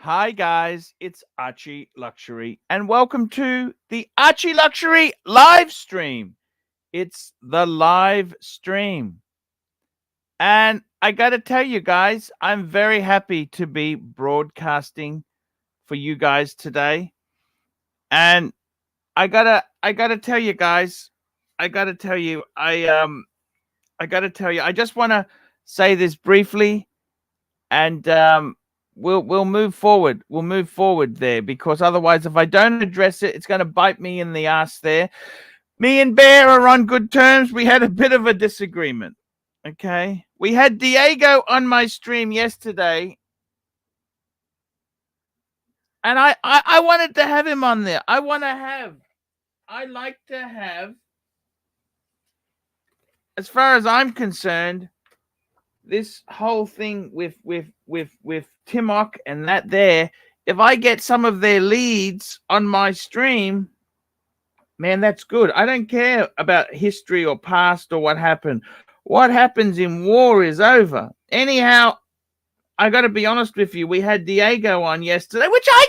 Hi guys, it's ArchieLuxury and welcome to the ArchieLuxury live stream. It's the live stream. And I got to tell you guys, I'm very happy to be broadcasting for you guys today. And I got to tell you guys, I just want to say this briefly and we'll move forward. We'll move forward there because otherwise, if I don't address it, it's going to bite me in the ass there. Me and Bear are on good terms. We had a bit of a disagreement. Okay. We had Diego on my stream yesterday. And I wanted to have him on there. I like to have, as far as I'm concerned, this whole thing with Timok and that there, if I get some of their leads on my stream, man, that's good. I don't care about history or past or what happened. What happens in war is over. Anyhow, I got to be honest with you. We had Diego on yesterday, which I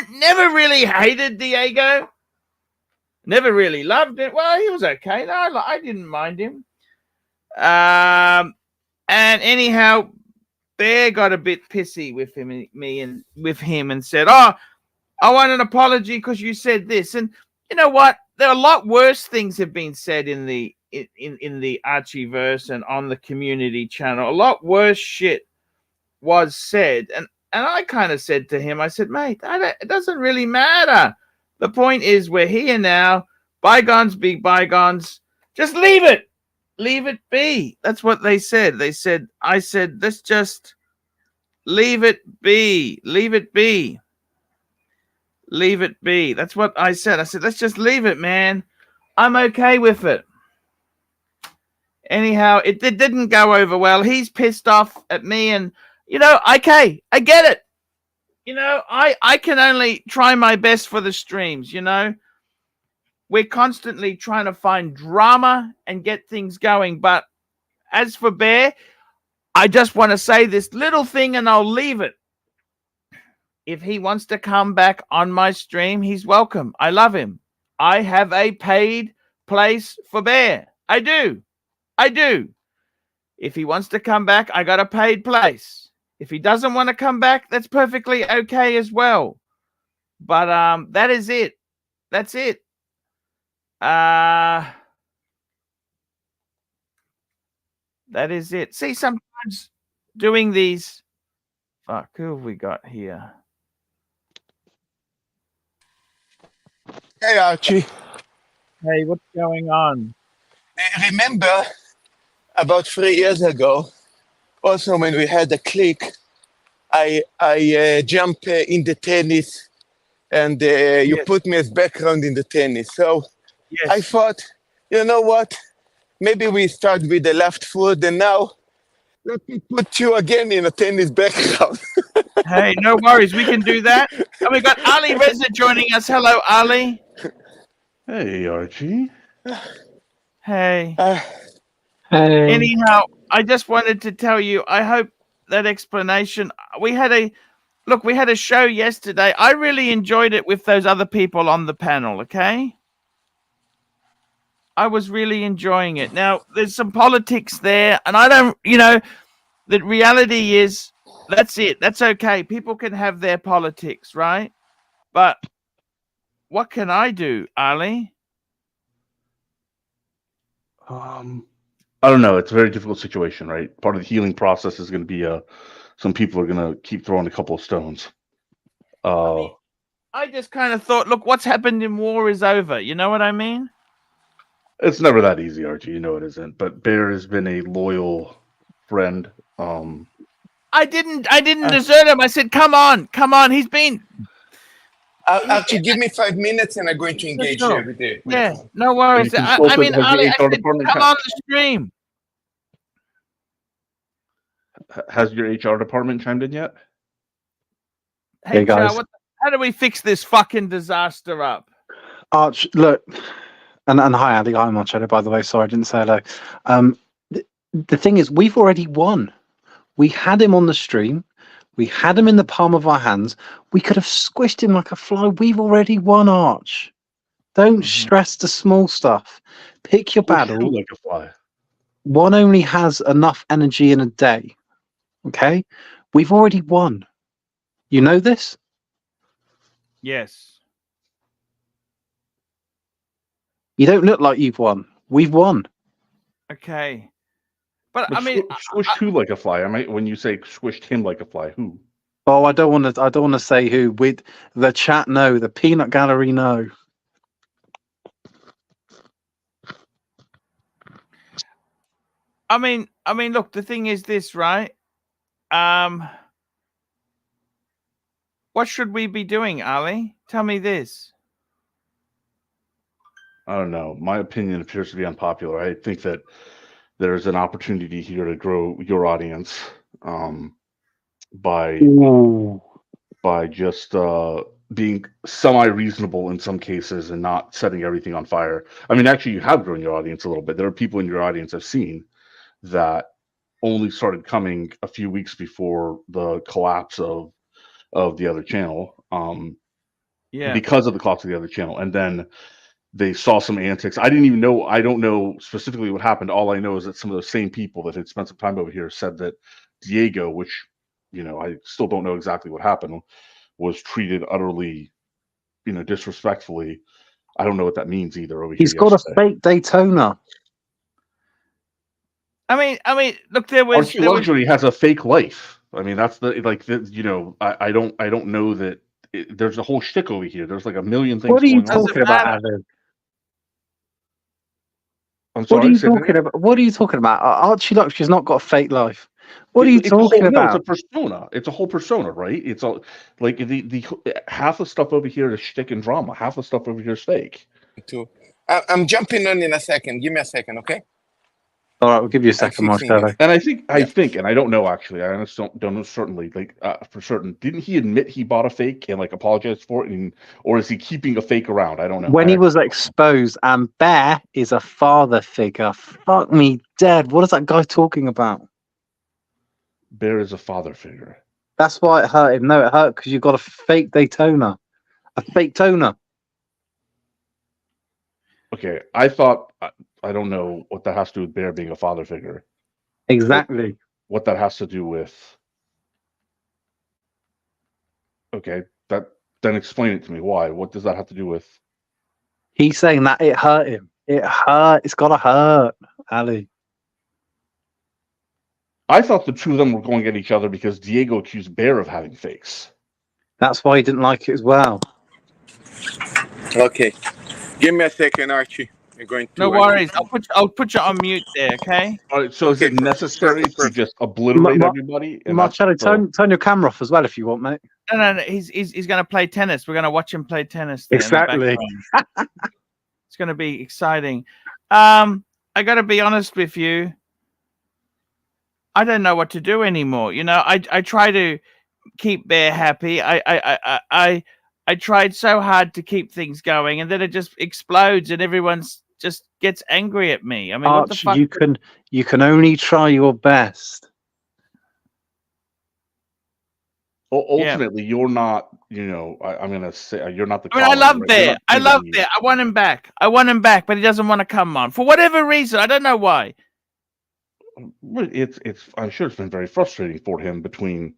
never really hated Diego. Never really loved it. Well, he was okay. No, I didn't mind him. And anyhow, Bear got a bit pissy with him and said, "Oh, I want an apology because you said this." And you know what? There are a lot worse things have been said in the Archieverse and on the community channel. A lot worse shit was said, and I kind of said to him, I said, "Mate, it doesn't really matter. The point is, we're here now. Bygones be bygones. Just leave it." Leave it be. That's what they said. I said, let's just leave it be. Leave it be. Leave it be. That's what I said. I said, let's just leave it, man. I'm okay with it. Anyhow, it didn't go over well. He's pissed off at me and, okay, I get it. I can only try my best for the streams, We're constantly trying to find drama and get things going. But as for Bear, I just want to say this little thing and I'll leave it. If he wants to come back on my stream, he's welcome. I love him. I have a paid place for Bear. I do. If he wants to come back, I got a paid place. If he doesn't want to come back, that's perfectly okay as well. But that is it. That's it. That is it. See, sometimes doing these. Fuck, who have we got here? Hey, Archie. Hey, what's going on? I remember about 3 years ago, also when we had a click, I jumped in the tennis and you Yes. put me as background in the tennis. So Yes. I thought, you know what? Maybe we start with the left foot and now let me put you again in a tennis background. Hey, no worries. We can do that. And we got Ali Reza joining us. Hello, Ali. Hey, Archie. Hey. Hey. Anyhow, I just wanted to tell you, I hope that explanation. We had a show yesterday. I really enjoyed it with those other people on the panel, okay? I was really enjoying it. Now, there's some politics there, and I don't, the reality is, that's it. That's okay. People can have their politics, right? But what can I do, Ali? I don't know. It's a very difficult situation, right? Part of the healing process is going to be some people are going to keep throwing a couple of stones. I just kind of thought, look, what's happened in war is over. You know what I mean? It's never that easy, Archie. You know it isn't. But Bear has been a loyal friend. I didn't desert him. I said, come on. He's been. Archie, give me 5 minutes and I'm going to engage here with you. Yeah, no worries. I mean, Ali, I said, come on the stream. Has your HR department chimed in yet? Hey, guys. How do we fix this fucking disaster up? Arch, look, and hi, Andy. I'm on Shadow, by the way. Sorry, I didn't say hello. The thing is, we've already won. We had him on the stream. We had him in the palm of our hands. We could have squished him like a fly. We've already won, Arch. Don't stress the small stuff. Pick your Squish who battle. like a fly. One only has enough energy in a day. Okay? We've already won. You know this? Yes. You don't look like you've won. We've won. Okay. But But I mean, squished who like a fly? I might when you say squished him like a fly, who? Oh, I don't want to say who. With the chat, no. The peanut gallery, no. I mean, look, the thing is this, right? What should we be doing, Ali? Tell me this. I don't know. My opinion appears to be unpopular. I think that there's an opportunity here to grow your audience by just being semi-reasonable in some cases and not setting everything on fire. I mean, actually, you have grown your audience a little bit. There are people in your audience I've seen that only started coming a few weeks before the collapse of the other channel. Yeah. Because of the collapse of the other channel, and then they saw some antics. I don't know specifically what happened. All I know is that some of those same people that had spent some time over here said that Diego, which, I still don't know exactly what happened, was treated utterly, disrespectfully. I don't know what that means either over here. He's got a fake Daytona. I mean, look, there was ArchieLuxury has a fake life. I mean, that's I don't know that there's a whole shtick over here. There's like a million things. What are you going on. talking about, Alan? I'm sorry. What are you talking about? What are you talking about? ArchieLuxury's not got a fake life. What are you talking about? No, it's a persona. It's a whole persona, right? It's all like the half the stuff over here is shtick and drama. Half the stuff over here is fake. I'm jumping on in a second. Give me a second, okay? All right, we'll give you a second, Marcelo. And I think, and I don't know actually. I don't know certainly, like for certain. Didn't he admit he bought a fake and like apologized for it, or is he keeping a fake around? I don't know. When he was exposed, and Bear is a father figure. Fuck me dead. What is that guy talking about? Bear is a father figure. That's why it hurt him. No, it hurt because you got a fake Daytona, a fake toner. Okay, I thought. I don't know what that has to do with Bear being a father figure. Exactly. What that has to do with. Okay, then explain it to me. Why? What does that have to do with? He's saying that it hurt him. It hurt. It's gotta hurt, Ali. I thought the two of them were going at each other because Diego accused Bear of having fakes. That's why he didn't like it as well. Okay. Give me a second, Archie. You're going to. No worries. I'll put you on mute there, okay? All right. So is it necessary to just obliterate everybody? Marcello, turn your camera off as well if you want, mate. No. He's going to play tennis. We're going to watch him play tennis. Exactly. It's going to be exciting. I got to be honest with you. I don't know what to do anymore. I try to keep Bear happy. I tried so hard to keep things going, and then it just explodes, and everyone's just gets angry at me. I mean, Arch, what the fuck? you can only try your best. Ultimately, you're not. I'm gonna say you're not the. I love Bear. I love Bear. I want him back. But he doesn't want to come on for whatever reason. I don't know why. It's. I'm sure it's been very frustrating for him between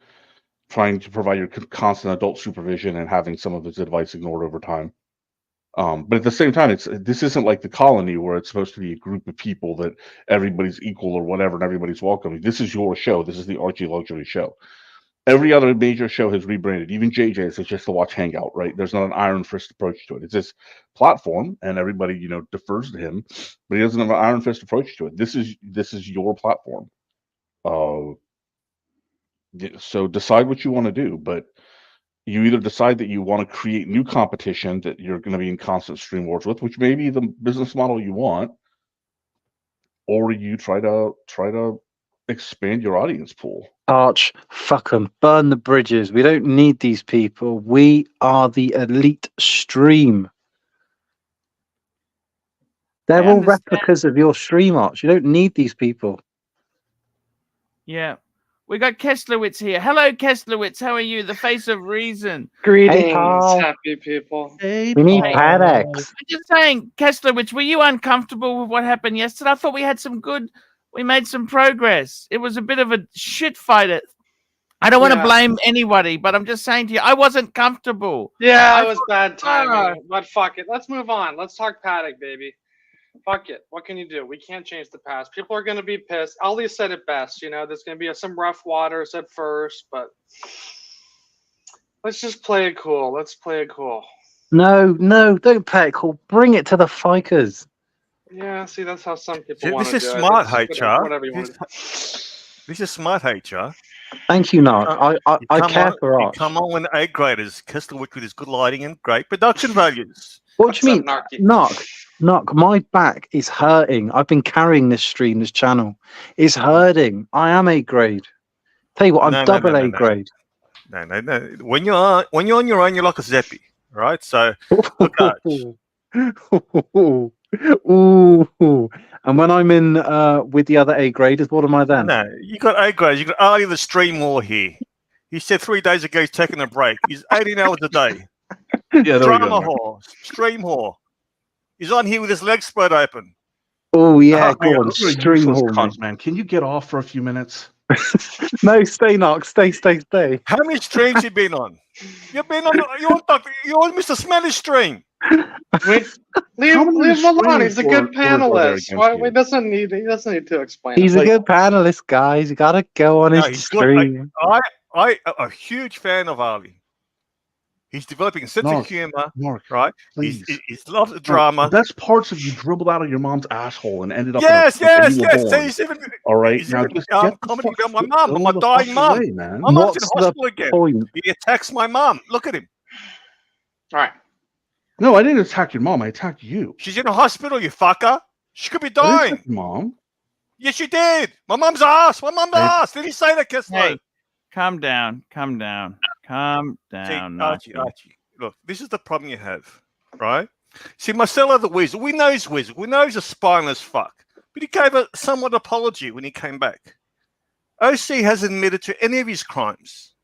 trying to provide your constant adult supervision and having some of his advice ignored over time. But at the same time, this isn't like the colony where it's supposed to be a group of people that everybody's equal or whatever and everybody's welcome. This is your show. This is the ArchieLuxury show. Every other major show has rebranded. Even JJ's is just to watch Hangout, right? There's not an iron fist approach to it. It's this platform, and everybody defers to him, but he doesn't have an iron fist approach to it. This is your platform. So decide what you want to do, but you either decide that you want to create new competition that you're going to be in constant stream wars with, which may be the business model you want, or you try to expand your audience pool. Arch, fuck them. Burn the bridges. We don't need these people. We are the elite stream. They're all replicas of your stream, Arch. You don't need these people. Yeah. We got Kesslowitz here. Hello, Kesslowitz. How are you? The face of reason. Greetings, Paul. happy people. Hey, We need Paul. Padex. I'm just saying, Kesslowitz, were you uncomfortable with what happened yesterday? I thought we made some progress. It was a bit of a shit fight. I don't want to Yeah. blame anybody, but I'm just saying to you, I wasn't comfortable. Yeah, I it was bad timing, Ah. but fuck it. Let's move on. Let's talk Paddock, baby. Fuck it. What can you do? We can't change the past. People are going to be pissed. Ali said it best. You know, there's going to be some rough waters at first, but let's just play it cool. Let's play it cool. No, don't play it cool. Bring it to the Fikers. Yeah, see, that's how some people See, want to this do is it. smart It's HR. Whatever you want to do. This is smart HR. Thank you, Nark. I care for You Arch. come on when A graders, Kesselwick with his good lighting and great production values. What do you mean? What's up, Knock, my back is hurting. I've been carrying this stream, this channel. It's hurting. I am A grade. Tell you what, I'm double A grade. No. When you're on your own, you're like a Zeppi, right? So look out. Ooh. And when I'm in with the other A graders, what am I then? No, you got A grades. You got Arlie the stream whore here. He said 3 days ago he's taking a break. He's 18 hours a day. Yeah, there we Drama go. whore, stream whore. He's on here with his legs spread open. Oh yeah, go on, Those are stream useless hall. cunts, man. Can you get off for a few minutes? No, stay, Knock. Stay. How many streams you been on? You've been on. You're on Mr. Smelly's stream. Leave How many him alone. He's a good streams were there panelist. against Why, you? he doesn't need to explain. He's it. a good panelist, guys. You gotta go on No, his he's good. stream. I'm a huge fan of Ali. He's developing a sense of humor, Mark, right? please. He's loves the drama. The best parts of you dribbled out of your mom's asshole and ended up. Yes. in a, when you were born. So he's even. All right, He's now even, just get the commenting fuck- about my mum, go my the dying fuck mum. away, man. My mum's in What's hospital the again. point? He attacks my mum. Look at him. All right. No, I didn't attack your mom. I attacked you. She's in a hospital, you fucker. She could be I didn't dying. attack your mom. Yes, you did. My mum's ass. My mum's ass. Did he say that, Kessler? Hey, calm down. See, Archie. Look, this is the problem you have, right? See, Marcelo the Weasel, we know he's Weasel. We know he's a spineless fuck. But he gave a somewhat apology when he came back. OC hasn't admitted to any of his crimes.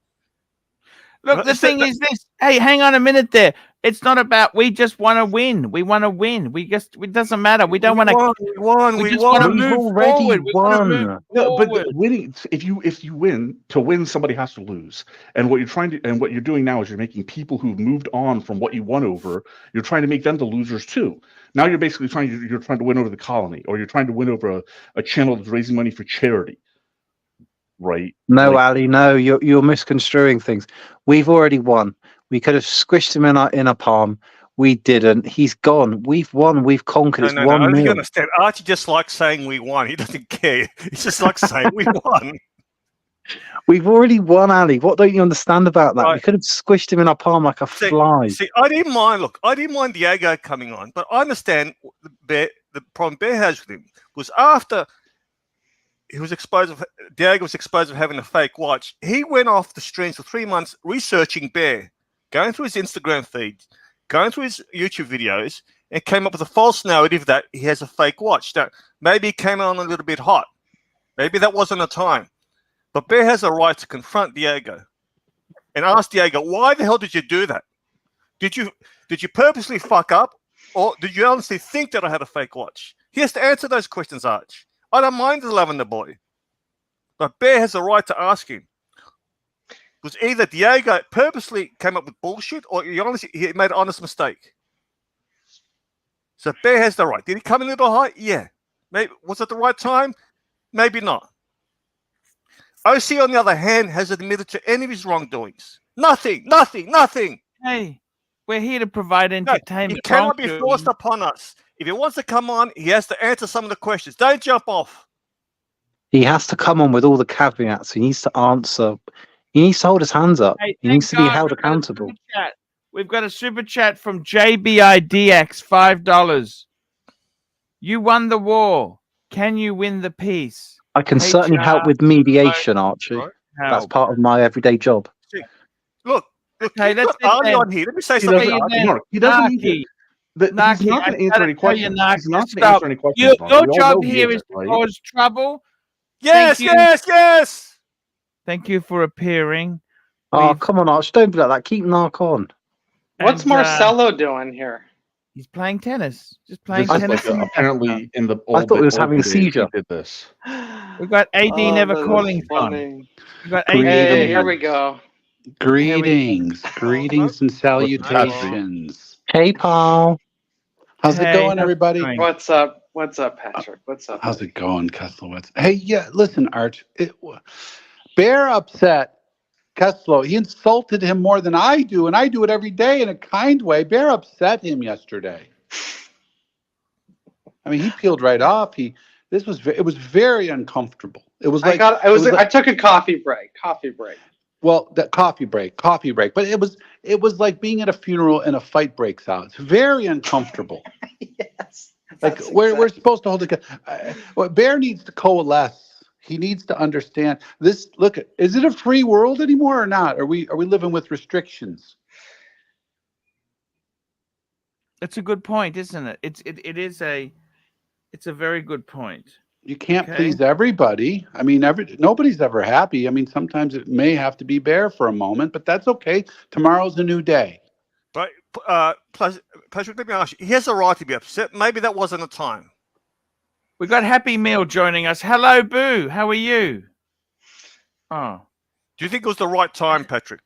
Look, the thing is this. Hey, hang on a minute there. It's not about we just want to win. We want to win. It doesn't matter. We don't want to. We won. We just want to We've move already forward. We wanna won. move No, but forward. winning. If you win, to win, somebody has to lose. And what you're doing now is you're making people who've moved on from what you won over. You're trying to make them the losers too. Now you're basically trying to win over the colony, or you're trying to win over a channel that's raising money for charity. Right? No, Ali, no, you're misconstruing things. We've already won. We could have squished him in a palm. We didn't. He's gone. We've won. We've conquered. It's No. 1 I don't million. understand. Archie just likes saying we won. He doesn't care. He's just like saying we won. We've already won, Ali. What don't you understand about that? Right. We could have squished him in our palm like a fly. See, I didn't mind. Look, I didn't mind Diego coming on, but I understand the problem Bear has with him was after he was exposed. Diego was exposed of having a fake watch. He went off the streams for 3 months researching Bear, going through his Instagram feed, going through his YouTube videos, and came up with a false narrative that he has a fake watch. That maybe he came on a little bit hot. Maybe that wasn't a time. But Bear has a right to confront Diego and ask Diego, why the hell did you do that? Did you purposely fuck up, or did you honestly think that I had a fake watch? He has to answer those questions, Arch. I don't mind loving the boy, but Bear has a right to ask him. Because either Diego purposely came up with bullshit, or he made an honest mistake. So Bear has the right. Did he come in a little high? Yeah. Maybe was it the right time? Maybe not. OC, on the other hand, has admitted to any of his wrongdoings. Nothing. Hey, we're here to provide entertainment. He cannot be forced upon us. If he wants to come on, he has to answer some of the questions. Don't jump off. He has to come on with all the caveats. He needs to answer. He needs to hold his hands up. Hey, He needs to be thank God held we've got a accountable. super chat. We've got a super chat from JBIDX, $5. You won the war. Can you win the peace? I can certainly help with mediation, Archie. Right. That's part of my everyday job. Look, Okay, you've let's got sit Ali down. on here. Let me say He something. doesn't, Archie. Mark, he doesn't need Naki, it. He's Naki, not going I to answer gotta any tell you, questions. Naki, He's not going to stop. answer any questions. Mark. Your We all job know here he is to right? cause trouble. Yes. Thank Thank you for appearing. Oh, We've- come on, Arch. Don't be like that. Keep Narc on. What's and, Marcelo doing here? He's playing tennis. Just playing This is tennis. like in the apparently in the I thought he was having a olden days, he seizure. did this. We've got AD never that is calling fun. funny. We've got Greetings. AD. Hey, here we go. Greetings, greetings and What's salutations. Hey, Paul. How's it Hey, going, how's everybody? it going? What's up? What's up, Patrick? What's up? How's it going, Keslowitz? Hey, yeah, listen, Arch. Bear upset Keslow. He insulted him more than I do, and I do it every day in a kind way. Bear upset him yesterday. I mean, he peeled right off. It was very uncomfortable. It was like I took a coffee break. Well, that coffee break, but it was like being at a funeral and a fight breaks out. It's very uncomfortable. Yes. Like we're supposed to hold it. Bear needs to coalesce. He needs to understand this. Look, is it a free world anymore or not? Are we living with restrictions? That's a good point, isn't it? It's a very good point. You can't Okay. please everybody. I mean, nobody's ever happy. I mean, sometimes it may have to be Bear for a moment, but that's okay. Tomorrow's a new day. But plus, Patrick, let me ask you. He has a right to be upset. Maybe that wasn't the time. We got Happy Meal joining us. Hello, Boo. How are you? Oh, Do you think it was the right time, Patrick?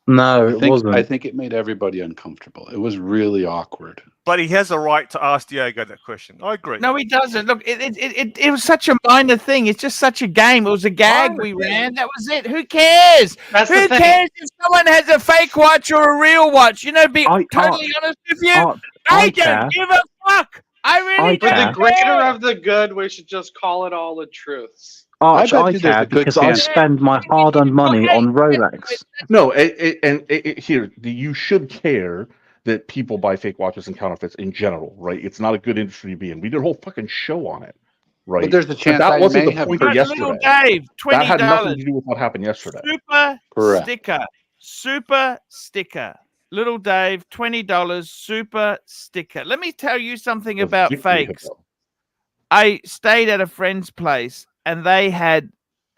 No, it wasn't. I think it made everybody uncomfortable. It was really awkward. But he has a right to ask Diego that question. I agree. no, he doesn't. Look, it was such a minor thing. It's just such a game. It was a gag we ran. That was it. Who cares? That's Who the thing. cares if someone has a fake watch or a real watch? You know, be totally honest with you. Arch, I I don't care. give a fuck. I really I For don't the care. greater care. of the good, we should just call it all the truths. Arch, I bet I you there's care a good because I chance- spend my hard-earned money Okay, on Rolex. No, here you should care that people buy fake watches and counterfeits in general, right? It's not a good industry to be in. We did a whole fucking show on it, right? But there's a chance that I wasn't may the have point Got of purchased Little yesterday. Dave, That had nothing $20. to do with what happened yesterday. Super Correct. sticker. Super sticker. Little Dave, $20. Super sticker. Let me tell you something The about victory fakes. hippo. I stayed at a friend's place and they had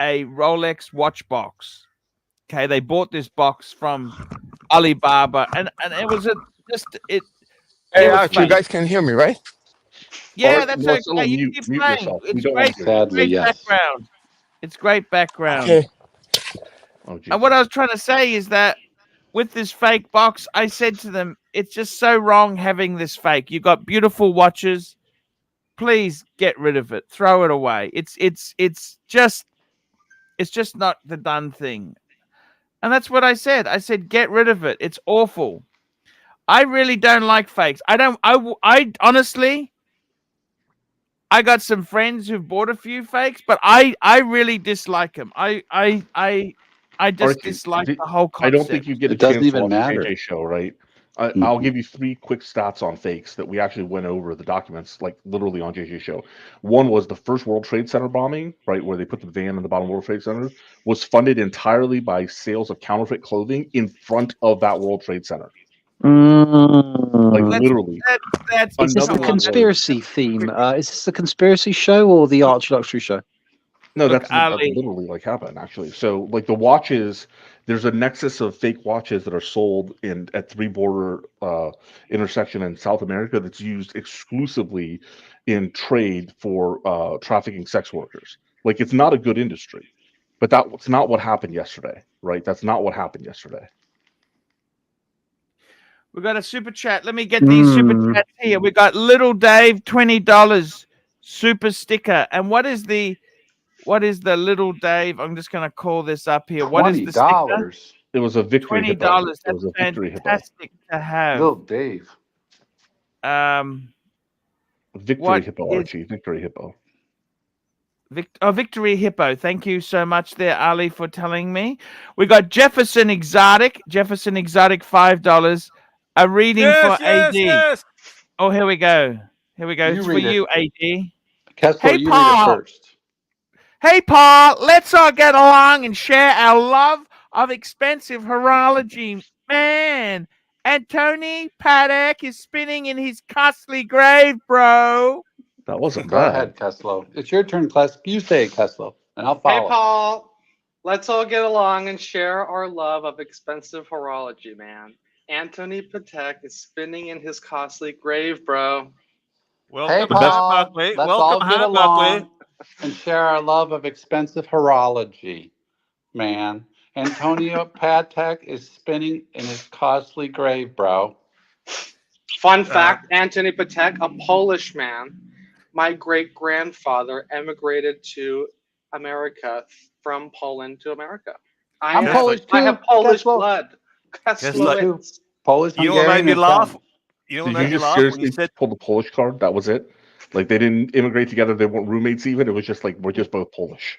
a Rolex watch box. Okay, they bought this box from Alibaba and it was Hey, it was Archie, you fake. guys can hear me, right? Yeah, Or- that's Marcelo, okay. You mute keep playing. yourself. We It's don't great. want to hear you. Sadly, Great yes. background. It's great background. Okay. Oh, And what I was trying to say is that with this fake box, I said to them, it's just so wrong having this fake. You got beautiful watches. Please get rid of it. Throw it away. It's just not the done thing. And that's what I said. I said, get rid of it. It's awful. I really don't like fakes. I honestly, I got some friends who've bought a few fakes, but I really dislike them. I just Archie, dislike did- the whole I concept. don't think you get a It doesn't chance to even watch the matter. JJ show, right? I'll Mhm. give you 3 quick stats on fakes that we actually went over the documents, like literally on JJ show. One was the first World Trade Center bombing, right, where they put the van in the bottom of World Trade Center, was funded entirely by sales of counterfeit clothing in front of that World Trade Center. Like Mm. literally. That's Is this Another the one was- conspiracy theme? Is this the conspiracy show or the ArchieLuxury show? No, Look, that's Ali. literally like happened actually. So like the watches, there's a nexus of fake watches that are sold at Three Border intersection in South America that's used exclusively in trade for trafficking sex workers. Like it's not a good industry, but that's not what happened yesterday, right? That's not what happened yesterday. We got a super chat. Let me get these super chats here. We got Little Dave, $20 super sticker. And what is the Little Dave? I'm just gonna call this up here. What is the sticker? $20. It was a victory hippo. $20. It was That's a victory hippo. fantastic to have. Little Dave. Victory what hippo, is- Archie. Victory hippo. Victory Hippo. Thank you so much there, Ali, for telling me. We got Jefferson Exotic, $5. A reading for AD. Yes. Oh, here we go. Here we go. You It's for read it. you, AD. Kessler, Hey, you read Paul. it first. Hey, Paul, let's all get along and share our love of expensive horology. Man, and Tony Paddock is spinning in his costly grave, bro. That wasn't Go bad. ahead, Kessler. It's your turn, Kessler. You say it, Kessler, and I'll Hey, follow. Paul. Let's all get along and share our love of expensive horology, man. Anthony Patek is spinning in his costly grave, bro. Welcome, Hey, The best- Paul. Buckley. Let's Welcome, all get Buckley. along and share our love of expensive horology, man. Antonio Patek is spinning in his costly grave, bro. Fun fact, Anthony Patek, a Polish man. My great-grandfather emigrated to America from Poland to America. I'm Polish too. I have Polish Kessler. blood. Me too. Polish, You know what made Hungarian, me and laugh? French. You know Did what you made me just laugh when seriously you said pull the Polish card? That was it. Like they didn't immigrate together. They weren't roommates even. It was just like we're just both Polish.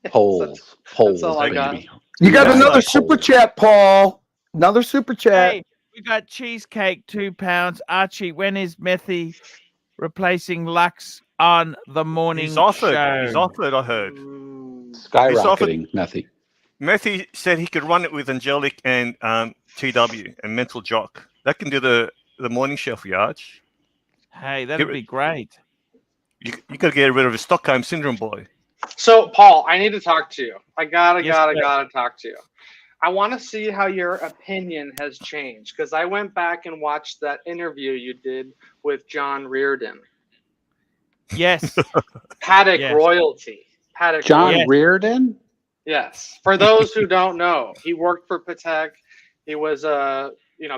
Poles. That's all I got. baby. You got Yeah, another like super Poles. chat, Paul. Another super chat. Hey, we got cheesecake, £2. Archie, when is Methy replacing Lux on the morning he's offered. show? He's offered, I heard. Skyrocketing, Methy. Methy said he could run it with Angelic and TW and Mental Jock. That can do the morning show for you, Arch. Hey, that'd be great. You got to get rid of the Stockholm Syndrome boy. So, Paul, I need to talk to you. I gotta Yes, sir. talk to you. I want to see how your opinion has changed because I went back and watched that interview you did with John Reardon. Yes. Paddock Yes. royalty. Paddock John royalty. Yes. Reardon? Yes. For those who don't know, he worked for Patek. He was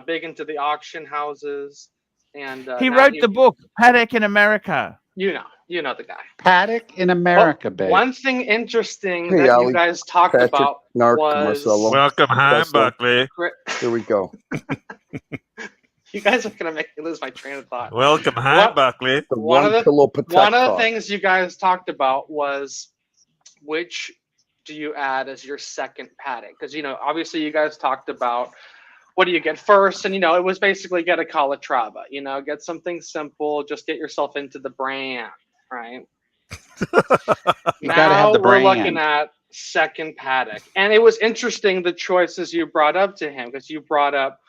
big into the auction houses, and He now wrote the book, Paddock in America. You know the guy. Paddock in America, babe. One thing interesting Hey, that Ali, you guys talked Patrick, about Narc, was Marcelo. Welcome home, Tesla. Buckley. Here we go. You guys are gonna make me lose my train of thought. Welcome home, What- Buckley. The One one of the- pillow Patek One of the talk. things you guys talked about was which do you add as your second Paddock? Because obviously you guys talked about what do you get first, and it was basically get a Calatrava. Get something simple, just get yourself into the brand, right? You gotta have the we're brand. looking at second Paddock, and it was interesting the choices you brought up to him because you brought up,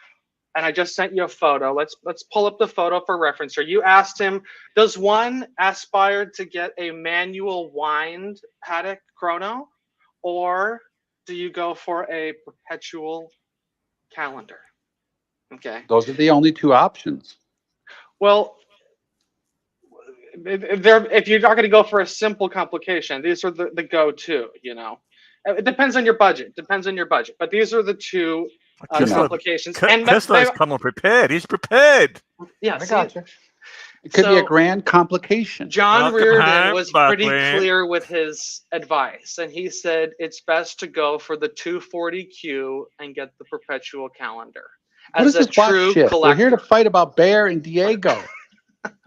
and I just sent you a photo. Let's pull up the photo for reference here. You asked him, does one aspire to get a manual wind Paddock chrono, or do you go for a perpetual calendar? Okay. Those are the only two options. Well, if you're not going to go for a simple complication, these are the go-to. It depends on your budget. But these are the two complications. Tesla is coming prepared. He's prepared. Yeah, I got you. It could be a grand complication. John Welcome Reardon home, was pretty Buckley. clear with his advice, and he said it's best to go for the 240Q and get the perpetual calendar. What is As a this watch true shit? collector. We're here to fight about Bear and Diego.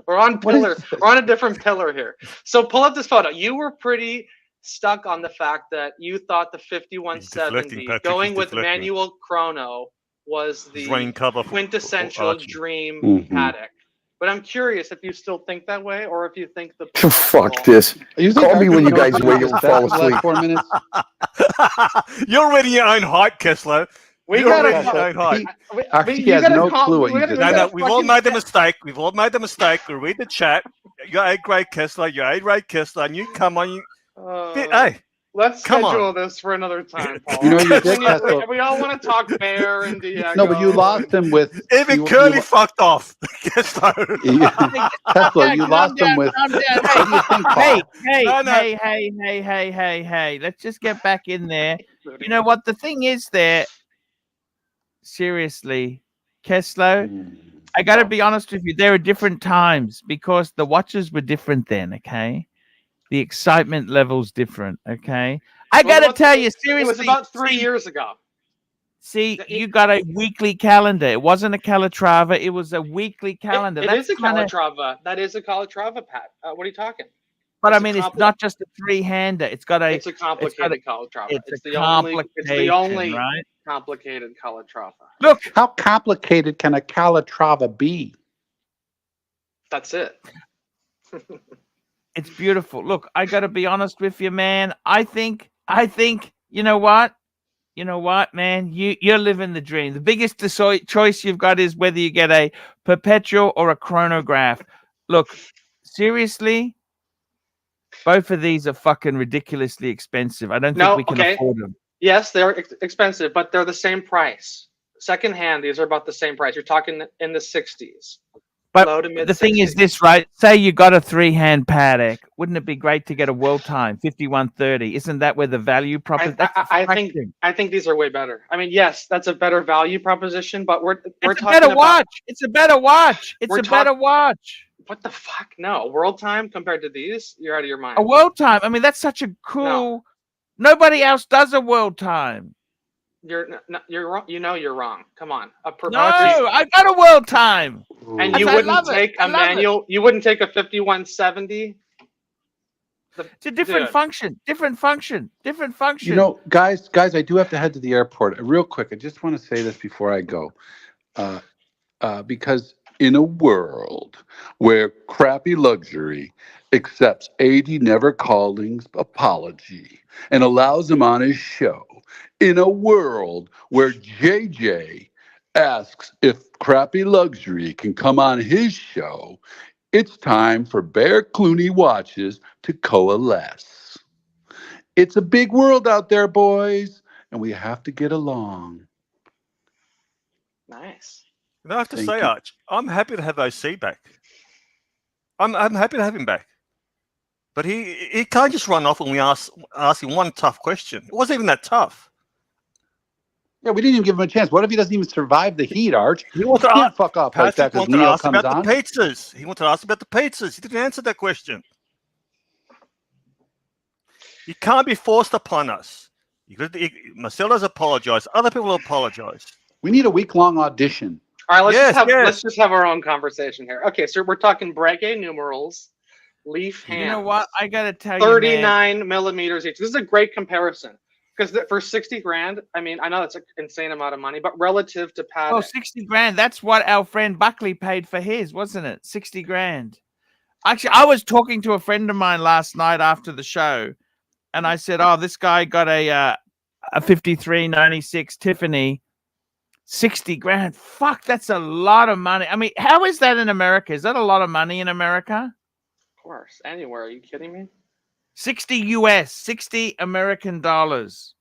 We're on What is pillar. this? We're on a different pillar here. So pull up this photo. You were pretty stuck on the fact that you thought the deflecting, 5170 Patrick, going he's with deflecting. manual chrono was He's running the cover for quintessential Archie. dream Mhm. Paddock. But I'm curious if you still think that way, or if you think the Fuck this. You Call me when you Archie guys knows wait his and best fall for the last asleep. 4 minutes. You're already your own hype, Kessler. We You're gotta. already your own hype. Archie has no clue what you just No, said. we've all made the mistake. We've all made the mistake. We read the chat. You're a great Kessler. You're a great Kessler. And you come on. Hey, Let's come on. schedule this for another time, Paul. You know you did, Kessler. We all want to talk Bear and Diego. No, but you lost him with even Curly fucked off. Kessler. Tesla. You lost him with. Calm down. What do you think, Paul? Hey. Let's just get back in there. You know what? The thing is there, seriously, Kessler, I got to be honest with you. There are different times because the watches were different then, okay? The excitement level's different, okay? I got to tell you, seriously. It was about 3 years ago. See, you got a weekly calendar. It wasn't a Calatrava. It was a weekly calendar. It is a Calatrava. That is a Calatrava, Pat. What are you talking? But It's I mean, it's not just a three-hander. It's a complicated Calatrava. It's the only right? complicated Calatrava. Look, how complicated can a Calatrava be? That's it. It's beautiful. Look, I got to be honest with you, man. I think, you know what? You know what, man? You're living the dream. The biggest choice you've got is whether you get a perpetual or a chronograph. Look, seriously, both of these are fucking ridiculously expensive. I don't think we can afford them. Yes, they're expensive, but they're the same price. Secondhand, these are about the same price. You're talking in the 60s. But Low to mid the thing is 60s. this, right? Say you got a 3-hand paddock. Wouldn't it be great to get a world time 51.30? Isn't that where the value proposition? I think these are way better. I mean, yes, that's a better value proposition, but we're It's a talking better about watch. It's a better watch. It's We're a better watch. what the fuck? No, world time compared to these, you're out of your mind. A world time. I mean, that's such a cool. Nobody else does a world time. You're wrong. You know you're wrong. Come on, No, I got a world time. And you wouldn't take a manual. You wouldn't take a 5170. It's a different function. Different function. Different function. You know, guys, I do have to head to the airport real quick. I just want to say this before I go, because in a world where Crappy Luxury accepts AD Never Calling's apology and allows him on his show, in a world where JJ asks if Crappy Luxury can come on his show, it's time for Bear Clooney Watches to coalesce. It's a big world out there, boys, and we have to get along. Nice. And I have to say, Arch, I'm happy to have OC back. I'm happy to have him back. But he can't just run off when we ask him one tough question. It wasn't even that tough. Yeah, we didn't even give him a chance. What if he doesn't even survive the heat, Arch? He wanted to can't fuck off like that because Neil comes about on. The pizzas. He wanted to ask about the pizzas. He didn't answer that question. You can't be forced upon us. Marcelo's apologized. Other people apologize. We need a week-long audition. All right, let's just have our own conversation here. Okay, so we're talking Breguet numerals, leaf hands. You know what? I gotta tell you, 39 millimeters each. This is a great comparison. Because for 60 grand, I mean, I know that's an insane amount of money, but relative to Paddock. Oh, 60 grand. That's what our friend Buckley paid for his, wasn't it? 60 grand. Actually, I was talking to a friend of mine last night after the show, and I said, oh, this guy got a 5396 Tiffany, 60 grand. Fuck, that's a lot of money. I mean, how is that in America? Is that a lot of money in America? Of course. Anywhere. Are you kidding me? 60 US, 60 American dollars.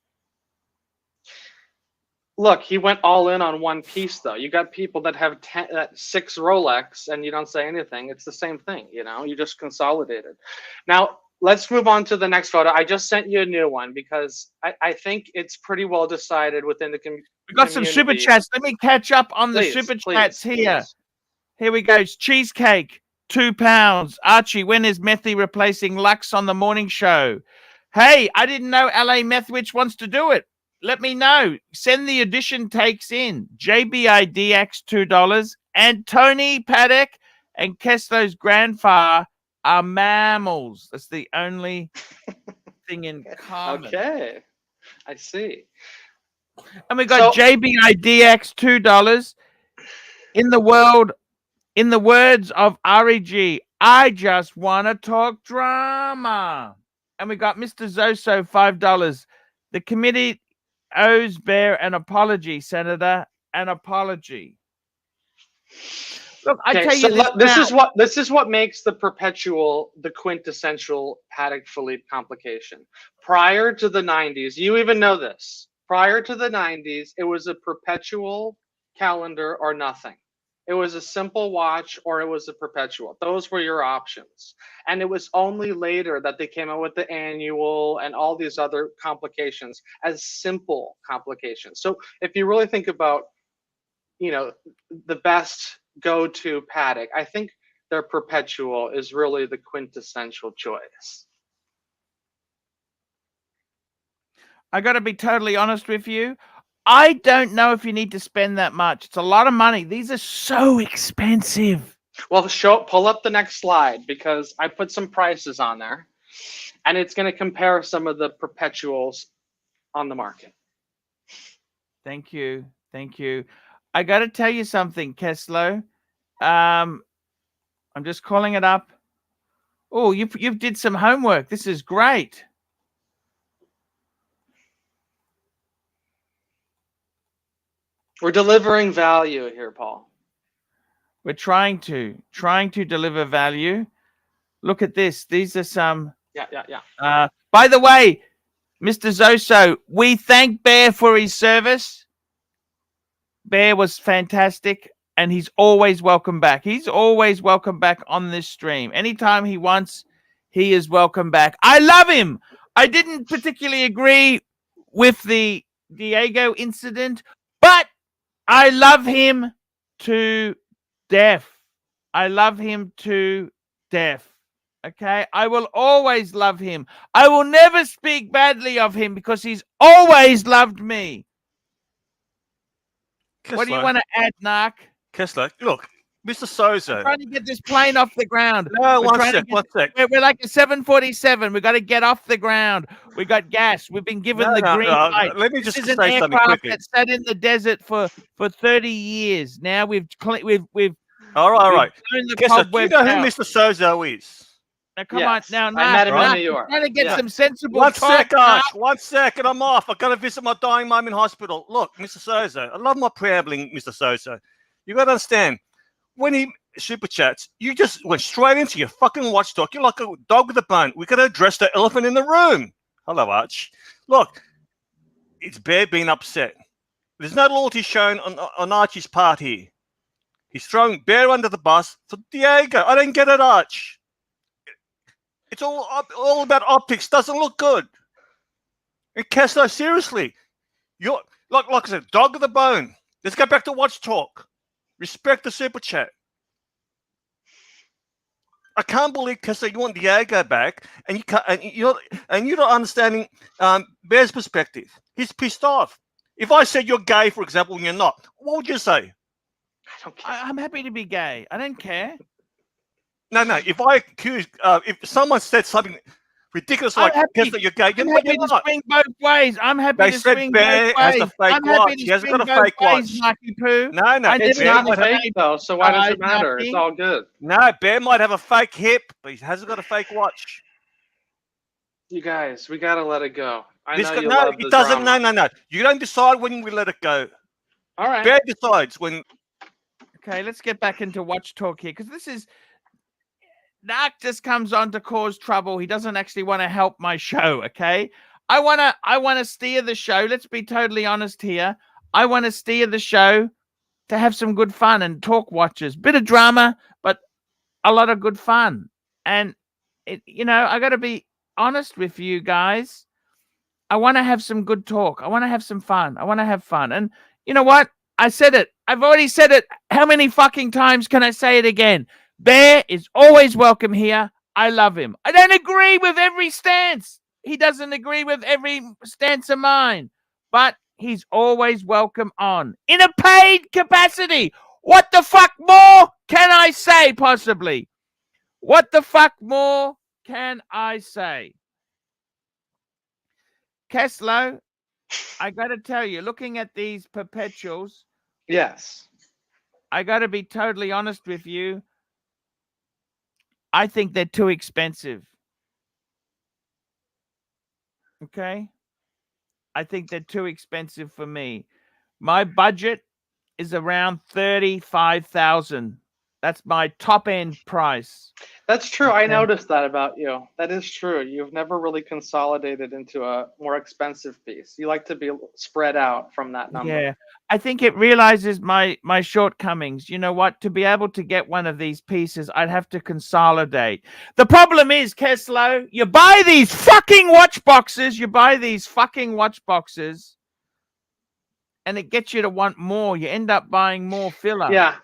Look, he went all in on one piece, though. You got people that have 6 Rolex and you don't say anything. It's the same thing, you know? You just consolidated. Now, let's move on to the next photo. I just sent you a new one because I think it's pretty well decided within the community. We got some super chats. Let me catch up on the super chats here. Here we go. Cheesecake. £2. Archie, when is Methy replacing Lux on the morning show? Hey, I didn't know LA Methwich wants to do it. Let me know. Send the edition takes in. JBIDX $2. And Tony Paddock and Kessler's grandfather are mammals. That's the only thing in common. Okay. I see. And we got JBIDX $2. In the words of REG, I just want to talk drama. And we got Mr. Zoso, $5. The committee owes Bear an apology, Senator. An apology. Look, I tell you this is what makes the perpetual the quintessential Paddock Philippe complication. Prior to the 90s, you even know this. Prior to the 90s, it was a perpetual calendar or nothing. It was a simple watch or it was a perpetual. Those were your options. And it was only later that they came out with the annual and all these other complications as simple complications. So if you really think about, you know, the best go-to Paddock, I think their perpetual is really the quintessential choice. I got to be totally honest with you. I don't know if you need to spend that much. It's a lot of money. These are so expensive. Well, pull up the next slide because I put some prices on there and it's going to compare some of the perpetuals on the market. Thank you. Thank you. I got to tell you something, Kessler. I'm just calling it up. Oh, you did some homework. This is great. We're delivering value here, Paul. We're trying to deliver value. Look at this. These are some. Yeah. By the way, Mr. Zoso, we thank Bear for his service. Bear was fantastic, and he's always welcome back. He's always welcome back on this stream. Anytime he wants, he is welcome back. I love him. I didn't particularly agree with the Diego incident, but I love him to death. I love him to death. Okay? I will always love him. I will never speak badly of him because he's always loved me. What do you want to add, Narc? Kessler, look, Mr. Sozo. Trying to get this plane off the ground. No, We're trying to one sec. We're like a 747. We've got to get off the ground. We got gas. We've been given the green light. Let me just This say is an something aircraft quickly. that sat in the desert for 30 years. Now we've All right. blown the Kessler, do you cobwebs know who out. Mr. Sozo is? Now come Yes, on, now I met him in Narc, New York. trying to get Yeah. some sensible One talk. sec, Narc. Arch. 1 second, I'm off. I've got to visit my dying mum in hospital. Look, Mr. Sozo, I love my preambling, Mr. Sozo. You got to understand, when he super chats, you just went straight into your fucking watchdog. You're like a dog with a bone. We got to address the elephant in the room. Hello, Arch. Look, it's Bear being upset. There's no loyalty shown on Archie's part here. He's throwing Bear under the bus for Diego. I don't get it, Arch. It's all about optics. Doesn't look good. And Kessler, seriously, you're like I said, dog of the bone. Let's go back to watch talk. Respect the super chat. I can't believe, Kessler, you want Diego back, and you can't, and you're not understanding Bear's perspective. He's pissed off. If I said you're gay, for example, and you're not, what would you say? I don't care. I'm happy to be gay. I don't care. No. If I accuse, if someone said something ridiculous like Kessler, you're gay, I'm but happy you're to not. swing both ways. I'm happy They to said swing Bear both has ways. the fake I'm happy watch. to He hasn't swing got a both fake ways, watch. Marky Poo. No. I It's never not even fake made- though, so why does it matter? Marky. It's all good. No, Bear might have a fake hip, but he hasn't got a fake watch. You guys, we gotta let it go. I know you No, love it the doesn't. drama. No. You don't decide when we let it go. All right. Bear decides when. Okay, let's get back into watch talk here, because this is Narc just comes on to cause trouble. He doesn't actually want to help my show. Okay, I wanna steer the show. Let's be totally honest here. I want to steer the show to have some good fun and talk watches, bit of drama, but a lot of good fun. And I got to be honest with you guys. I want to have some good talk. I want to have some fun. I want to have fun. And you know what? I said it. I've already said it. How many fucking times can I say it again? Bear is always welcome here. I love him. I don't agree with every stance. He doesn't agree with every stance of mine. But he's always welcome on. In a paid capacity. What the fuck more can I say, possibly? What the fuck more can I say? Kessler, I got to tell you, looking at these perpetuals, Yes. I got to be totally honest with you. I think they're too expensive. Okay? I think they're too expensive for me. My budget is around 35,000. That's my top end price. That's true. I Okay. noticed that about you. That is true. You've never really consolidated into a more expensive piece. You like to be spread out from that number. Yeah, I think it realizes my shortcomings. You know what? To be able to get one of these pieces, I'd have to consolidate. The problem is, Kessler, you buy these fucking watch boxes. And it gets you to want more. You end up buying more filler. Yeah,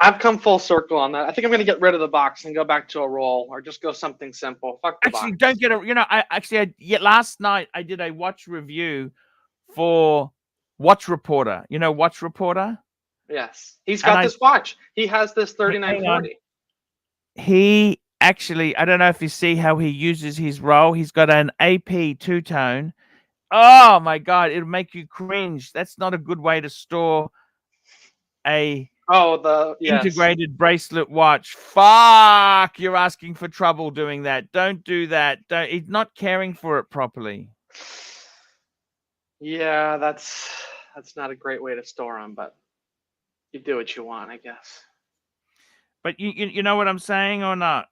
I've come full circle on that. I think I'm going to get rid of the box and go back to a roll, or just go something simple. Fuck the Actually, box. don't get a. Last night I did a watch review for Watch Reporter. You know Watch Reporter? Yes, he's got this watch. He has this 3940. He actually, I don't know if you see how he uses his roll. He's got an AP two-tone. Oh my God, it'll make you cringe. That's not a good way to store a integrated bracelet watch. Fuck, you're asking for trouble doing that. Don't do that. He's not caring for it properly. Yeah, that's not a great way to store them, but you do what you want, I guess. But you know what I'm saying or not?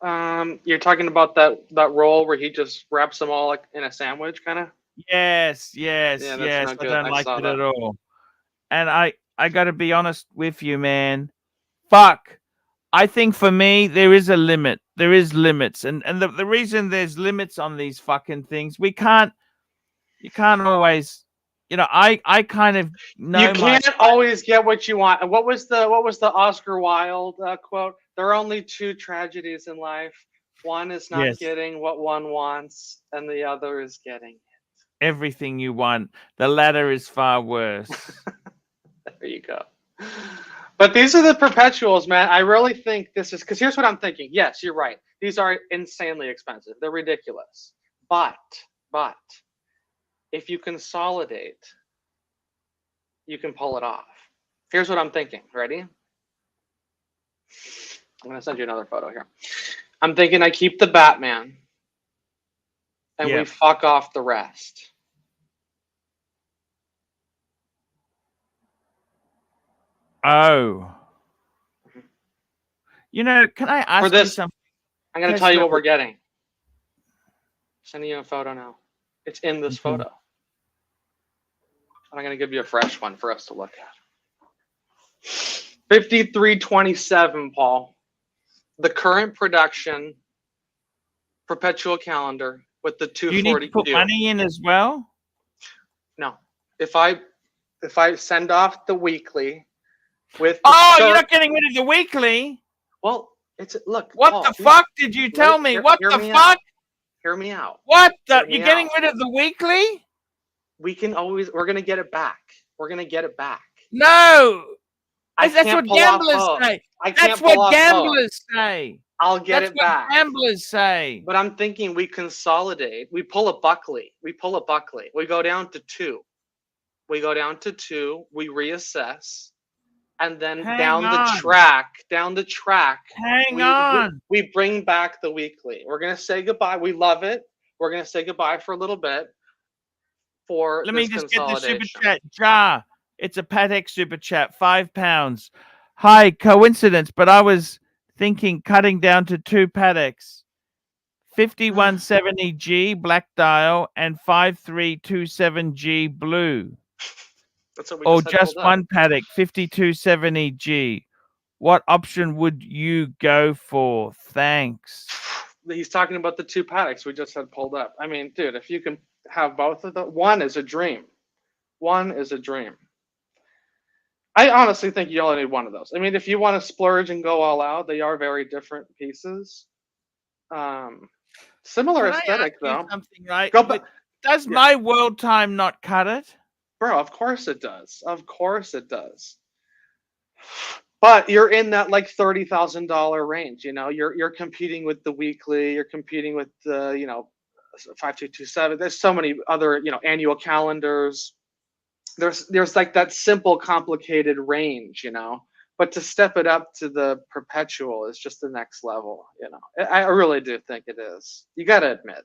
You're talking about that roll where he just wraps them all like in a sandwich, kind of. Yes. Yeah, that's Yes. not I good. don't I like saw it that. at all. And I got to be honest with you, man. Fuck. I think for me there is a limit. There is limits, and the reason there's limits on these fucking things, you can't always, I kind of know You can't always get what you want. And what was the Oscar Wilde quote? There are only two tragedies in life. One is not Yes. getting what one wants, and the other is getting everything you want. The latter is far worse. There you go. But these are the perpetuals, man. I really think this is, because here's what I'm thinking. Yes, you're right. These are insanely expensive. They're ridiculous. But if you consolidate, you can pull it off. Here's what I'm thinking. Ready? I'm going to send you another photo here. I'm thinking I keep the Batman and we fuck off the rest. Oh. Can I ask you something? I'm going to tell you what we're getting. I'm sending you a photo now. It's in this photo. And I'm going to give you a fresh one for us to look at. 5327, Paul. The current production perpetual calendar with the 240. Do you need to put money in as well? No. If I send off the weekly with you're not getting rid of the weekly. Well, look. What Paul, the fuck did you tell me? What the fuck? Hear me out. What the? You're getting rid of the weekly? We're gonna get it back. We're gonna get it back. No. That's what gamblers say. That's what gamblers say. I'll get it back. That's what gamblers say. But I'm thinking we consolidate. We pull a Buckley. We go down to 2. We reassess. And then down the track, we bring back the weekly. We're going to say goodbye. We love it. We're going to say goodbye for a little bit. Let me just get the super chat. Jar. It's a Patek super chat. £5. Hi, coincidence, but I was thinking cutting down to 2 Pateks. 5170G black dial and 5327G blue. Or just one Patek, 5270G. What option would you go for? Thanks. He's talking about the 2 Pateks we just had pulled up. I mean, dude, if you can have both of them, one is a dream. I honestly think you only need one of those. I mean, if you want to splurge and go all out, they are very different pieces. Similar aesthetic, though. Something, right? Does my world time not cut it? Bro, of course it does. But you're in that like $30,000 range. You're competing with the weekly. You're competing with the 5227. There's so many other annual calendars. There's like that simple, complicated range. But to step it up to the perpetual is just the next level. I really do think it is. You got to admit.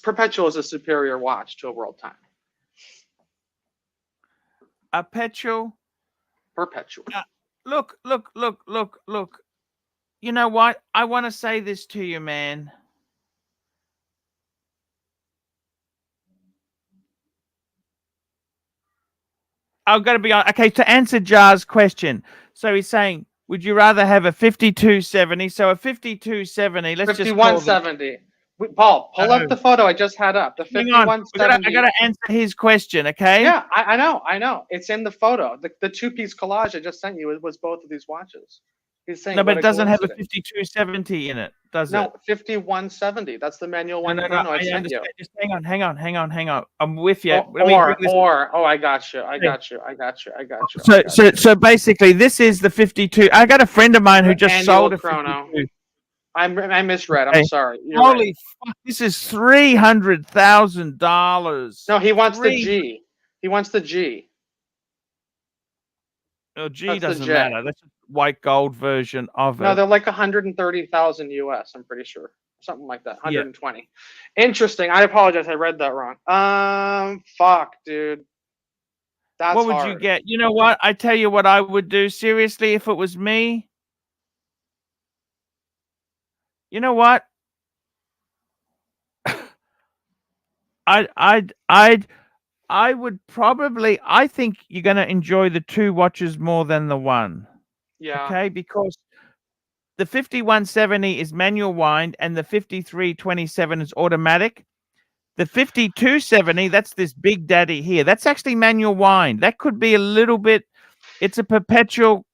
Perpetual is a superior watch to a world time. A perpetual. Look. You know what? I want to say this to you, man. I've got to be on. Okay, to answer Jar's question. So he's saying, would you rather have a 5270? So a 5270, let's 5170. Paul, pull up the photo I just had up. The 5170. I got to answer his question, okay? Yeah, I know. It's in the photo. The 2-piece collage I just sent you was both of these watches. He's saying no, but it doesn't have a 5270 in it, does it? No, 5170. That's the manual one. No, I sent you. Just hang on. I'm with you. I got you. So basically, this is the 52. I got a friend of mine who just sold a chrono. 52. I misread. I'm sorry. Holy fuck! This is $300,000. No, he wants the G. He wants the G. Oh, G doesn't matter. That's a white gold version of it. No, they're like 130,000 US. I'm pretty sure, something like that. 120. Yeah. Interesting. I apologize. I read that wrong. Fuck, dude. That's what would hard. you get? You know what? I tell you what I would do. Seriously, if it was me, you know what? I would probably. I think you're going to enjoy the 2 watches more than the 1. Yeah. Okay, because the 5170 is manual wind and the 5327 is automatic. The 5270, that's this big daddy here. That's actually manual wind. That could be a little bit. It's a perpetual.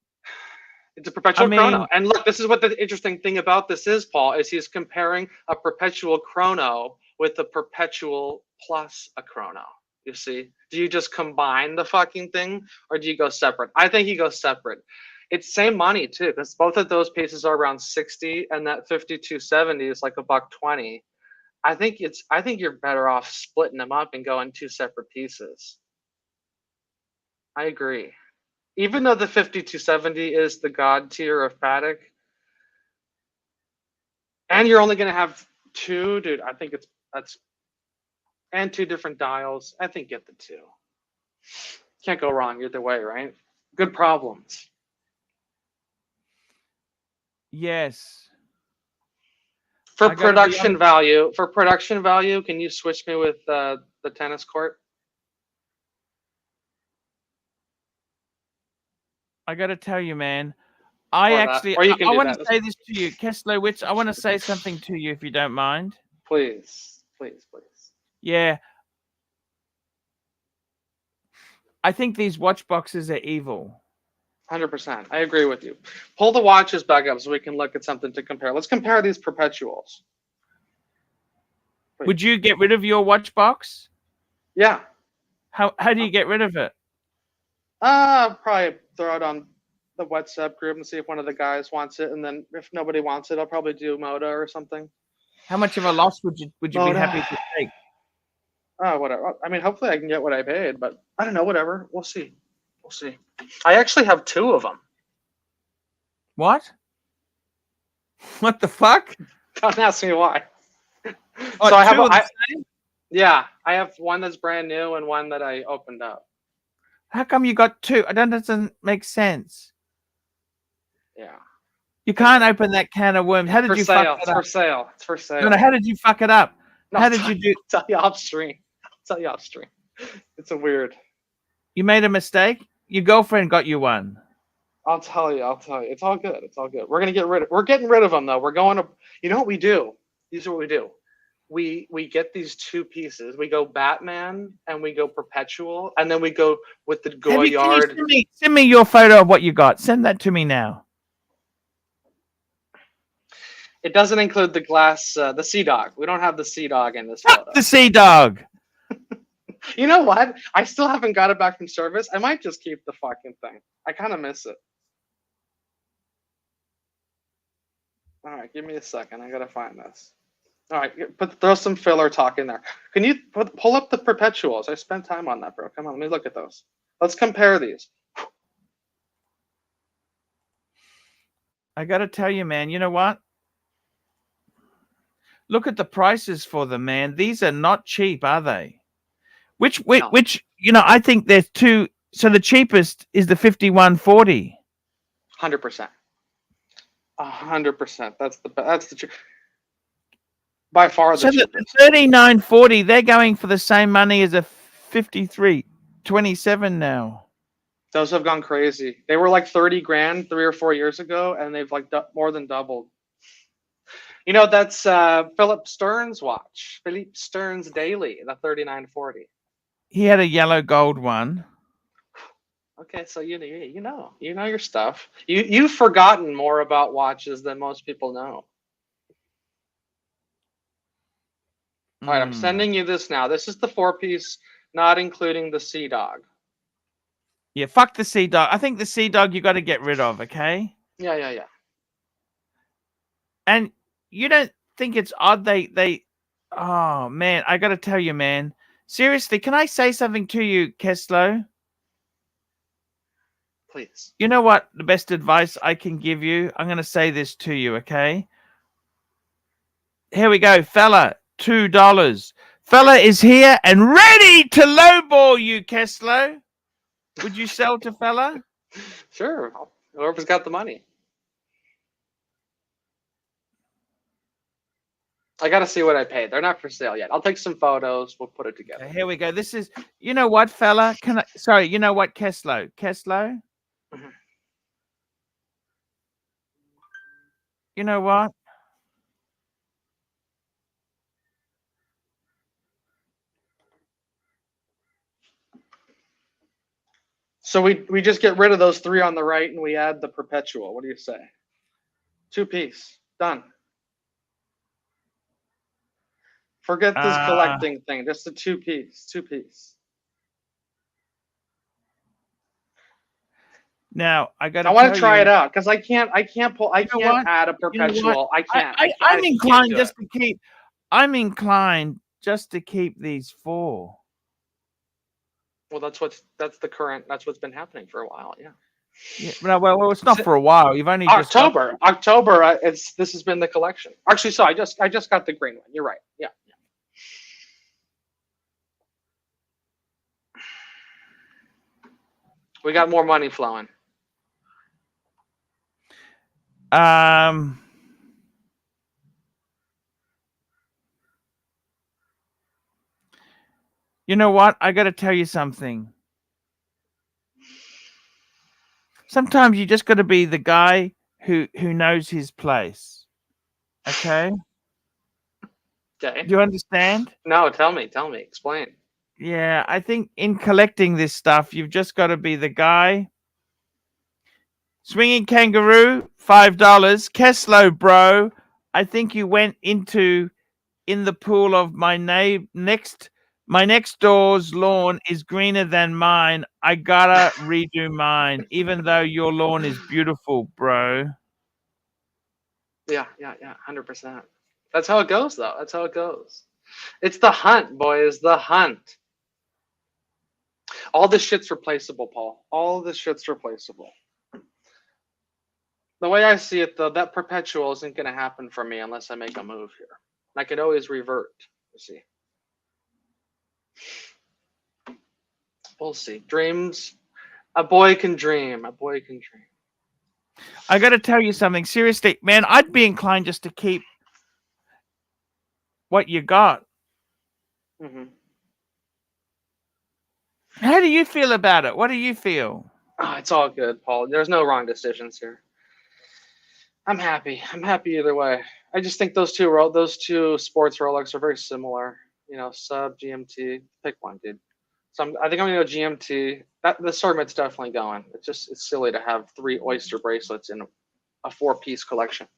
It's a perpetual I mean- chrono. And look, this is what the interesting thing about this is, Paul, is he's comparing a perpetual chrono with a perpetual plus a chrono. You see? Do you just combine the fucking thing or do you go separate? I think you go separate. It's same money too, because both of those pieces are around 60 and that 5270 is like $120. I think you're better off splitting them up and going 2 separate pieces. I agree. Even though the 5270 is the god tier of Patek, and you're only going to have 2, dude, I think that's and 2 different dials. I think get the 2. Can't go wrong either way, right? Good problems. Yes. For I gotta be production value, can you switch me with the tennis court? I got to tell you, man. Or you can I do want that. to say this to you, Kesslowitz. I want to say something to you if you don't mind. Please, please, please. Yeah. I think these watch boxes are evil. 100%. I agree with you. Pull the watches back up so we can look at something to compare. Let's compare these perpetuals. Please. Would you get rid of your watch box? Yeah. How do you get rid of it? Probably throw it on the WhatsApp group and see if one of the guys wants it, and then if nobody wants it, I'll probably do Moda or something. How much of a loss would you be happy to take? Oh, whatever. I mean, hopefully I can get what I paid, but I don't know. Whatever. We'll see. We'll see. I actually have 2 of them. What? What the fuck? Don't ask me why. Oh, So I have 2 of the same? yeah, I have one that's brand new and one that I opened up. How come you got 2? That doesn't make sense. Yeah. You can't open that can of worms. How did you fuck It's it for up? sale. It's for sale. No, how did you fuck it up? No, How did you do? I'll tell you off stream. It's a weird. You made a mistake? Your girlfriend got you one. I'll tell you. It's all good. It's all good. We're getting rid of them though. We're going to. You know what we do? These are what we do. We get these 2 pieces. We go Batman and we go Perpetual, and then we go with the Goyard. Send me your photo of what you got. Send that to me now. It doesn't include the glass, the Sea Dog. We don't have the Sea Dog in this photo. The Sea Dog. You know what? I still haven't got it back from service. I might just keep the fucking thing. I kind of miss it. All right, give me a second. I gotta find this. All right, throw some filler talk in there. Can you pull up the Perpetuals? I spent time on that, bro. Come on, let me look at those. Let's compare these. I gotta tell you, man. You know what? Look at the prices for them, man. These are not cheap, are they? Which I think there's 2. So the cheapest is the 5140. 100%. 100%. That's the by far the So cheapest. the 3940, they're going for the same money as a 5327 now. Those have gone crazy. They were like 30 grand 3 or 4 years ago, and they've like more than doubled. You know, that's Philip Stern's watch. Philip Stern's Daily, the 3940. He had a yellow gold one. Okay, so you know your stuff. You've forgotten more about watches than most people know. All right, I'm sending you this now. This is the 4-piece, not including the Sea Dog. Yeah, fuck the Sea Dog. I think the Sea Dog you got to get rid of, okay? Yeah. And you don't think it's odd oh man, I got to tell you, man. Seriously, can I say something to you, Keslow? Please. You know what? The best advice I can give you, I'm going to say this to you, okay? Here we go, fella. $2. Fella is here and ready to lowball you, Keslow. Would you sell to fella? Sure, whoever's got the money. I got to see what I paid. They're not for sale yet. I'll take some photos. We'll put it together. Here we go. This is, you know what, fella? Can I? Sorry, you know what, Keslo? Keslo? Mhm. You know what? So we just get rid of those 3 on the right and we add the perpetual. What do you say? 2-piece. Done. Forget this collecting thing. Just a 2-piece. 2-piece. Now I got. I want to try it out because I can't pull. I know can't what? add a You know what? perpetual. I can't. I I'm can't inclined do just it. to keep. I'm inclined just to keep these 4. Well, that's the current. That's what's been happening for a while. Yeah. Yeah, well, it's not for a while. You've only just got- October. This has been the collection. Actually, so I just got the green one. You're right. Yeah. We got more money flowing. You know what? I got to tell you something. Sometimes you just got to be the guy who knows his place. Okay? Okay. Do you understand? No, tell me, explain. Yeah, I think in collecting this stuff, you've just got to be the guy. Swinging Kangaroo, $5. Keslo, bro. I think you went in the pool of my next door's lawn is greener than mine. I gotta redo mine, even though your lawn is beautiful, bro. Yeah, 100%. That's how it goes, though. That's how it goes. It's the hunt, boys. The hunt. All this shit's replaceable, Paul. All this shit's replaceable. The way I see it, though, that perpetual isn't going to happen for me unless I make a move here. I could always revert. You see. We'll see. Dreams. A boy can dream. A boy can dream. I got to tell you something. Seriously, man, I'd be inclined just to keep what you got. Mm-hmm. How do you feel about it? What do you feel? Oh, it's all good, Paul. There's no wrong decisions here. I'm happy. I'm happy either way. I just think those two sports Rolex are very similar. You know, sub GMT. Pick one, dude. So I think I'm gonna go GMT. The assortment's definitely going. It's silly to have 3 oyster bracelets in a 4-piece collection.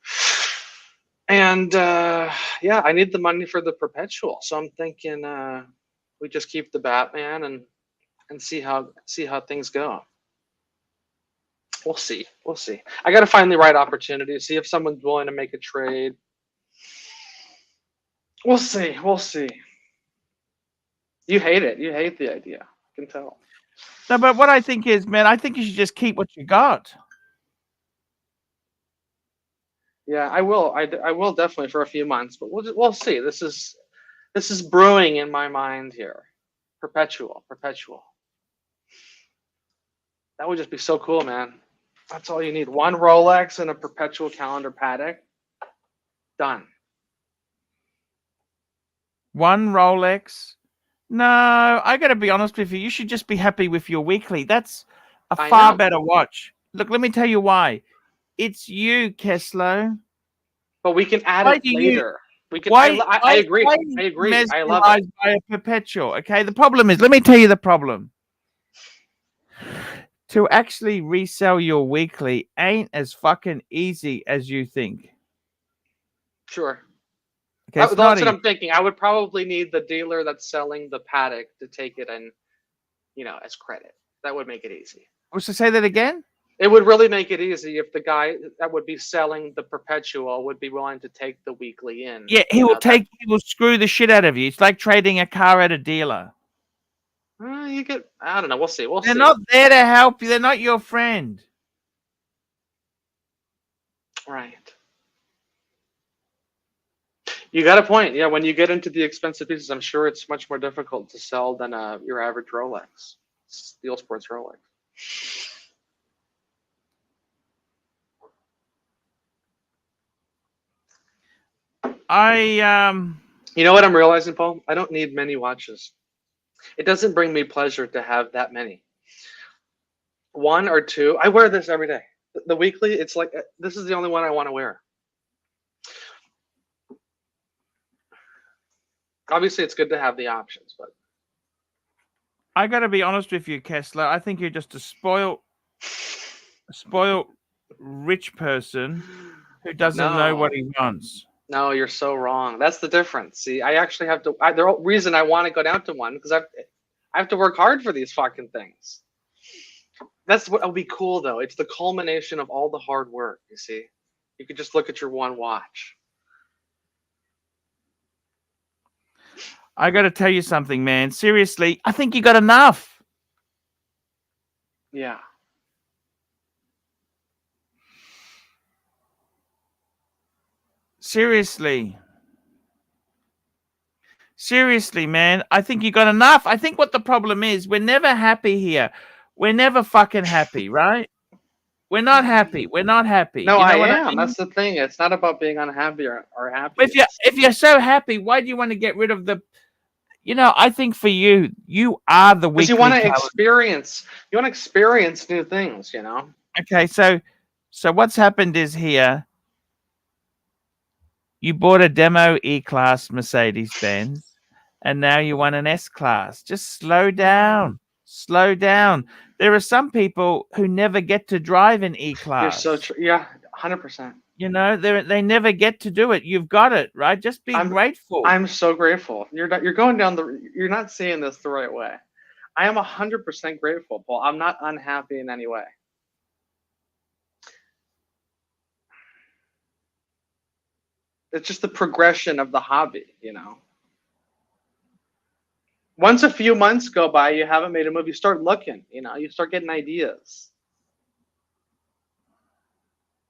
And yeah, I need the money for the perpetual. So I'm thinking we just keep the Batman and see how things go. We'll see. I got to find the right opportunity. See if someone's willing to make a trade. We'll see. You hate it. You hate the idea. I can tell. No, but what I think is, man, I think you should just keep what you got. Yeah, I will. I will definitely for a few months, but we'll see. This is brewing in my mind here. Perpetual. That would just be so cool, man. That's all you need. 1 Rolex and a perpetual calendar Patek. Done. 1 Rolex. No, I got to be honest with you. You should just be happy with your weekly. That's a far better watch. Look, let me tell you why. It's you, Keslo. But we can add it later. We can. I agree. I agree. I love it. By a perpetual. Okay. The problem is, let me tell you the problem. To actually resell your weekly ain't as fucking easy as you think. Sure. Okay, That's what I'm thinking. I would probably need the dealer that's selling the Patek to take it and, as credit. That would make it easy. So say that again? It would really make it easy if the guy that would be selling the perpetual would be willing to take the weekly in. Yeah, he will screw the shit out of you. It's like trading a car at a dealer. I don't know. We'll see. They're not there to help you. They're not your friend. Right. You got a point. Yeah, when you get into the expensive pieces, I'm sure it's much more difficult to sell than your average Rolex. Steel Sports Rolex. You know what I'm realizing, Paul? I don't need many watches. It doesn't bring me pleasure to have that many. One or two. I wear this every day. The weekly, it's like this is the only one I want to wear. Obviously, it's good to have the options, but I got to be honest with you, Kessler. I think you're just a spoiled rich person who doesn't know what he wants. No, you're so wrong. That's the difference. See, I actually have to. The reason I want to go down to one because I have to work hard for these fucking things. That's what will be cool, though. It's the culmination of all the hard work. You see, you could just look at your one watch. I got to tell you something, man. Seriously, I think you got enough. Yeah. Seriously, man. I think you got enough. I think what the problem is, we're never happy here. We're never fucking happy, right? We're not happy. We're not happy. No, You know I what am. mean? That's the thing. It's not about being unhappy or happy. If you're so happy, why do you want to get rid of the? You know, I think for you, you are the weekly. Because you want to calendar. experience. You want to experience new things. You know. Okay, so what's happened is here. You bought a demo E-Class Mercedes-Benz, and now you want an S-Class. Just slow down. Slow down. There are some people who never get to drive an E-Class. You're so true. Yeah, 100%. You know, they never get to do it. You've got it, right? Just be grateful. I'm so grateful. You're going down you're not seeing this the right way. I am 100% grateful, Paul. I'm not unhappy in any way. It's just the progression of the hobby, you know. Once a few months go by, you haven't made a move, you start looking, you know, you start getting ideas.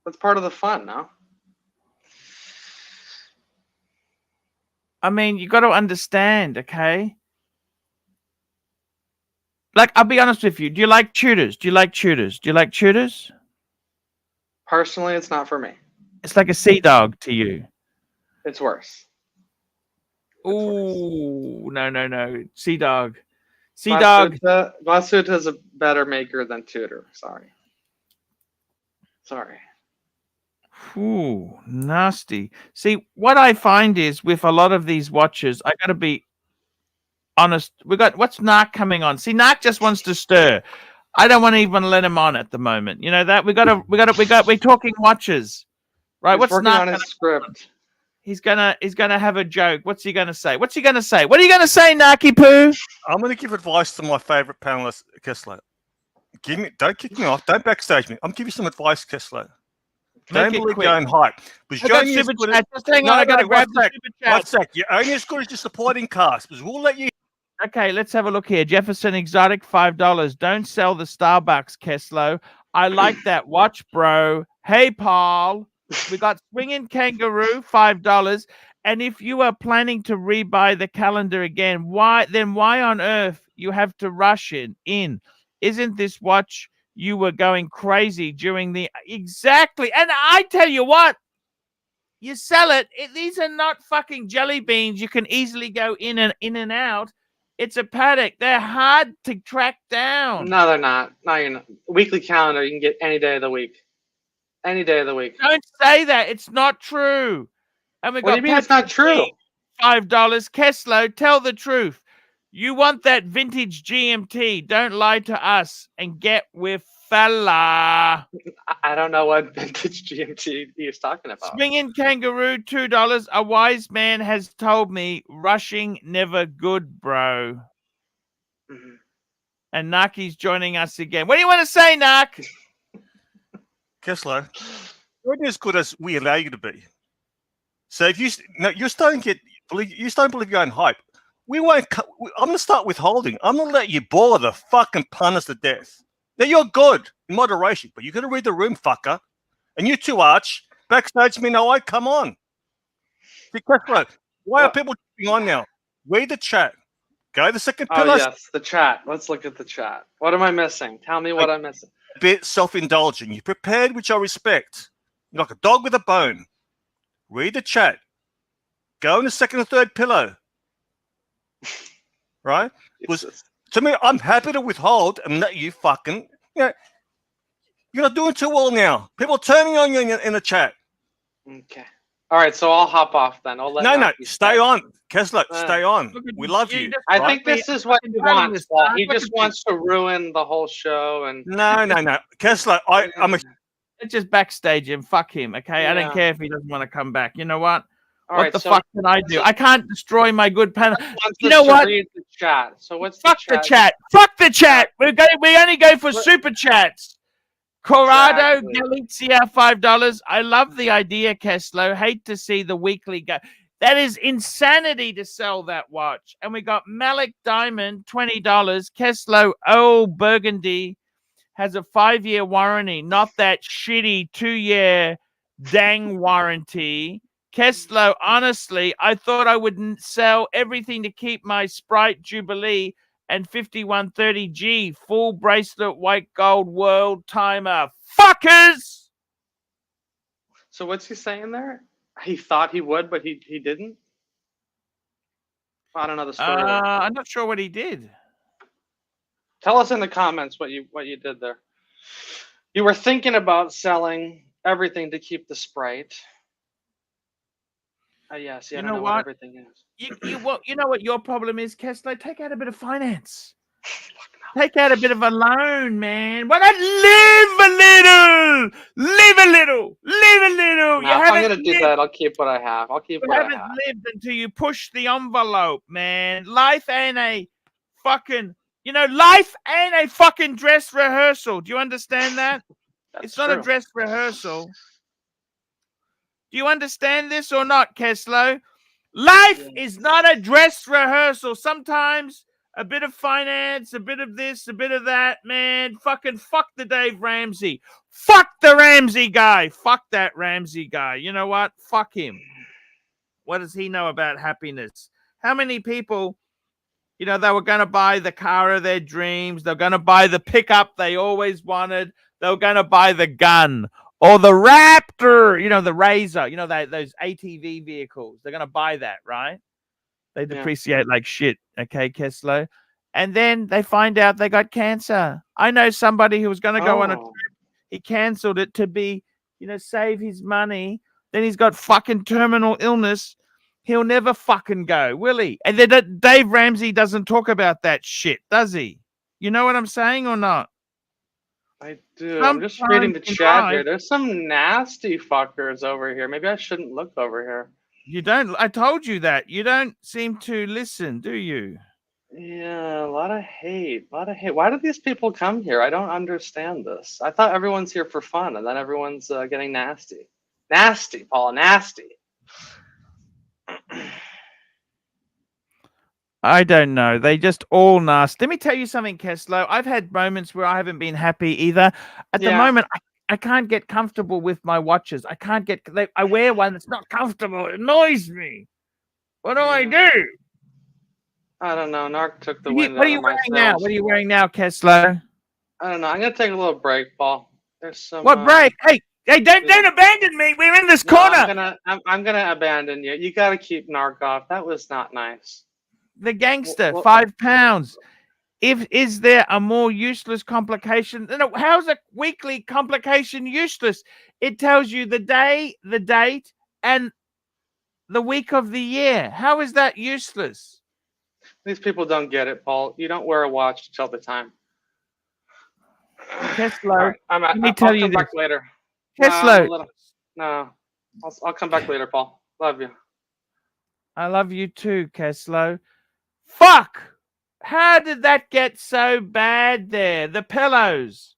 That's part of the fun, no? I mean, you got to understand, okay? Like, I'll be honest with you. Do you like Tudors? Do you like Tudors? Do you like Tudors? Personally, it's not for me. It's like a sea dog to you. It's worse. Ooh, no. Sea dog. Sea dog. Glasuta is a better maker than Tudor. Sorry. Ooh, nasty. See, what I find is with a lot of these watches, I got to be honest. What's Narc coming on? See, Narc just wants to stir. I don't want to even let him on at the moment. You know that we're talking watches, right? He's what's working Narc on his script? He's gonna have a joke. What's he gonna say? What are you gonna say, Narky Poo? I'm gonna give advice to my favorite panelist, Kessler. Don't kick me off. Don't backstage me. I'm giving you some advice, Kessler. Don't believe your own hype. Just hang on. I gotta grab the super chat. One sec. You're only as good as your supporting cast, because we'll let you. Okay, let's have a look here. Jefferson Exotic, $5. Don't sell the Starbucks, Kessler. I like that watch, bro. Hey, Paul. We got Swinging Kangaroo, $5. And if you are planning to rebuy the calendar again, why on earth you have to rush in? Isn't this watch you were going crazy during the exactly? And I tell you what, you sell it. These are not fucking jelly beans. You can easily go in and out. It's a paddock. They're hard to track down. No, they're not. No, you're not. Weekly calendar, you can get any day of the week. Any day of the week. Don't say that. It's not true. And we What do you mean it's not true? $5. Kessler, tell the truth. You want that vintage GMT. Don't lie to us and get with fella. I don't know what vintage GMT he's talking about. Swinging Kangaroo, $2. A wise man has told me rushing never good, bro. Mm-hmm. And Naki's joining us again. What do you want to say, Nak? Kessler, you're only as good as we allow you to be. So if you're starting to believe your own hype. We won't. I'm gonna start withholding. I'm gonna let you bore the fucking punters to death. Now you're good in moderation, but you got to read the room, fucker. And you too, Arch. Backstage me, no, come on. Kessler, why are people jumping on now? Read the chat. Go to the second Oh pillar. yes, the chat. Let's look at the chat. What am I missing? Tell me what I'm missing. A bit self-indulgent. You're prepared, which I respect. You're like a dog with a bone. Read the chat. Go in the second or third pillow. Right? Jesus. To me, I'm happy to withhold and let you fucking. You're not doing too well now. People are turning on you in the chat. Okay. All right, so I'll hop off then. I'll let No, Narky stay stay. on. Kessler, stay on. Look at We you. love You you. just I right? think this is what he Fucking wants, this Paul. stuff. He Look just at wants to ruin the whole show. And No. Kessler, I'm a. Let's just backstage him. Fuck him, okay? I don't Yeah. care if he doesn't want to come back. You know what? All What right, the so fuck can I do? I can't destroy my good panel. wants You us know to what? read the chat. So what's Fuck the the chat? chat. Fuck the chat. We only go for What- super chats. Corrado Exactly. Galizia, $5. I love the idea, Kessler. Hate to see the weekly go. That is insanity to sell that watch. And we got Malik Diamond, $20. Kessler, Burgundy has a 5-year warranty, not that shitty 2-year dang warranty. Kessler, honestly, I thought I would sell everything to keep my Sprite Jubilee and 5130G full bracelet white gold world timer. Fuckers! So what's he saying there? He thought he would, but he didn't. I don't know the story. I'm not sure what he did. Tell us in the comments what you did there. You were thinking about selling everything to keep the Sprite. Yes, yeah, I You don't know know what what? everything is. You know what your problem is, Kessler? Take out a bit of finance. Take out a bit of a loan, man. Why not live a little? Live a little. Live a little. No, if I'm gonna do that, I'll keep what I have. I'll keep You what I haven't have. lived until you push the envelope, man. Life ain't a fucking, life ain't a fucking dress rehearsal. Do you understand that? It's not a true. dress rehearsal. Do you understand this or not, Kessler? Life is not a dress rehearsal. Sometimes a bit of finance, a bit of this, a bit of that, man. Fucking fuck the Dave Ramsey. Fuck the Ramsey guy. Fuck that Ramsey guy. You know what? Fuck him. What does he know about happiness? How many people, they were going to buy the car of their dreams. They're going to buy the pickup they always wanted. They were going to buy the gun or the Raptor, the Razor, those ATV vehicles. They're going to buy that, right? They depreciate like shit, okay, Kessler? And then they find out they got cancer. I know somebody who was going to go on a trip. He canceled it to be, save his money. Then he's got fucking terminal illness. He'll never fucking go, will he? And then Dave Ramsey doesn't talk about that shit, does he? You know what I'm saying or not? I do. I'm just reading the Sometimes chat here. There's some nasty fuckers over here. Maybe I shouldn't look over here. You don't. I told you that. You don't seem to listen, do you? Yeah, a lot of hate. A lot of hate. Why do these people come here? I don't understand this. I thought everyone's here for fun, and then everyone's getting nasty. Nasty, Paul. Nasty. I don't know. They just all nasty. Let me tell you something, Kessler. I've had moments where I haven't been happy either. At the moment, I can't get comfortable with my watches. I can't get. I wear one that's not comfortable. It annoys me. What do I do? I don't know. Narc took the wind What are out you of my wearing now? sails. What are you wearing now, Kessler? I don't know. I'm gonna take a little break, Paul. There's some. What break? Hey, don't abandon me. We're in this corner. I'm gonna abandon you. You gotta keep Narc off. That was not nice. The gangster, £5. Is there a more useless complication? How's a weekly complication useless? It tells you the day, the date, and the week of the year. How is that useless? These people don't get it, Paul. You don't wear a watch to tell the time. Kessler, I'll let me tell you come this. back later. Kessler. No, I'll come back later, Paul. Love you. I love you too, Kessler. Fuck! How did that get so bad there? The pillows.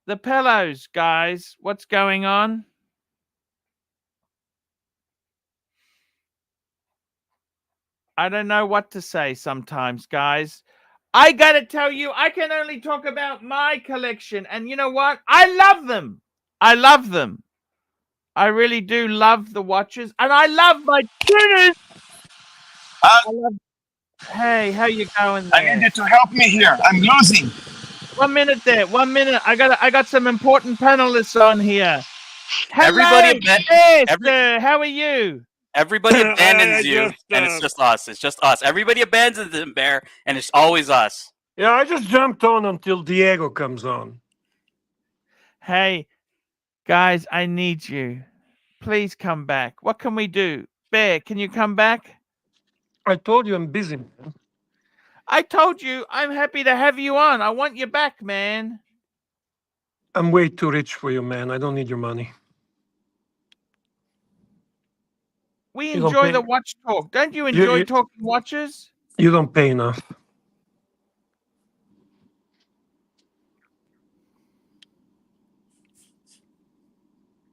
The pillows, guys. What's going on? I don't know what to say sometimes, guys. I gotta tell you, I can only talk about my collection. And you know what? I love them. I love them. I really do love the watches. And I love my tuners. Hey, how you going I there? need you to help me here. I'm losing. 1 minute there. 1 minute. I got some important panelists on here. Hello, Everybody yes, sir. How are you? Everybody abandons you, and it's just us. It's just us. Everybody abandons them, Bear, and it's always us. Yeah, I just jumped on until Diego comes on. Hey, guys, I need you. Please come back. What can we do? Bear, can you come back? I told you I'm busy, man. I told you I'm happy to have you on. I want you back, man. I'm way too rich for you, man. I don't need your money. We You don't enjoy pay- the watch talk. Don't you enjoy you- talking watches? You don't pay enough.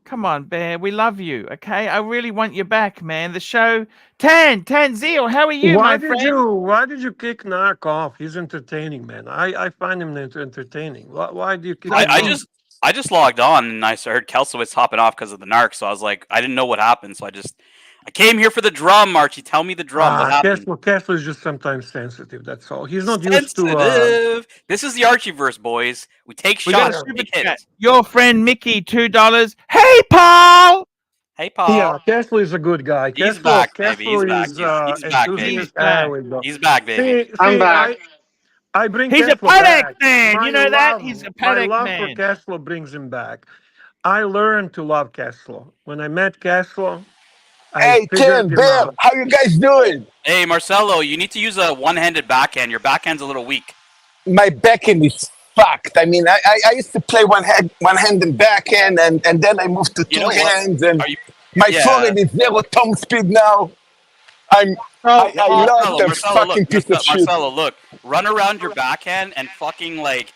Come on, Bear. We love you, okay? I really want you back, man. The show. Tanzil, how are you, my friend? Why did you kick Narc off? He's entertaining, man. I find him entertaining. Why do you kick him off? I just logged on and I heard Kelsowitz hopping off because of the narc. So I was like, I didn't know what happened. So I came here for the drum, Archie. Tell me the drum. What happened? Kessler is just sometimes sensitive. That's all. He's not used to. Sensitive. This is the Archieverse, boys. We take We got a shots. super chat. Your friend Mickey, $2. Hey, Paul. Hey, Paul. Yeah, Kessler is a good guy. He's back, baby. He's back. He's back, baby. He's back, baby. I'm back. I bring He's a Kessler Paddock back. man. My You know that? love- He's a Paddock My love man. for Kessler brings him back. I learned to love Kessler. When I met Kessler, Hey, Tim, Bear, how you guys doing? Hey, Marcelo, you need to use a one-handed backhand. Your backhand's a little weak. My backhand is fucked. I mean, I used to play one-handed backhand, and then I moved to two hands, and my forehand is 0 tom speed now. I love the fucking piece of shit. Marcelo, look, run around your backhand and fucking like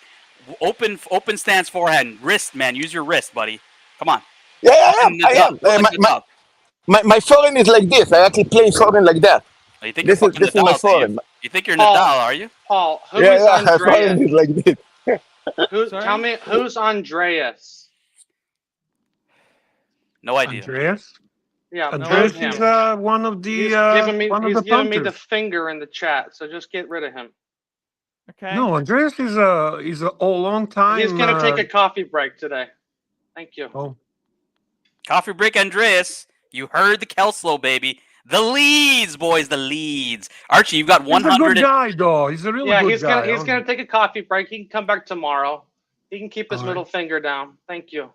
open stance forehand, wrist, man. Use your wrist, buddy. Come on. Yeah, I am. My forehand is like this. I actually play forehand like that. Oh, you think this you're is my Nadal, forehand. You think you're Nadal, are you? Paul, who Yeah, is my forehand is Andreas? like this. Tell me, who's Andreas? No idea. Andreas? Yeah, Andreas him. is one of the He's giving me, one of he's the giving me the punters. finger in the chat, so just get rid of him. Okay. No, Andreas is a long time. He's gonna take a coffee break today. Thank you. Oh. Coffee break, Andreas. You heard the Kelslow, baby. The leads, boys, the leads. Archie, you've got 100. He's a good guy, though. He's a really good guy. He's gonna take a coffee break. He can come back tomorrow. He can keep his middle finger down. Thank you.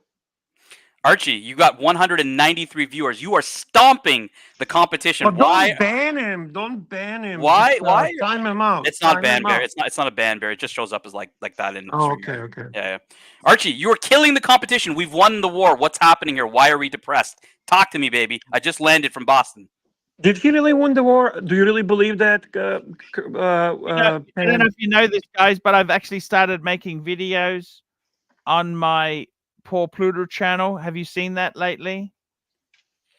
Archie, you got 193 viewers. You are stomping the competition. But Why? don't ban him. Don't ban him. Why? Just, Why? time him out. It's not Time ban him bear. out. It's not a ban bear. It just shows up as like that in. Oh, stream. okay. Yeah. Archie, you are killing the competition. We've won the war. What's happening here? Why are we depressed? Talk to me, baby. I just landed from Boston. Did he really win the war? Do you really believe that? I don't know if you know this, guys, but I've actually started making videos on my Paul Pluto channel. Have you seen that lately?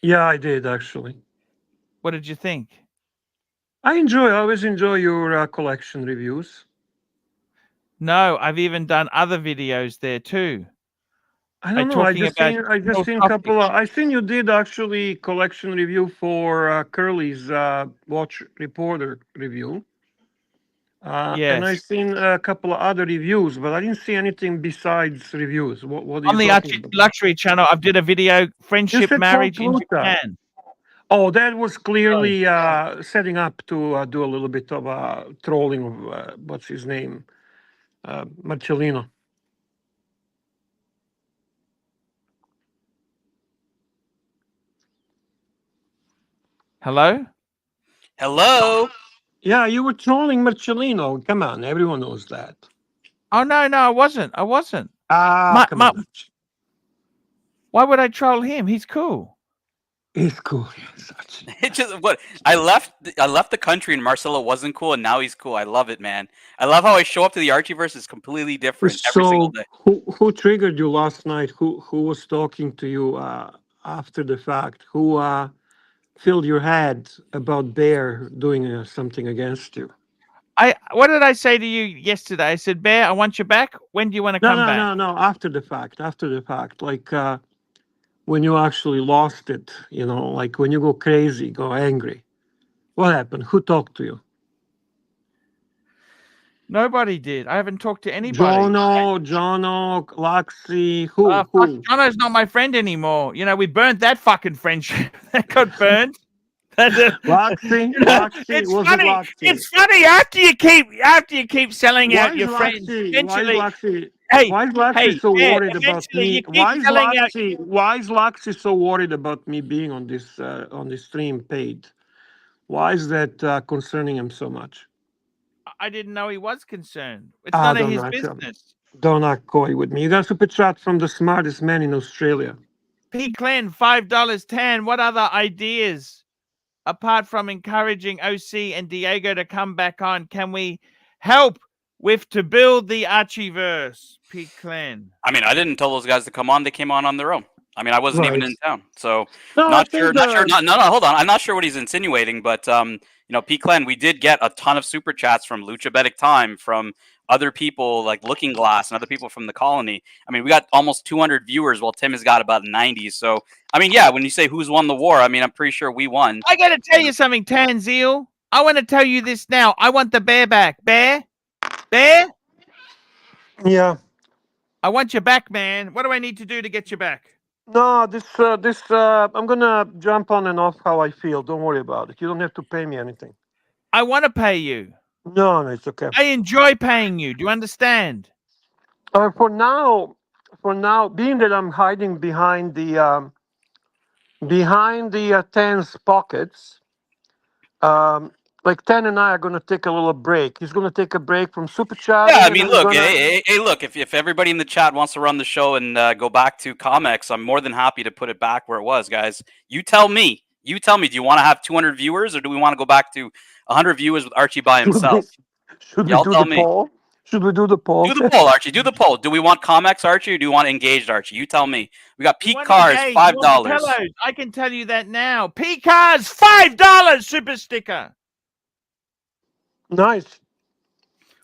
Yeah, I did actually. What did you think? I always enjoy your collection reviews. No, I've even done other videos there too. I don't know. I just seen a couple of. I seen you did actually collection review for Curly's Watch Reporter review. And I seen a couple of other reviews, but I didn't see anything besides reviews. What are on you the ArchieLuxury channel? I did a video, friendship, said marriage in Paul Pluto. Japan. Oh, that was clearly setting up to do a little bit of trolling of what's his name, Marcellino. Hello? Hello? Yeah, you were trolling Marcellino. Come on, everyone knows that. Oh, no, I wasn't. Come on. Why would I troll him? He's cool. He's cool. It just what I left the country and Marcelo wasn't cool and now he's cool. I love it, man. I love how I show up to the Archieverse is completely different every single day. Who triggered you last night? Who was talking to you after the fact? Who filled your head about Bear doing something against you? What did I say to you yesterday? I said, Bear, I want you back. When do you want to come back? No. After the fact. Like when you actually lost it, like when you go crazy, go angry. What happened? Who talked to you? Nobody did. I haven't talked to anybody. Jono, Luxy, who? Fuck, Jono's not my friend anymore. You know, we burnt that fucking friendship. That got burned. Luxy, It's funny after you keep selling out your friends. Eventually, why is Luxy so worried about me? Why is Luxy so worried about me being on this stream paid? Why is that concerning him so much? I didn't know he was concerned. It's none of his business. Don't act coy with me. You got a super chat from the smartest man in Australia. P. Glenn, $5 10. What other ideas, apart from encouraging OC and Diego to come back on, can we help with to build the Archieverse? P. Glenn. I mean, I didn't tell those guys to come on. They came on their own. I mean, I wasn't even in town, so not sure. No, hold on. I'm not sure what he's insinuating, but you know, P. Glenn, we did get a ton of super chats from Luchabetic Time, from other people like Looking Glass and other people from the colony. I mean, we got almost 200 viewers, while Tim has got about 90. So, I mean, yeah, when you say who's won the war, I mean, I'm pretty sure we won. I got to tell you something, Tanzil. I want to tell you this now. I want the bear back. Bear? Yeah. I want you back, man. What do I need to do to get you back? No, I'm gonna jump on and off how I feel. Don't worry about it. You don't have to pay me anything. I want to pay you. No, it's okay. I enjoy paying you. Do you understand? For now, being that I'm hiding behind the Tan's pockets, like Tan and I are gonna take a little break. He's gonna take a break from super chat. Yeah, I mean, look, hey, look, if everybody in the chat wants to run the show and go back to Comex, I'm more than happy to put it back where it was, guys. You tell me. Do you want to have 200 viewers, or do we want to go back to 100 viewers with Archie by himself? Should we do the poll? Should we do the poll? Do the poll, Archie. Do the poll. Do we want Comex Archie, or do you want engaged Archie? You tell me. We got Pete Cars, $5. I can tell you that now. Pete Cars, $5 super sticker. Nice.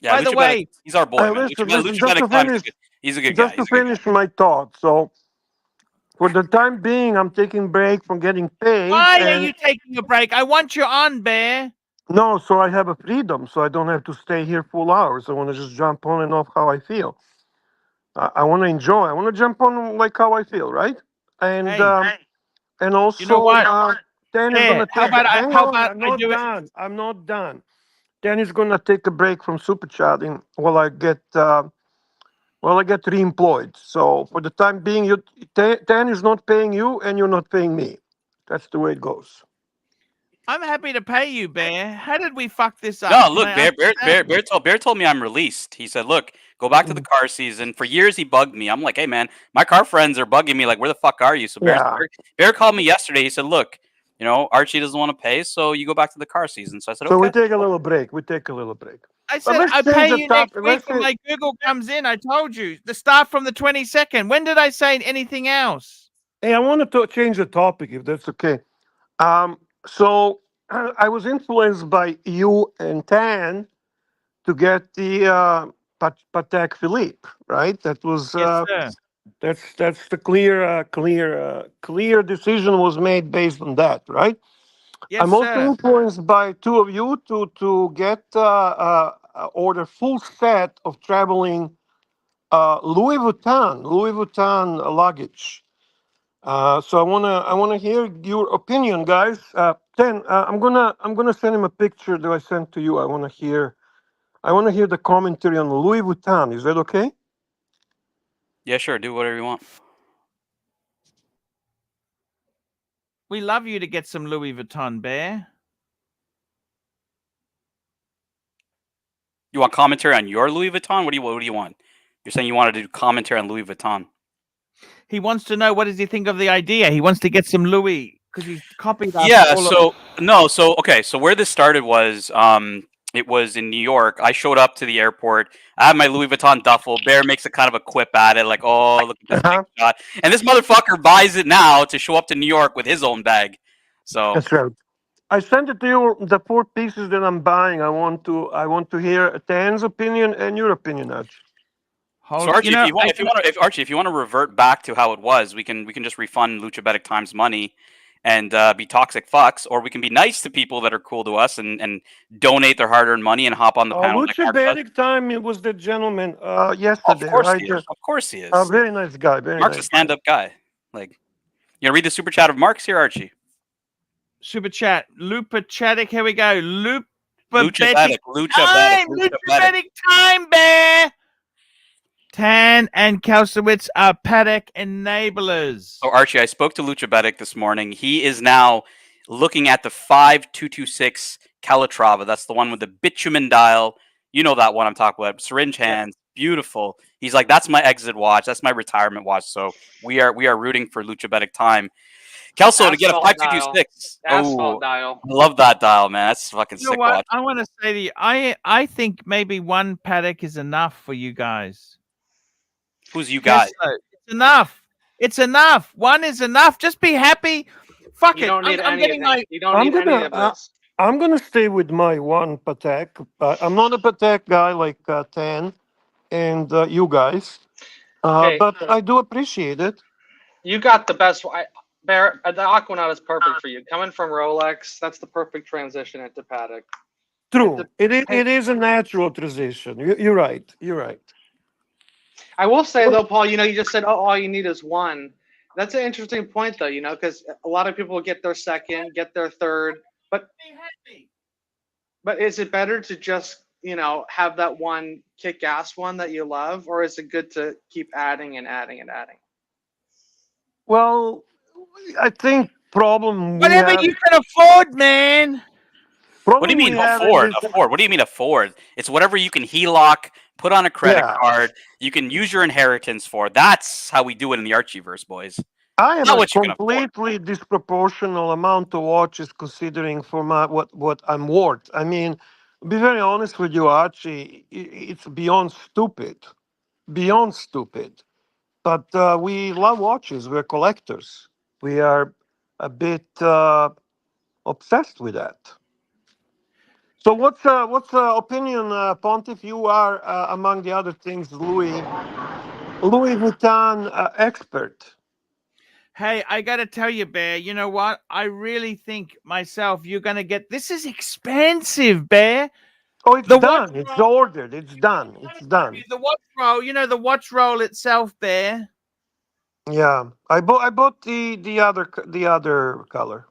Yeah, by the way, he's our boy. He's a good guy. Just to finish my thought. So, for the time being, I'm taking break from getting paid. Why are you taking a break? I want you on, Bear. No, so I have a freedom, so I don't have to stay here full hours. I want to just jump on and off how I feel. I want to enjoy. I want to jump on like how I feel, right? And and also, you know what? Dan is gonna take. I'm not done. Dan is gonna take a break from super chatting while I get reemployed. So for the time being, Dan is not paying you, and you're not paying me. That's the way it goes. I'm happy to pay you, Bear. How did we fuck this up? No, look, Bear told me I'm released. He said, look, go back to the car season. For years, he bugged me. I'm like, hey, man, my car friends are bugging me. Like, where the fuck are you? So Bear called me yesterday. He said, look, you know, Archie doesn't want to pay, so you go back to the car season. So I said, okay. So we take a little break. I said, I pay you next week when my Google comes in. I told you. The start from the 22nd. When did I say anything else? Hey, I wanted to change the topic, if that's okay. So I was influenced by you and Tan to get the Patek Philippe, right? That was that's the clear decision was made based on that, right? Yes, I'm also influenced by two of you to get order full set of traveling Louis Vuitton luggage. So I wanna hear your opinion, guys. Then I'm gonna send him a picture that I sent to you. I wanna hear the commentary on Louis Vuitton. Is that okay? Yeah, sure. Do whatever you want. We love you to get some Louis Vuitton, Bear. You want commentary on your Louis Vuitton? What do you want? You're saying you wanted to do commentary on Louis Vuitton. He wants to know, what does he think of the idea? He wants to get some Louis because he's copied us. Yeah, so where this started was it was in New York. I showed up to the airport. I have my Louis Vuitton duffel. Bear makes a kind of a quip at it, like, oh, look at this big shot. And this motherfucker buys it now to show up to New York with his own bag. So that's right. I sent it to you, the 4 pieces that I'm buying. I want to hear Tan's opinion and your opinion, Archie. So Archie, if you want to revert back to how it was, we can just refund Luchabetic Times money, and be toxic fucks, or we can be nice to people that are cool to us and donate their hard-earned money and hop on the panel. Like Mark does. Lucha time, it was the gentleman yesterday. Of course right? he is. Of course he is. A very nice guy. Mark's a stand-up guy. Like, you know, read the super chat of Mark's here, Archie. Super chat. Lupa Chaddick. Here we go. Lucha Betting time, Bear. Tan and Kalsowitz are paddock enablers. So, Archie, I spoke to Lucha Betting this morning. He is now looking at the 5226 Calatrava. That's the one with the bitumen dial. You know that one I'm talking about. Syringe hands. Beautiful. He's like, that's my exit watch. That's my retirement watch. So we are rooting for Lucha Betting time. Kelso to get a 5226. Asphalt dial. I love that dial, man. That's fucking sick watch. I want to say to you, I think maybe one paddock is enough for you guys. Who's you guys? It's enough. It's enough. One is enough. Just be happy. Fuck it. You don't need any of this. I'm gonna stay with my one Patek. I'm not a Patek guy like Tan and you guys, but I do appreciate it. You got the best. Bear, the Aquanaut is perfect for you. Coming from Rolex, that's the perfect transition into paddock. True. It is a natural transition. You're right. You're right. I will say though, Paul, you know, you just said, oh, all you need is one. That's an interesting point though, you know, because a lot of people get their second, get their third, but is it better to just, you know, have that one kick-ass one that you love, or is it good to keep adding and adding and adding? Well, I think whatever you can afford, man. What do you mean afford? Afford? What do you mean afford? It's whatever you can HELOC, put on a credit card, you can use your inheritance for. That's how we do it in the Archieverse, boys. I have a completely disproportional amount of watches considering for my what I'm worth. I mean, to be very honest with you, Archie, it's beyond stupid. Beyond stupid. But we love watches. We're collectors. We are a bit obsessed with that. So what's the opinion, Pontiff? You are among the other things, Louis Vuitton expert. Hey, I got to tell you, Bear, you know what? I really think myself you're going to get... This is expensive, Bear. Oh, it's done. It's ordered. It's done. It's done. The watch roll, you know, the watch roll itself, Bear. Yeah, I bought the other color.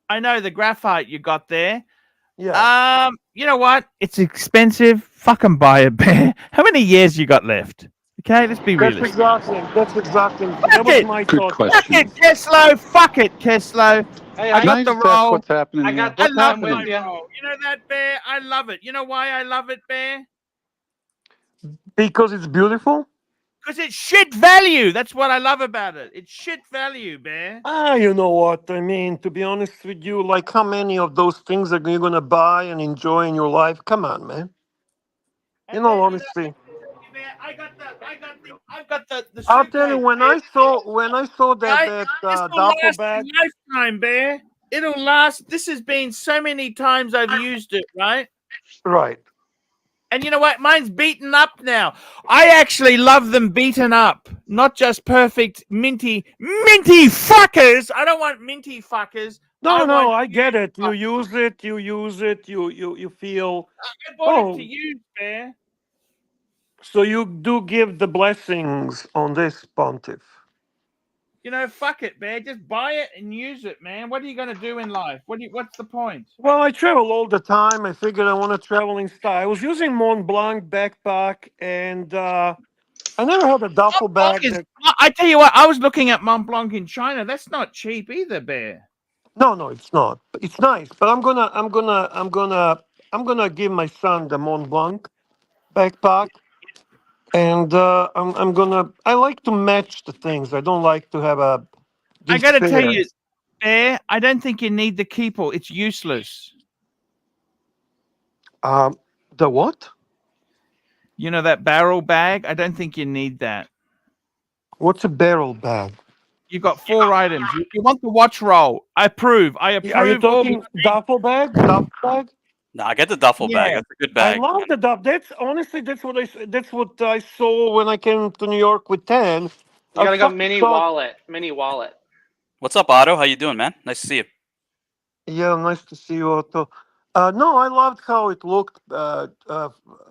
I know, the graphite you got there. Yeah. You know what? It's expensive. Fucking buy it, Bear. How many years you got left? Okay, let's be realistic. That's exactly. That was my thought. Fuck it, Keslo. Fuck it, Keslo. Hey, I got the roll. What's happening? I got I love with you. roll. You know that, Bear? I love it. You know why I love it, Bear? Because it's beautiful? Because it's shit value. That's what I love about it. It's shit value, Bear. You know what? I mean, to be honest with you, like how many of those things are you going to buy and enjoy in your life? Come on, man. In all honesty. I've got the I'll tell you, when I saw that duffel bag. Lifetime, Bear. It'll last. This has been so many times I've used it, right? Right. And you know what? Mine's beaten up now. I actually love them beaten up, not just perfect minty fuckers. I don't want minty fuckers. No, I get it. You use it. You feel. I bought it to use, Bear. So you do give the blessings on this, Pontiff. You know, fuck it, Bear. Just buy it and use it, man. What are you going to do in life? What's the point? Well, I travel all the time. I figured I want to travel in style. I was using Mont Blanc backpack, and I never had a duffel bag. I tell you what, I was looking at Mont Blanc in China. That's not cheap either, Bear. No, it's not. It's nice, but I'm gonna give my son the Mont Blanc backpack. And I like to match the things. I don't like to have a. I got to tell you, Bear, I don't think you need the keeper. It's useless. The what? You know that barrel bag? I don't think you need that. What's a barrel bag? You got 4 items. You want the watch roll? I approve. I approve. Are you talking duffel bag? Duffel bag? No, I get the duffel bag. That's a good bag. I love the duffel. That's what I saw when I came to New York with Tan. You gotta go mini wallet. What's up, Otto? How you doing, man? Nice to see you. Yeah, nice to see you, Otto. No, I loved how it looked.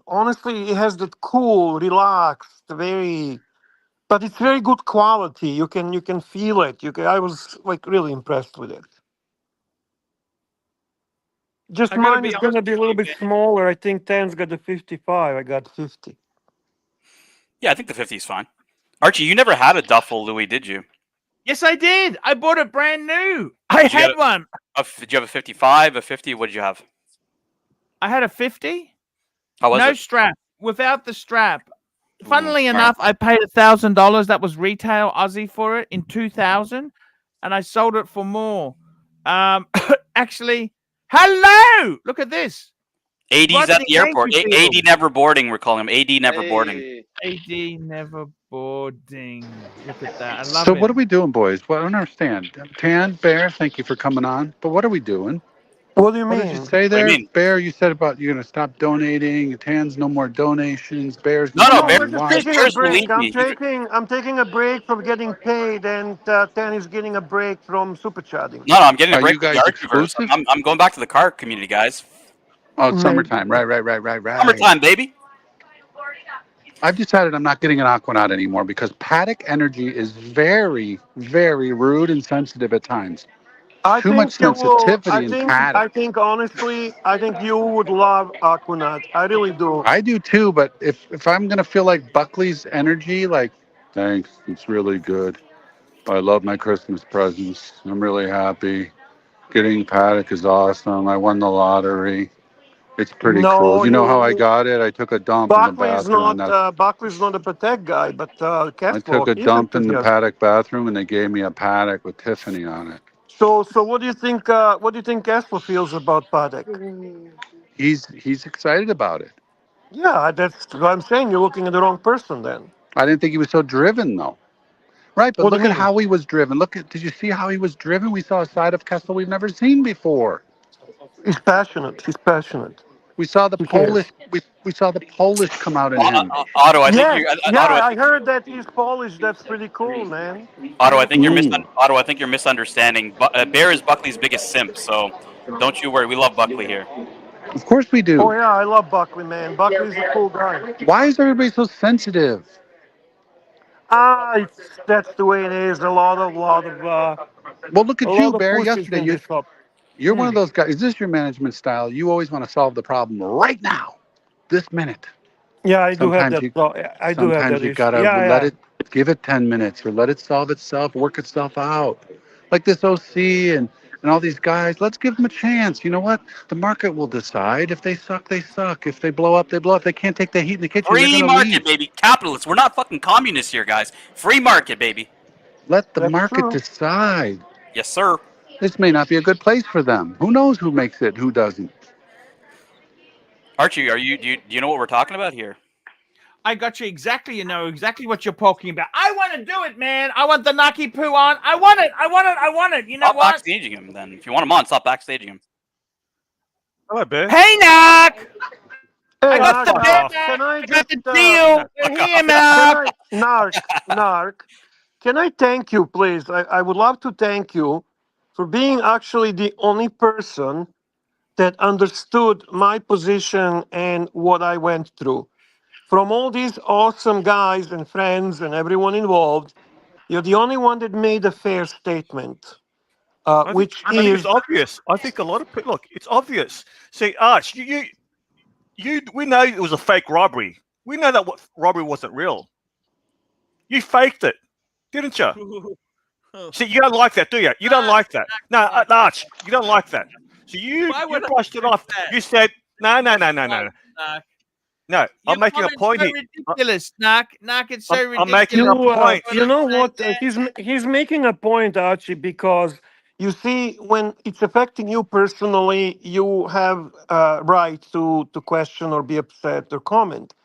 Honestly, it has that cool, relaxed, but it's very good quality. You can feel it. I was like really impressed with it. Just mine is gonna be a little bit smaller. I think 10's got the 55. I got 50. Yeah, I think the 50 is fine. Archie, you never had a duffel Louis, did you? Yes, I did. I bought it brand new. I had one. Did you have a 55, a 50? What did you have? I had a 50. How was no it? strap, without the strap. Funnily enough, I paid $1,000. That was retail Aussie for it in 2000, and I sold it for more. Actually, hello. Look at this. AD's at the airport. AD never boarding. We're calling him AD never boarding. AD never boarding. Look at that. I love So it. what are we doing, boys? Well, I don't understand. Tan, Bear, thank you for coming on. But what are we doing? What do you mean? What did you say there? Bear, you said about you're going to stop donating. Tan's no more donations. Bear's no, we're just taking a break. I'm taking a break from getting paid, and Tan is getting a break from super chatting. No, I'm getting a break you from the guys Archieverse. exclusive? I'm going back to the car community, guys. Oh, it's summertime. Right. Summertime, baby. I've decided I'm not getting an Aquanaut anymore because paddock energy is very, very rude and sensitive at times. Too much sensitivity in paddock. I think honestly, I think you would love Aquanaut. I really do. I do too, but if I'm gonna feel like Buckley's energy, like, thanks, it's really good. I love my Christmas presents. I'm really happy. Getting paddock is awesome. I won the lottery. It's pretty cool. You know how I got it? I took a dump in the bathroom. Buckley's not a Patek guy, but I took a dump in the paddock bathroom, and they gave me a paddock with Tiffany on it. So what do you think? What do you think Casper feels about Paddock? He's excited about it. Yeah, that's what I'm saying. You're looking at the wrong person then. I didn't think he was so driven though. Right, but look at how he was driven. Did you see how he was driven? We saw a side of Kessel we've never seen before. He's passionate. We saw the Polish. We saw the Polish come out in him. Otto, I think I heard that he's Polish. That's pretty cool, man. Otto, I think you're misunderstanding. Bear is Buckley's biggest simp, so don't you worry. We love Buckley here. Of course we do. Oh yeah, I love Buckley, man. Buckley's a cool guy. Why is everybody so sensitive? That's the way it is. A lot of. Well, look at you, Bear. Yesterday, you're one of those guys. Is this your management style? You always want to solve the problem right now, this minute. Yeah, I do have that. I do have that. Sometimes you gotta let it, give it 10 minutes, or let it solve itself, work itself out. Like this OC and all these guys. Let's give them a chance. You know what? The market will decide. If they suck, they suck. If they blow up, they blow up. If they can't take the heat in the kitchen, free market, baby. Capitalists. We're not fucking communists here, guys. Free market, baby. Let the market decide. Yes, sir. This may not be a good place for them. Who knows who makes it, who doesn't? Archie, do you know what we're talking about here? I got you exactly. You know exactly what you're talking about. I want to do it, man. I want the Naki poo on. I want it. You know stop what? Backstaging him, then. If you want him on, stop backstaging him. Hello, Bear. Hey, Knock. Hey, I got the can I got the deal. You're here, Knock. Narc, can I thank you, please? I would love to thank you for being actually the only person that understood my position and what I went through. From all these awesome guys and friends and everyone involved, you're the only one that made a fair statement, I think it's obvious. I think a lot of people, look, it's obvious. See, Arch, we know it was a fake robbery. We know that robbery wasn't real. You faked it, didn't you? See, you don't like that, do you? You don't like that. No, Arch, you don't like that. So you brushed it off. You said, no. No, I'm making a point here. Ridiculous, Knock, it's so ridiculous. I'm making a point. You know what? He's making a point, Archie, because you see, when it's affecting you personally, you have right to question or be upset or comment.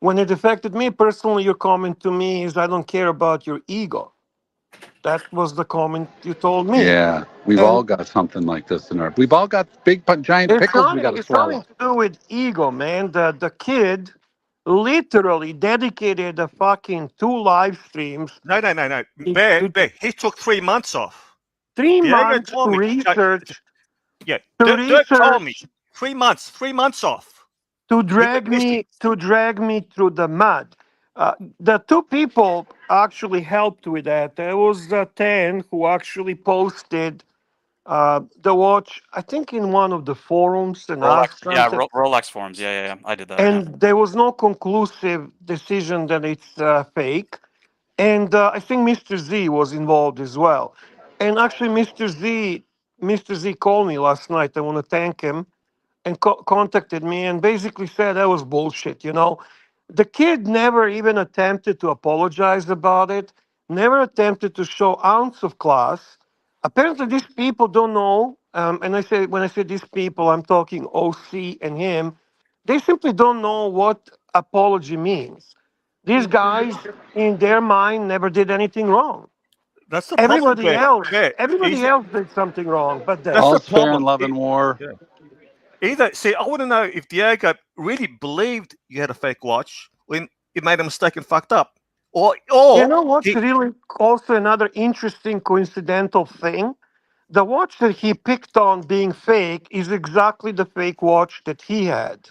When it affected me personally, your comment to me is, I don't care about your ego. That was the comment you told me. Yeah, we've all got something like this in our. We've all got big giant pickles we got to swallow. It's nothing to do with ego, man. The kid literally dedicated a fucking 2 live streams. No. Bear, he took 3 months off. 3 Diego months to told me. research. Yeah, To Dirk told me research 3 months. 3 months off. to He went drag missing. me through the mud. The two people actually helped with that. There was Tan who actually posted the watch, I think, in one of the forums and Rolex, asked yeah, something. Rolex forums. Yeah. I did that. And there was no conclusive decision that it's fake. And I think Mr. Z was involved as well. And actually, Mr. Z called me last night. I want to thank him, and contacted me and basically said that was bullshit. The kid never even attempted to apologize about it, never attempted to show ounce of class. Apparently, these people don't know. And when I say these people, I'm talking OC and him. They simply don't know what apology means. These guys, in their mind, never did anything wrong. That's the problem. Everybody else did something wrong, but That's All's the fair problem. in love and war. Yeah. Either, see, I want to know if Diego really believed you had a fake watch when he made a mistake and fucked up, or you know what's really also another interesting coincidental thing? The watch that he picked on being fake is exactly the fake watch that he had.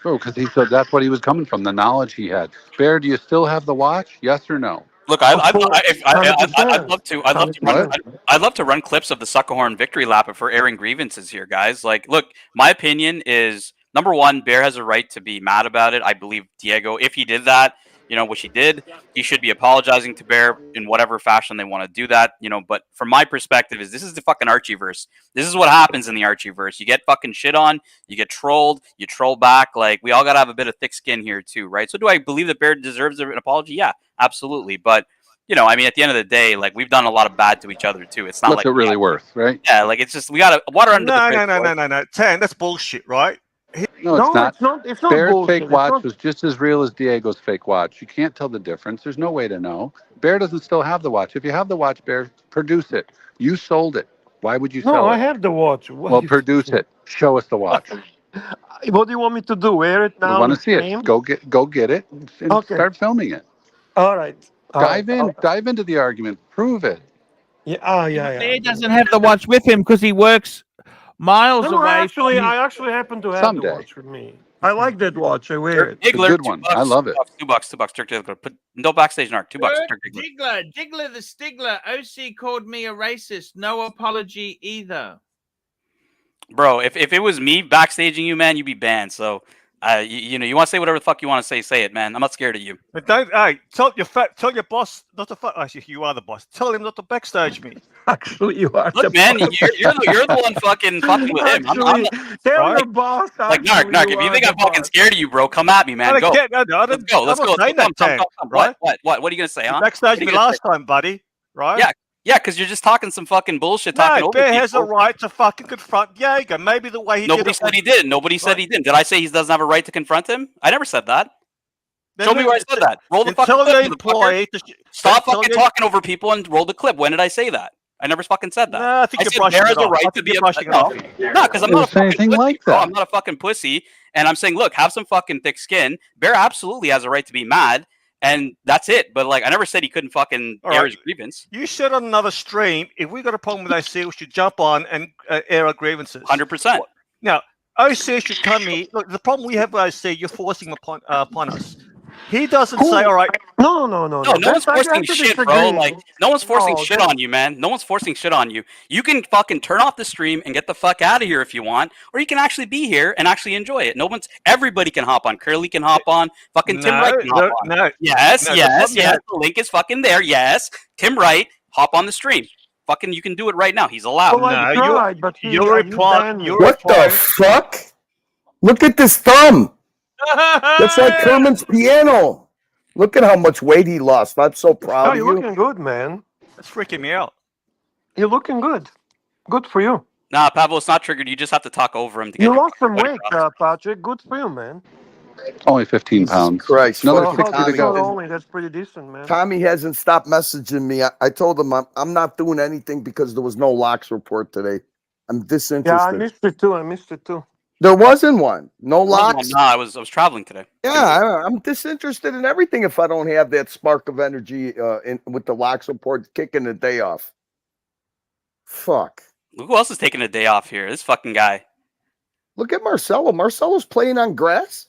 True, because he said that's what he was coming from, the knowledge he had. Bear, do you still have the watch? Yes or no? Look, I'd love to. What? I'd love to run clips of the Suckerhorn victory lap for airing grievances here, guys. Like, look, my opinion is number one, Bear has a right to be mad about it. I believe Diego, if he did that, which he did, he should be apologizing to Bear in whatever fashion they want to do that. But from my perspective, this is the fucking Archieverse. This is what happens in the Archieverse. You get fucking shit on, you get trolled, you troll back. Like, we all gotta have a bit of thick skin here too, right? So do I believe that Bear deserves an apology? Yeah, absolutely. But at the end of the day, like, we've done a lot of bad to each other too. It's not What's like it really worth, right? Yeah, like, it's just we gotta water under the bridge. No. Tan, that's bullshit, right? No, it's not. It's not. It's not Bear's bullshit. fake watch was just as real as Diego's fake watch. You can't tell the difference. There's no way to know. Bear doesn't still have the watch. If you have the watch, Bear, produce it. You sold it. Why would you sell No, it? I have the watch. Well, produce it. Show us the watch. What do you want me to do? Wear it now? We want to see it. Go get it and start filming it. All right. Dive into the argument. Prove it. Yeah. Bear doesn't have the watch with him because he works miles away. I actually happen to have the watch with me. I like that watch. I wear it. It's a good one. I love it. $2. Turk Diggler. Put no backstage narc. $2. Turk Diggler. Diggler the Stigler. OC called me a racist. No apology either. Bro, if it was me backstaging you, man, you'd be banned. So, you want to say whatever the fuck you want to say it, man. I'm not scared of you. But don't, tell your boss not to fuck. Actually, you are the boss. Tell him not to backstage me. Actually, you are. Look, man, you're the one fucking with him. Tell your boss. Like, Narc, if you think I'm fucking scared of you, bro, come at me, man. Go. Let's go. Let's go. Come. What are you gonna say, huh? Backstage me last time, buddy. Right? Yeah, because you're just talking some fucking bullshit. No, Bear has a right to fucking confront Diego. Maybe the way he Nobody said he did. Nobody said he didn't. Did I say he doesn't have a right to confront him? I never said that. Show me where I said that. Roll the fucking clip. Stop fucking talking over people and roll the clip. When did I say that? I never fucking said that. No, I think said Bear has a right to be brushing off. No, because I'm not a fucking pussy. Like that. I'm not a fucking pussy. And I'm saying, look, have some fucking thick skin. Bear absolutely has a right to be mad. And that's it. But, like, I never said he couldn't fucking air his grievance. You said on another stream, if we got a problem with OC, we should jump on and air our grievances. 100%. Now, OC should come here. Look, the problem we have with OC, you're forcing upon us. He doesn't say, all right. No. No one's forcing shit, bro. Like, no one's forcing shit on you, man. No one's forcing shit on you. You can fucking turn off the stream and get the fuck out of here if you want, or you can actually be here and actually enjoy it. Everybody can hop on. Curly can hop on. Fucking Tim Wright can hop on. Yes. The link is fucking there. Yes. Tim Wright, hop on the stream. Fucking, you can do it right now. He's allowed. You're replying. What the fuck? Look at this thumb. That's like Kerman's piano. Look at how much weight he lost. I'm so proud of you. You're looking good, man. That's freaking me out. You're looking good. Good for you. Nah, Pablo, it's not triggered. You just have to talk over him to get. You lost some weight, Patrick. Good for you, man. Only 15 pounds. Christ. Another 60 to go. That's pretty decent, man. Tommy hasn't stopped messaging me. I told him I'm not doing anything because there was no locks report today. I'm disinterested. Yeah, I missed it too. There wasn't one. No locks. No, I was traveling today. Yeah, I'm disinterested in everything if I don't have that spark of energy with the locks report kicking the day off. Fuck. Look who else is taking a day off here. This fucking guy. Look at Marcelo. Marcelo's playing on grass.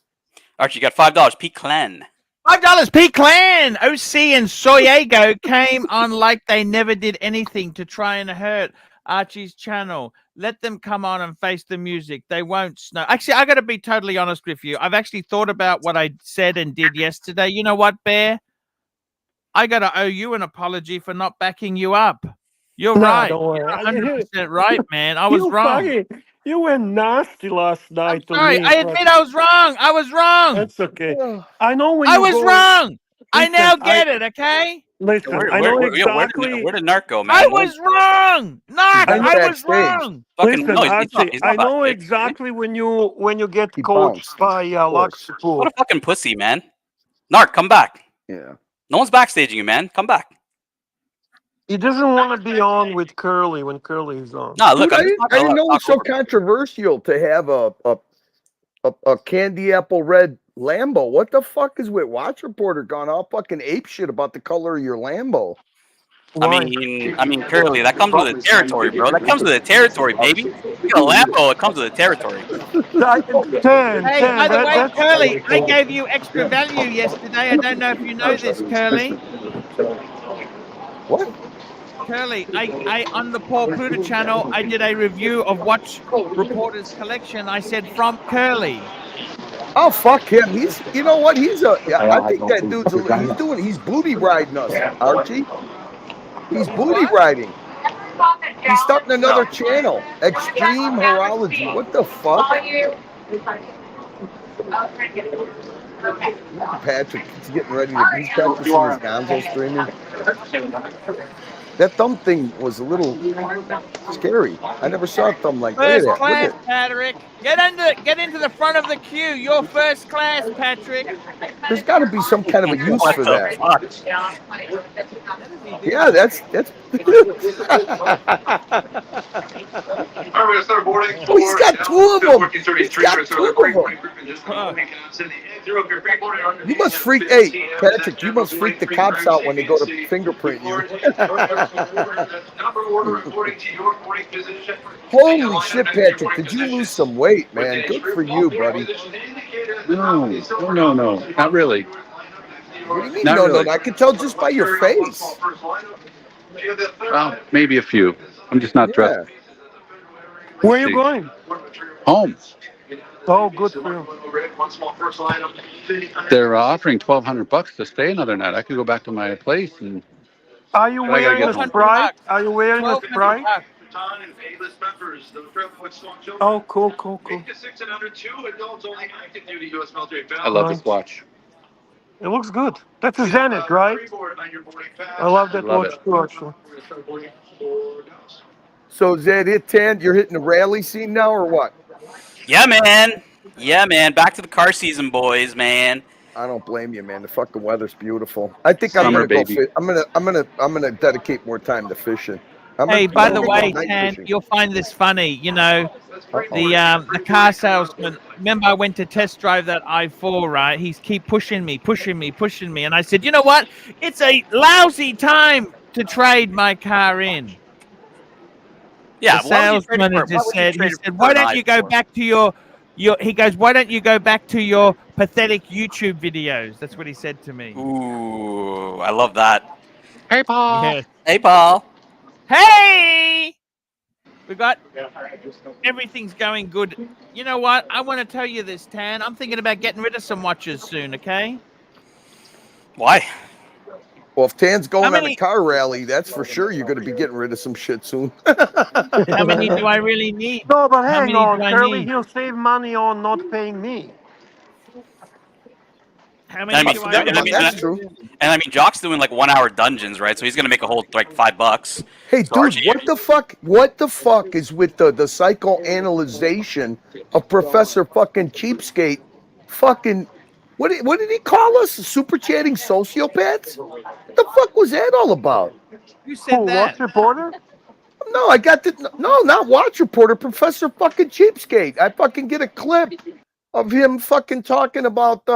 Archie, you got $5. Pete Clan. $5. Pete Clan. OC and Soyego came on like they never did anything to try and hurt Archie's channel. Let them come on and face the music. They won't snow. Actually, I got to be totally honest with you. I've actually thought about what I said and did yesterday. You know what, Bear? I got to owe you an apology for not backing you up. You're right. Don't worry. You're 100% right, man. I was wrong. You went nasty last night. Sorry, I admit I was wrong. I was wrong. That's okay. I know when I was wrong. I now get it, okay? Listen, I know exactly. Where did Narc go, man? I was wrong. Narc, I was wrong. Listen, Archie, I know exactly when you get coached by Luxury. What a fucking pussy, man. Narc, come back. Yeah. No one's backstaging you, man. Come back. He doesn't want to be on with Curly when Curly is on. No, look, Dude, I didn't know it was so controversial to have a candy apple red Lambo. What the fuck is with Watch Reporter gone all fucking ape shit about the color of your Lambo? I mean, Curly, that comes with the territory, bro. That comes with the territory, baby. You got a Lambo, it comes with the territory. Hey, by the way, Curly, I gave you extra value yesterday. I don't know if you know this, Curly. What? Curly, I on the Paul Pluta channel, I did a review of Watch Reporter's collection. I said from Curly. Oh, fuck him. He's, you know what? He's a, I think that dude's, he's booty riding us, Archie. He's booty riding. He's starting another channel, Extreme Horology. What the fuck? Patrick, he's getting ready to, he's practicing his Gonzo streaming. That thumb thing was a little scary. I never saw a thumb like that. First class, Patrick. Get into the front of the queue. You're first class, Patrick. There's got to be some kind of a use for that. Yeah, that's. Oh, he's got two of them. He's got two of them. You must freak. Hey, Patrick, you must freak the cops out when they go to fingerprint you. Holy shit, Patrick! Did you lose some weight, man? Good for you, buddy. No, not really. What do you mean? No, I can tell just by your face. Well, maybe a few. I'm just not dressed. Where are you going? Home. Oh, good for you. They're offering $1,200 to stay another night. I could go back to my place and. Are you wearing a Sprite? Are you wearing a Sprite? Oh, cool. I love this watch. It looks good. That's a Zenith, right? I love that watch too, actually. So is that it, Tan? You're hitting the rally scene now, or what? Yeah, man. Back to the car season, boys, man. I don't blame you, man. The fucking weather's beautiful. I think I'm gonna go fish. I'm gonna dedicate more time to fishing. Hey, by the way, Tan, you'll find this funny. You know, the car salesman. Remember, I went to test drive that i4, right? He's keep pushing me, and I said, you know what? It's a lousy time to trade my car in. Yeah, the salesman just said, he said, why don't you go back to your he goes, why don't you go back to your pathetic YouTube videos? That's what he said to me. Ooh, I love that. Hey, Paul. Yeah. Hey, Paul. Hey! We got everything's going good. You know what? I want to tell you this, Tan. I'm thinking about getting rid of some watches soon, okay? Why? Well, if Tan's going on a car rally, that's for sure you're going to be getting rid of some shit soon. How many do I really need? No, but hang on, Curly, he'll save money on not paying me. How many do I need? That's true. And I mean, Jock's doing like 1 hour dungeons, right? So he's going to make a whole like $5. Hey, so dude, what the fuck is with the psychoanalyzation of Professor fucking Cheapskate fucking... What did he call us? Super chatting sociopaths? What the fuck was that all about? Who said that? Watch Reporter? No, I got the... No, not Watch Reporter. Professor fucking Cheapskate. I fucking get a clip of him fucking talking about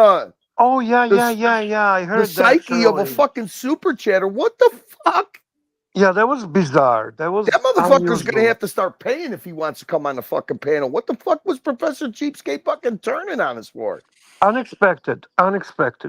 Oh, yeah. I heard the psyche of a fucking super chatter. What the fuck? Yeah, that was bizarre. That motherfucker's unusual. gonna have to start paying if he wants to come on the fucking panel. What the fuck was Professor Cheapskate fucking turning on us for? Unexpected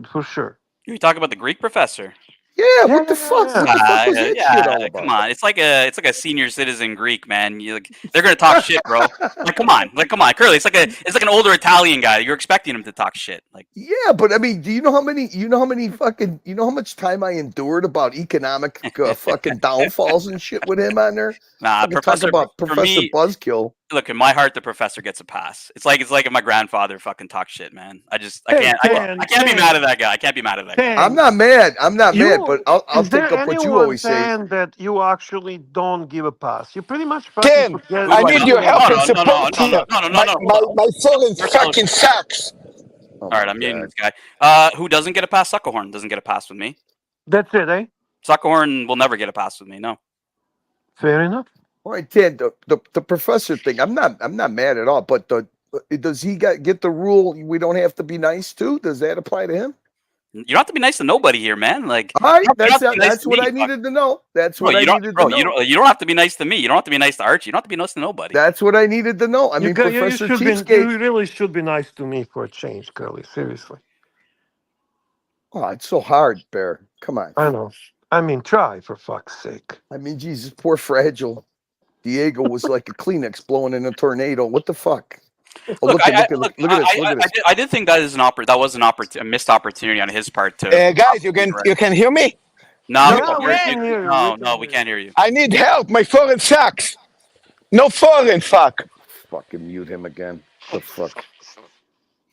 for sure. You talk about the Greek professor. Yeah, what the fuck? What the fuck was that shit all about? Come on, it's like a senior citizen Greek, man. They're gonna talk shit, bro. Come on, Curly. It's like an older Italian guy. You're expecting him to talk shit, like. Yeah, but I mean, do you know how much time I endured about economic fucking downfalls and shit with him on there? Nah, talk about Professor Buzzkill. Look, in my heart, the professor gets a pass. It's like if my grandfather fucking talks shit, man. I can't be mad at that guy. I can't be mad at that guy. I'm not mad, but I'll think up what you always say. That you actually don't give a pass. You pretty much Ken, I need your help and support here. My phone fucking sucks. All right, I'm muting this guy. Who doesn't get a pass? Suckerhorn doesn't get a pass with me. That's it, eh? Suckerhorn will never get a pass with me. No. Fair enough. All right, Ted. The professor thing. I'm not mad at all. But does he get the rule? We don't have to be nice too. Does that apply to him? You don't have to be nice to nobody here, man. Like, all right, that's what I needed to know. That's what I needed to know. You don't have to be nice to me. You don't have to be nice to Archie. You don't have to be nice to nobody. That's what I needed to know. I mean, Professor Cheapskate. You really should be nice to me for a change, Curly. Seriously. Oh, it's so hard, Bear. Come on. I know. I mean, try for fuck's sake. I mean, Jesus, poor Fragile. Diego was like a Kleenex blowing in a tornado. What the fuck? Oh, look at this. I did think that is a missed opportunity on his part to. Guys, you can hear me? No, we can't hear you. I need help. My phone sucks. No phone, fuck. Fucking mute him again. The fuck.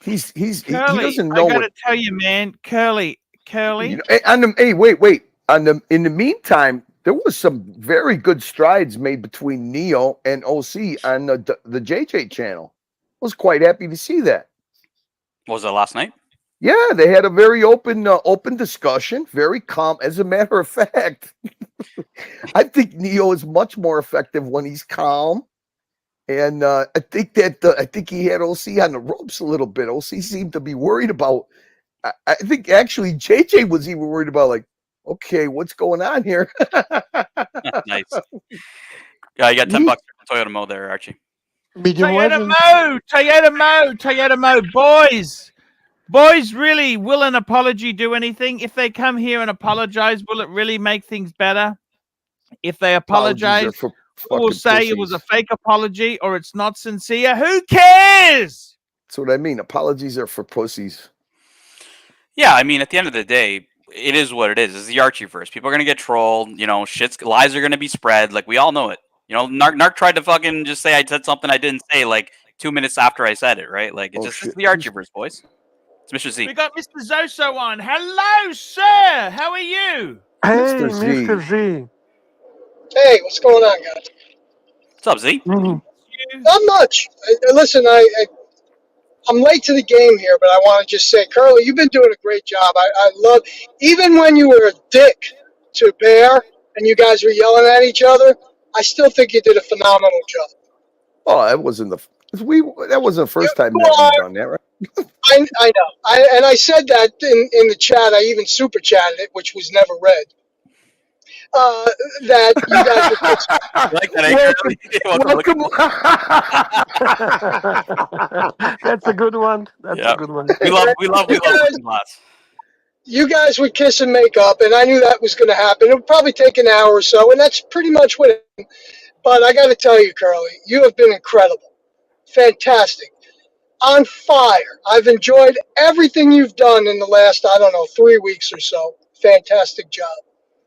He Curly, doesn't know. I gotta tell you, man, Curly. You know, wait. In the meantime, there was some very good strides made between Neo and OC on the JJ channel. I was quite happy to see that. Was it last night? Yeah, they had a very open discussion, very calm. As a matter of fact, I think Neo is much more effective when he's calm. And I think he had OC on the ropes a little bit. OC seemed to be worried about. I think actually JJ was even worried about, like, okay, what's going on here? Nice. Yeah, you got $10 for Toyota Mo there, Archie. Toyota Mo, boys, really, will an apology do anything? If they come here and apologize, will it really make things better? If they apologize, we'll say it was a fake apology or it's not sincere. Who cares? That's what I mean. Apologies are for pussies. Yeah, I mean, at the end of the day, it is what it is. It's the Archieverse. People are gonna get trolled. You know, lies are gonna be spread. Like, we all know it. You know, Narc tried to fucking just say I said something I didn't say like 2 minutes after I said it, right? Like, it's the Archieverse, boys. It's Mr. Z. We got Mr. Zoso on. Hello, sir. How are you? Hey, Mr. Z. Hey, what's going on, guys? What's up, Z? Mm-hmm. Not much. Listen, I'm late to the game here, but I want to just say, Curly, you've been doing a great job. I love, even when you were a dick to Bear and you guys were yelling at each other, I still think you did a phenomenal job. Oh, that wasn't the first time that we've done that, right? I know. And I said that in the chat. I even super chatted it, which was never read. That you guys were like that. That's a good one. That's a good one. We love class. You guys would kiss and make up, and I knew that was going to happen. It would probably take an hour or so, and that's pretty much what it is. But I got to tell you, Curly, you have been incredible. Fantastic. On fire. I've enjoyed everything you've done in the last, 3 weeks or so. Fantastic job.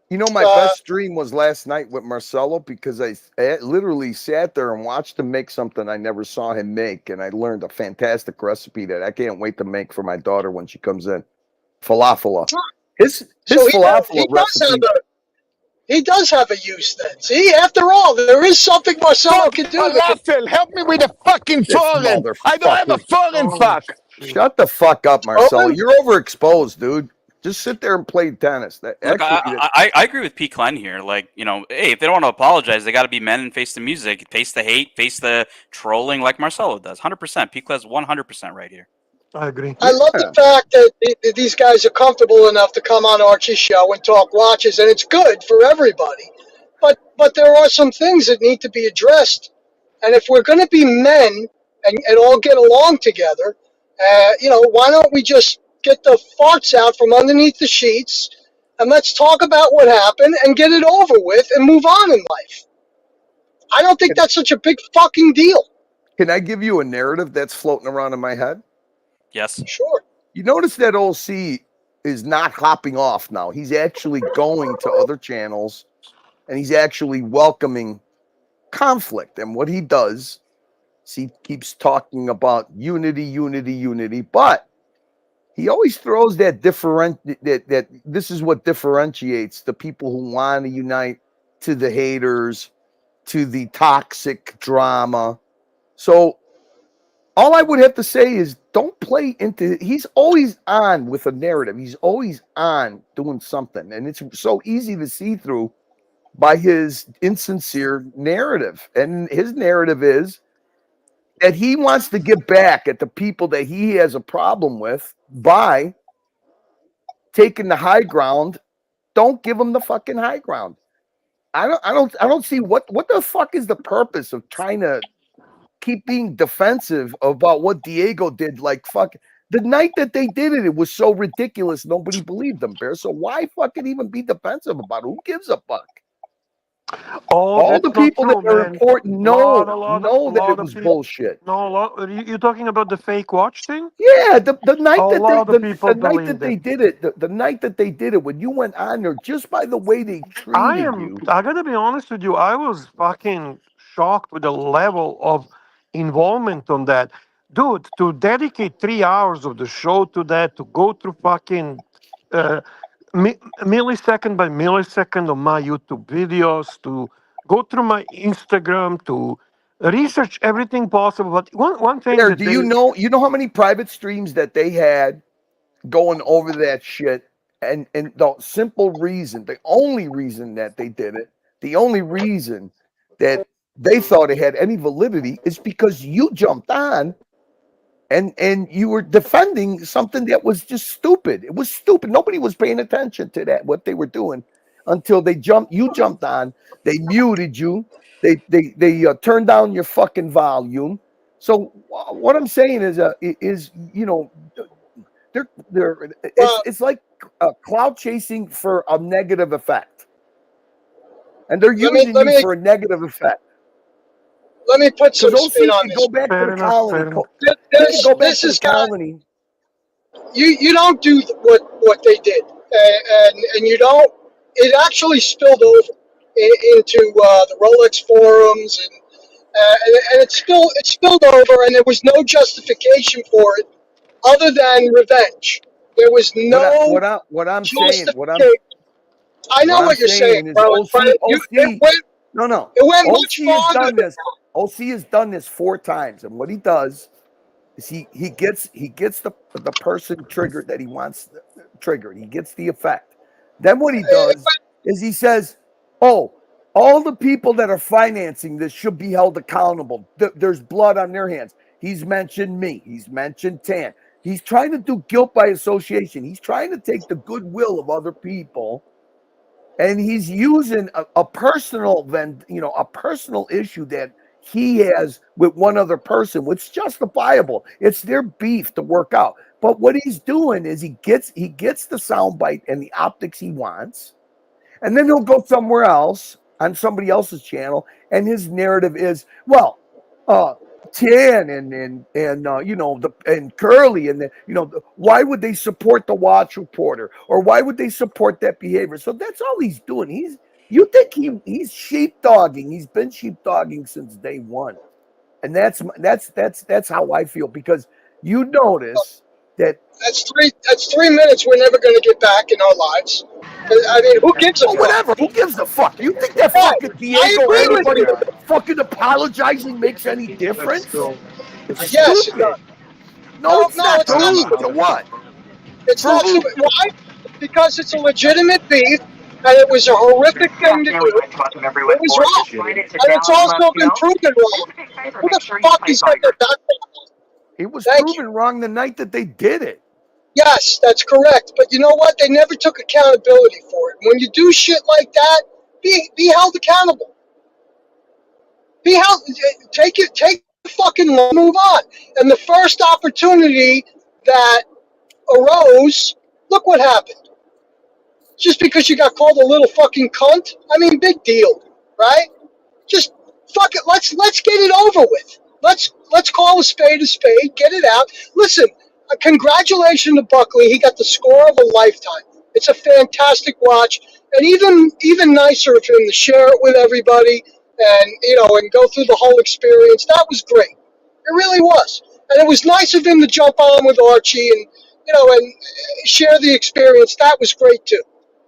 You know, my best stream was last night with Marcelo because I literally sat there and watched him make something I never saw him make, and I learned a fantastic recipe that I can't wait to make for my daughter when she comes in. Falafel. His falafel recipe. He does have a use then. See, after all, there is something Marcelo can do. Falafel, help me with the fucking foreign. I don't have a foreign, fuck. Shut the fuck up, Marcelo. You're overexposed, dude. Just sit there and play tennis. Look, I agree with P. Clen here. Like, you know, hey, if they don't want to apologize, they got to be men and face the music, face the hate, face the trolling like Marcelo does. 100%. P. Clen's 100% right here. I agree. I love the fact that these guys are comfortable enough to come on Archie's show and talk watches, and it's good for everybody. But there are some things that need to be addressed, and if we're going to be men and all get along together, why don't we just get the farts out from underneath the sheets and let's talk about what happened and get it over with and move on in life. I don't think that's such a big fucking deal. Can I give you a narrative that's floating around in my head? Yes. Sure. You notice that OC is not hopping off now. He's actually going to other channels, and he's actually welcoming conflict. And what he does is he keeps talking about unity, but he always throws that that this is what differentiates the people who want to unite to the haters, to the toxic drama. So all I would have to say is don't play into it. He's always on with a narrative. He's always on doing something. And it's so easy to see through by his insincere narrative. And his narrative is that he wants to get back at the people that he has a problem with by taking the high ground. Don't give him the fucking high ground. I don't see what the fuck is the purpose of trying to keep being defensive about what Diego did. Like, fuck, the night that they did it, it was so ridiculous. Nobody believed them, Bear. So why fucking even be defensive about it? Who gives a fuck? All the people that are important know that it was bullshit. No, you're talking about the fake watch thing? Yeah, the night the night that they did it, when you went on there, just by the way they treated you. I gotta be honest with you, I was fucking shocked with the level of involvement on that. Dude, to dedicate 3 hours of the show to that, to go through fucking millisecond by millisecond of my YouTube videos, to go through my Instagram, to research everything possible. But one thing Bear, you know how many private streams that they had going over that shit? And the simple reason, the only reason that they did it, the only reason that they thought it had any validity is because you jumped on and you were defending something that was just stupid. It was stupid. Nobody was paying attention to that, what they were doing, until you jumped on, they muted you, they turned down your fucking volume. So what I'm saying is it's like cloud chasing for a negative effect. And they're using you for a negative effect. Let me put some spin on this. Go back to the colony. You don't do what they did, and you don't. It actually spilled over into the Rolex forums, and it spilled over, and there was no justification for it other than revenge. There was no what I'm saying. I know what you're saying, bro. It went much farther. OC has done this 4 times, and what he does is he gets the person triggered that he wants triggered. He gets the effect. Then what he does is he says, "Oh, all the people that are financing this should be held accountable. There's blood on their hands." He's mentioned me. He's mentioned Tan. He's trying to do guilt by association. He's trying to take the goodwill of other people, and he's using a personal issue that he has with one other person, which is justifiable. It's their beef to work out. But what he's doing is he gets the soundbite and the optics he wants, and then he'll go somewhere else on somebody else's channel, and his narrative is, well, Tan and Curly and why would they support the watch reporter, or why would they support that behavior? So that's all he's doing. You think he's sheepdogging? He's been sheepdogging since day one, and that's how I feel, because you notice that that's 3 minutes we're never going to get back in our lives. I mean, who gives a fuck? Whatever. Who gives a fuck? You think that fucking Diego or anybody fucking apologizing makes any difference? It's yes, stupid. No, it's not. To what? It's not stupid. Why? Because it's a legitimate beef, and it was a horrific thing to do. It was wrong, and it's also been proven wrong. Who the fuck is got their back? It was proven wrong the night that they did it. Yes, that's correct. But you know what? They never took accountability for it. When you do shit like that, Be held accountable. Be held. Take the fucking law, move on. And the first opportunity that arose, look what happened. Just because you got called a little fucking cunt, I mean, big deal, right? Just fuck it. Let's get it over with. Let's call a spade, get it out. Listen, congratulations to Buckley. He got the score of a lifetime. It's a fantastic watch, and even nicer of him to share it with everybody and and go through the whole experience. That was great. It really was. And it was nice of him to jump on with Archie and and share the experience. That was great too.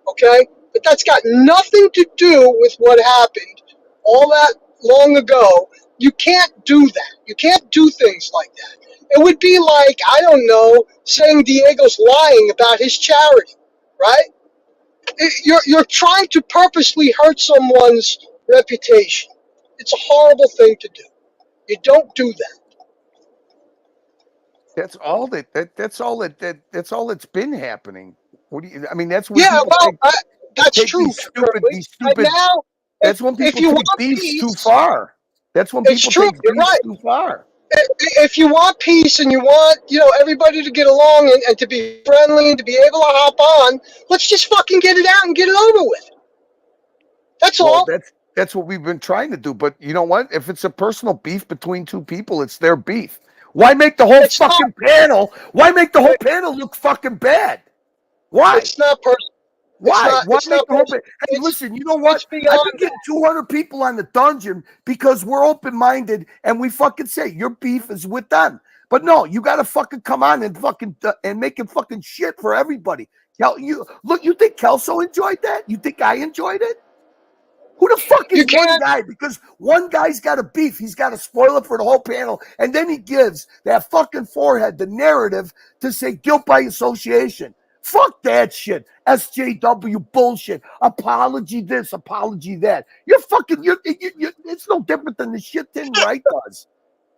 Okay? But that's got nothing to do with what happened all that long ago. You can't do that. You can't do things like that. It would be like, I don't know, saying Diego's lying about his charity, right? You're trying to purposely hurt someone's reputation. It's a horrible thing to do. You don't do that. That's all that's all that's been happening. What do you? I mean, that's what. Yeah, well, that's true. These stupid. Now, that's when people take beefs too far. That's when people take beefs too far. If you want peace and you want everybody to get along and to be friendly and to be able to hop on, let's just fucking get it out and get it over with. That's all. That's what we've been trying to do. But you know what? If it's a personal beef between two people, it's their beef. Why make the whole fucking panel? Why make the whole panel look fucking bad? Why? It's not personal. Why? Why make the whole panel? Hey, listen, you know what? I've been getting 200 people on the dungeon because we're open-minded and we fucking say your beef is with them. But no, you got to fucking come on and fucking and make it fucking shit for everybody. You think Kelso enjoyed that? You think I enjoyed it? Who the fuck is one guy? Because one guy's got a beef. He's got to spoil it for the whole panel. And then he gives that fucking forehead the narrative to say guilt by association. Fuck that shit. SJW bullshit. Apology this, apology that. It's no different than the shit Tim Wright does.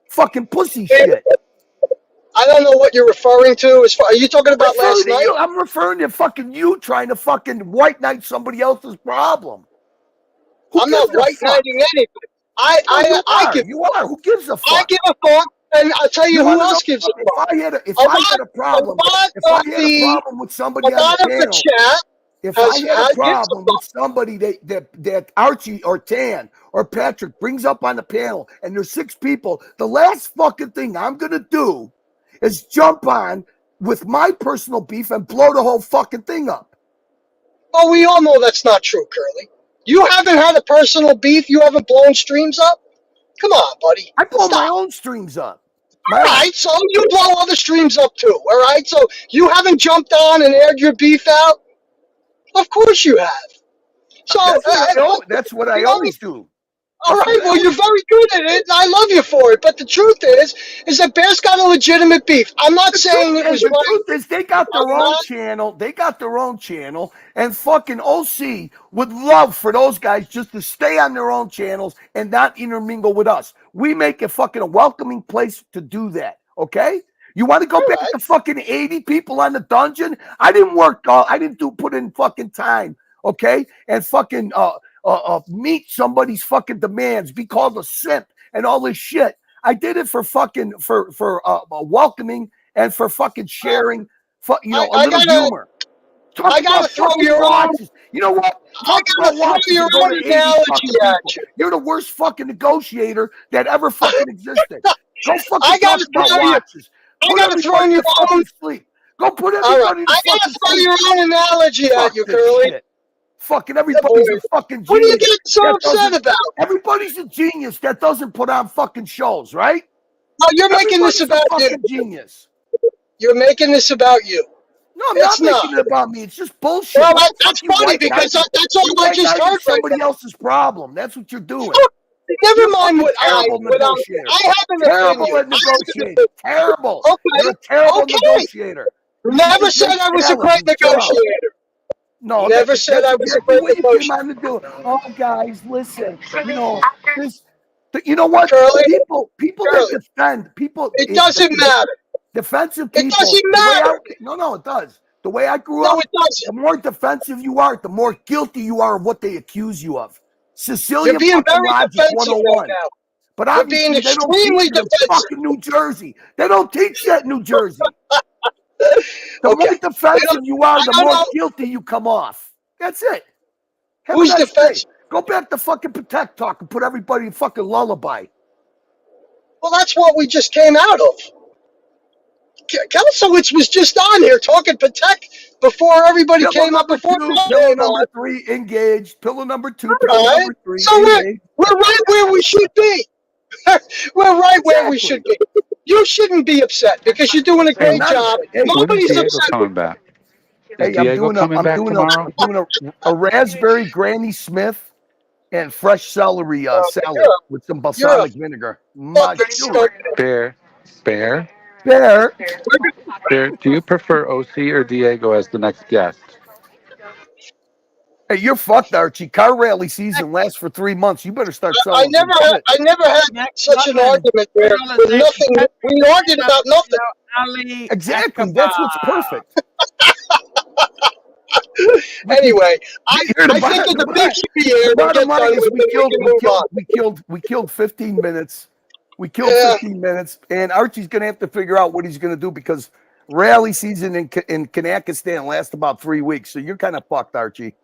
Fucking pussy shit. I don't know what you're referring to. Are you talking about last night? I'm referring to fucking you trying to fucking white knight somebody else's problem. I'm not white knighting anybody. You are. Who gives a fuck? I give a fuck, and I'll tell you who else gives a fuck. If I had a problem with somebody on the panel, if I had a problem with somebody that Archie or Tan or Patrick brings up on the panel, and there's 6 people, the last fucking thing I'm gonna do is jump on with my personal beef and blow the whole fucking thing up. Oh, we all know that's not true, Curly. You haven't had a personal beef? You haven't blown streams up? Come on, buddy. I blow my own streams up. All right, so you blow other streams up too, all right? So you haven't jumped on and aired your beef out? Of course you have. So that's what I always do. All right, well, you're very good at it, and I love you for it. But the truth is that Bear's got a legitimate beef. I'm not saying it was right. The truth is they got their own channel. They got their own channel, and fucking OC would love for those guys just to stay on their own channels and not intermingle with us. We make it fucking a welcoming place to do that, okay? You want to go back to fucking 80 people on the dungeon? I didn't put in fucking time, okay? And fucking meet somebody's fucking demands, be called a simp and all this shit. I did it for fucking for welcoming and for fucking sharing, a little humor. I gotta throw your watches. You know what? I gotta throw your own analogy at you. You're the worst fucking negotiator that ever fucking existed. Go fucking I gotta talk about watches. I gotta throw your own sleep. Go put everybody to I gotta throw your own analogy at you, Curly. Shit. Fucking everybody's a fucking genius. What are you getting so upset about? Everybody's a genius that doesn't put on fucking shows, right? Oh, you're making this about you. Genius. You're making this about you. No, I'm not making it about me. It's just bullshit. Well, that's funny because that's all I just heard. Somebody else's problem. That's what you're doing. Never mind what terrible negotiator. I have an terrible at negotiating. Terrible. Okay. You're a terrible negotiator. Never said I was a great negotiator. No, never said I was a great negotiator. Oh, guys, listen. You know what? Curly, people that defend people. It doesn't matter. Defensive people. It doesn't matter. No, it does. The way I grew No, up, it doesn't. the more defensive you are, the more guilty you are of what they accuse you of. Sicilian You're being fucking very logic defensive 101. right now. But You're being obviously, they don't extremely teach it in defensive. fucking New Jersey. They don't teach that in New Jersey. The Okay. more defensive you are, the I don't more know. guilty you come off. That's it. Have Who's a nice defensive? day. Go back to fucking Protect Talk and put everybody in fucking lullaby. Well, that's what we just came out of. Kelsiewicz was just on here talking Patek before everybody Pillow came up. number Before 2, we pillow came number on. 3, engaged. Pillow number 2, All pillow right. number 3, So engaged. we're right where we should be. We're right where we should be. You shouldn't be upset because you're doing a Hey, I'm great not job. upset. Hey, When is Nobody's Diego upset. coming back? Is Hey, I'm Diego doing coming back tomorrow? a raspberry Granny Smith and fresh celery salad with some balsamic vinegar. My Fucking start. Bear. Bear. Bear, do you prefer OC or Diego as the next guest? Hey, you're fucked, Archie. Car rally season lasts for 3 months. You better start I selling. never had such an argument there with nothing. We argued about nothing. Exactly. That's what's perfect. Anyway, I think it's a big year to get done with it. We killed 15 minutes. We killed 15 minutes, and Archie's going to have to figure out what he's going to do because rally season in Kanakistan lasts about 3 weeks. So you're kind of fucked, Archie.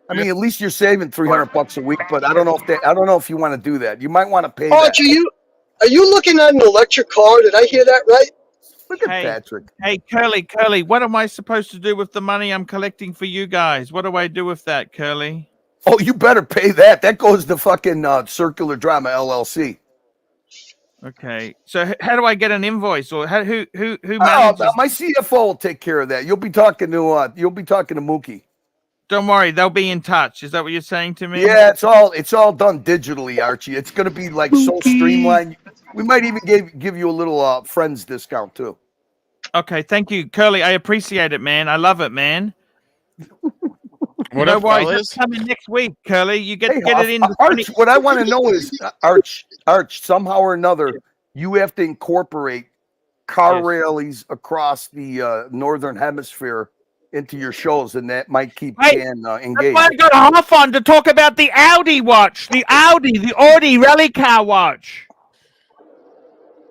I mean, at least you're saving $300 a week, but I don't know if you want to do that. You might want to pay. Archie, are you looking at an electric car? Did I hear that right? Look at Patrick. Hey, Curly, what am I supposed to do with the money I'm collecting for you guys? What do I do with that, Curly? Oh, you better pay that. That goes to fucking Circular Drama LLC. Okay. So how do I get an invoice, or who manages? My CFO will take care of that. You'll be talking to Mookie. Don't worry, they'll be in touch. Is that what you're saying to me? Yeah, it's all done digitally, Archie. It's going to be like so streamlined. We might even give you a little friends discount too. Okay, thank you, Curly. I appreciate it, man. I love it, man. What no up, worries. fellas? That's coming next week, Curly. You get it in. Arch, what I want to know is, Arch, somehow or another, you have to incorporate car rallies across the northern hemisphere into your shows, and that might keep Jan engaged. I got half on to talk about the Audi watch, the Audi rally car watch.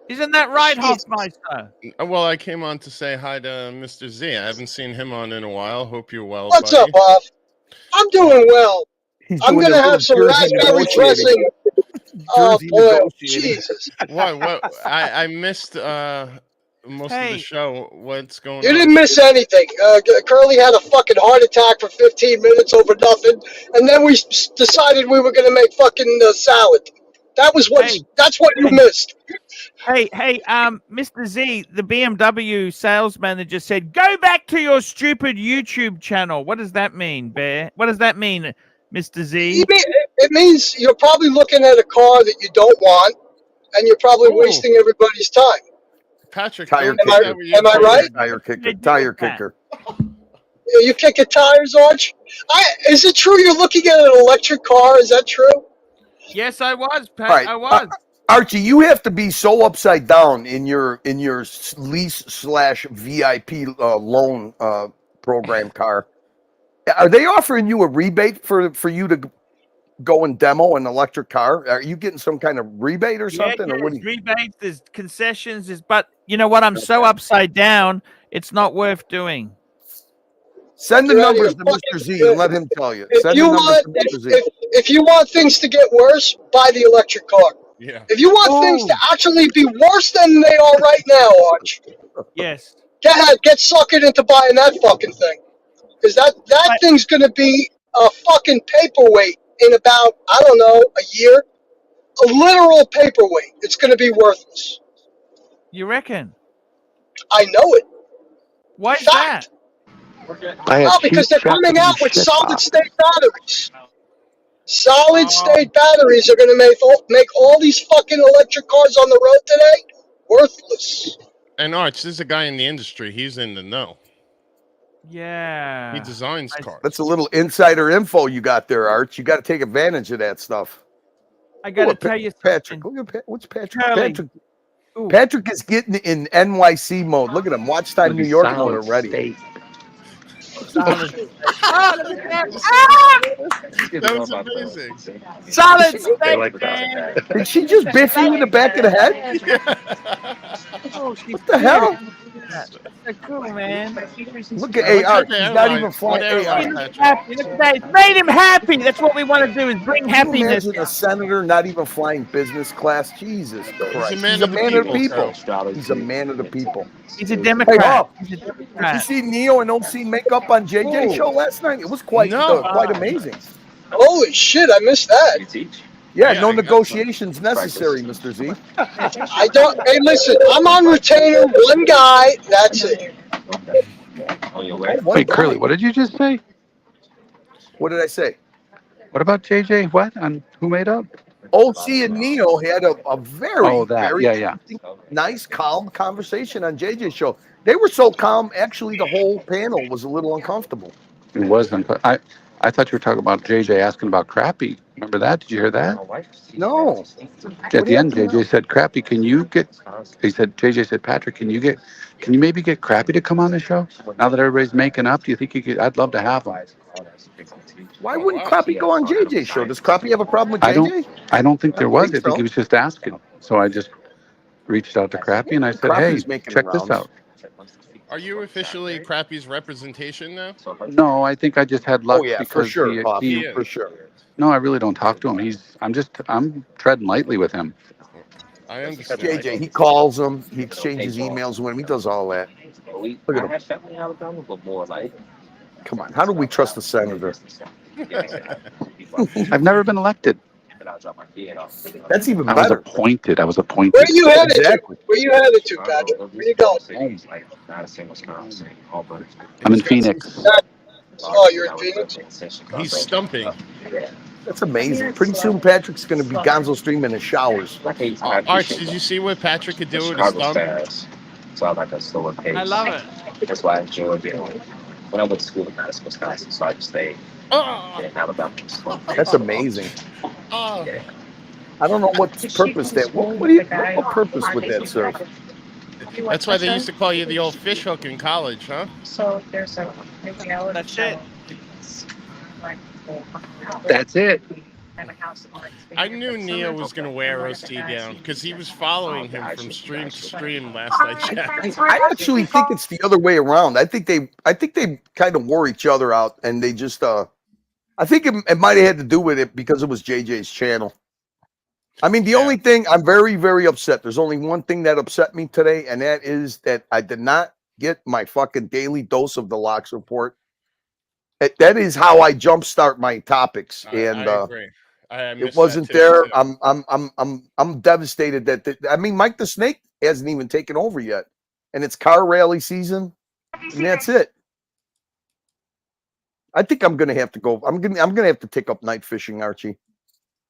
Isn't that right, Hoffmeister? Well, I came on to say hi to Mr. Z. I haven't seen him on in a while. Hope you're well. What's buddy. up, Hoff? I'm doing well. I'm going to have some raspberry dressing. Oh, boy. Jesus. What? I missed most of the show. What's going on? You didn't miss anything. Curly had a fucking heart attack for 15 minutes over nothing, and then we decided we were going to make fucking salad. That's what you missed. Hey, Mr. Z, the BMW sales manager said, "Go back to your stupid YouTube channel." What does that mean, Bear? What does that mean, Mr. Z? It means you're probably looking at a car that you don't want, and you're probably wasting everybody's time. Patrick, am I right? Tire kicker. You kicking tires, Arch? Is it true you're looking at an electric car? Is that true? Yes, I was, Pat. Right. I was. Archie, you have to be so upside down in your lease/VIP loan program car. Are they offering you a rebate for you to go and demo an electric car? Are you getting some kind of rebate or something? Yeah, or what? There's rebates, there's concessions, but you know what? I'm so upside down, it's not worth doing. Send the numbers to Mr. Z and let him tell you. If you want things to get worse, buy the electric car. Yeah. If you want things to actually be worse than they are right now, Arch. Yes. Get suckered into buying that fucking thing. Because that thing's going to be a fucking paperweight in about, I don't know, a year. A literal paperweight. It's going to be worthless. You reckon? I know it. Why is that? Because they're coming out with solid-state batteries. Solid-state batteries are going to make all these fucking electric cars on the road today worthless. And Arch, there's a guy in the industry. He's in the know. Yeah. He designs cars. That's a little insider info you got there, Arch. You got to take advantage of that stuff. I got to tell you something. Patrick, look at what's Patrick? Curly. Patrick. Patrick is getting in NYC mode. Look at him. Watch time New York mode already. That was amazing. Solid steak, man. Did she just biff you in the back of the head? Oh, she's What the hell? That's so cool, man. Look at AR. He's not even flying AR. Happy. Look at that. It's made him happy. That's what we want to do, is bring Can you happiness. imagine a senator not even flying business class? Jesus Christ. He's a man of the people. He's a man of the people. He's a Democrat. Hey, Bob, He's a did you Democrat. see Neo and OC makeup on JJ show last night? It was quite amazing. Holy shit, I missed that. Yeah, no negotiations necessary, Mr. Z. I don't. Hey, listen, I'm on retainer. One guy. That's it. Wait, Curly, what did you just say? What did I say? What about JJ? What? And who made up? OC and Neo had a very, very yeah. nice, calm conversation on JJ's show. They were so calm, actually, the whole panel was a little uncomfortable. It wasn't. I thought you were talking about JJ asking about Crappy. Remember that? Did you hear that? No. At the end, JJ said, "Crappy, can you get?" He said, "JJ said, Patrick, can you maybe get Crappy to come on the show? Now that everybody's making up, do you think you could? I'd love to have him." Why wouldn't Crappy go on JJ's show? Does Crappy have a problem with JJ? I don't think there was. I think so. he was just asking. So I just reached out to Crappy and I said, Crappy's "Hey, making check the this rounds. out." Are you officially Crappy's representation now? No, I think I just had luck Oh yeah, because for sure, Bob. he For sure. No, I really don't talk to him. I'm treading lightly with him. I understand. JJ, he calls him, he exchanges emails with him, he does all that. Look at him. Come on, how do we trust the senator? I've never been elected. That's even I was better. appointed. I was appointed. Where you headed Exactly. to? Where you headed to, Patrick? Where you going? I'm in Phoenix. Oh, you're in Phoenix? He's stumping. That's amazing. Pretty soon Patrick's going to be Gonzo Stream in his showers. Arch, did you see what Patrick could do with his thumb? I love it. That's why I enjoy being when I went to school in Madison, Wisconsin, so I just stayed in Alabama. That's amazing. Oh. I don't know what purpose that. What purpose would that serve? That's why they used to call you the old fish hook in college, huh? So there's a That's it. That's it. I knew Neo was going to wear OT down because he was following him from stream to stream last night. I actually think it's the other way around. I think they kind of wore each other out, and they just. I think it might have had to do with it because it was JJ's channel. I mean, the only thing I'm very, very upset. There's only one thing that upset me today, and that is that I did not get my fucking daily dose of the Locks report. That is how I jumpstart my topics, and I agree. it wasn't there. I'm devastated that. I mean, Mike the Snake hasn't even taken over yet, and it's car rally season, and that's it. I think I'm gonna have to go. I'm gonna have to take up night fishing, Archie.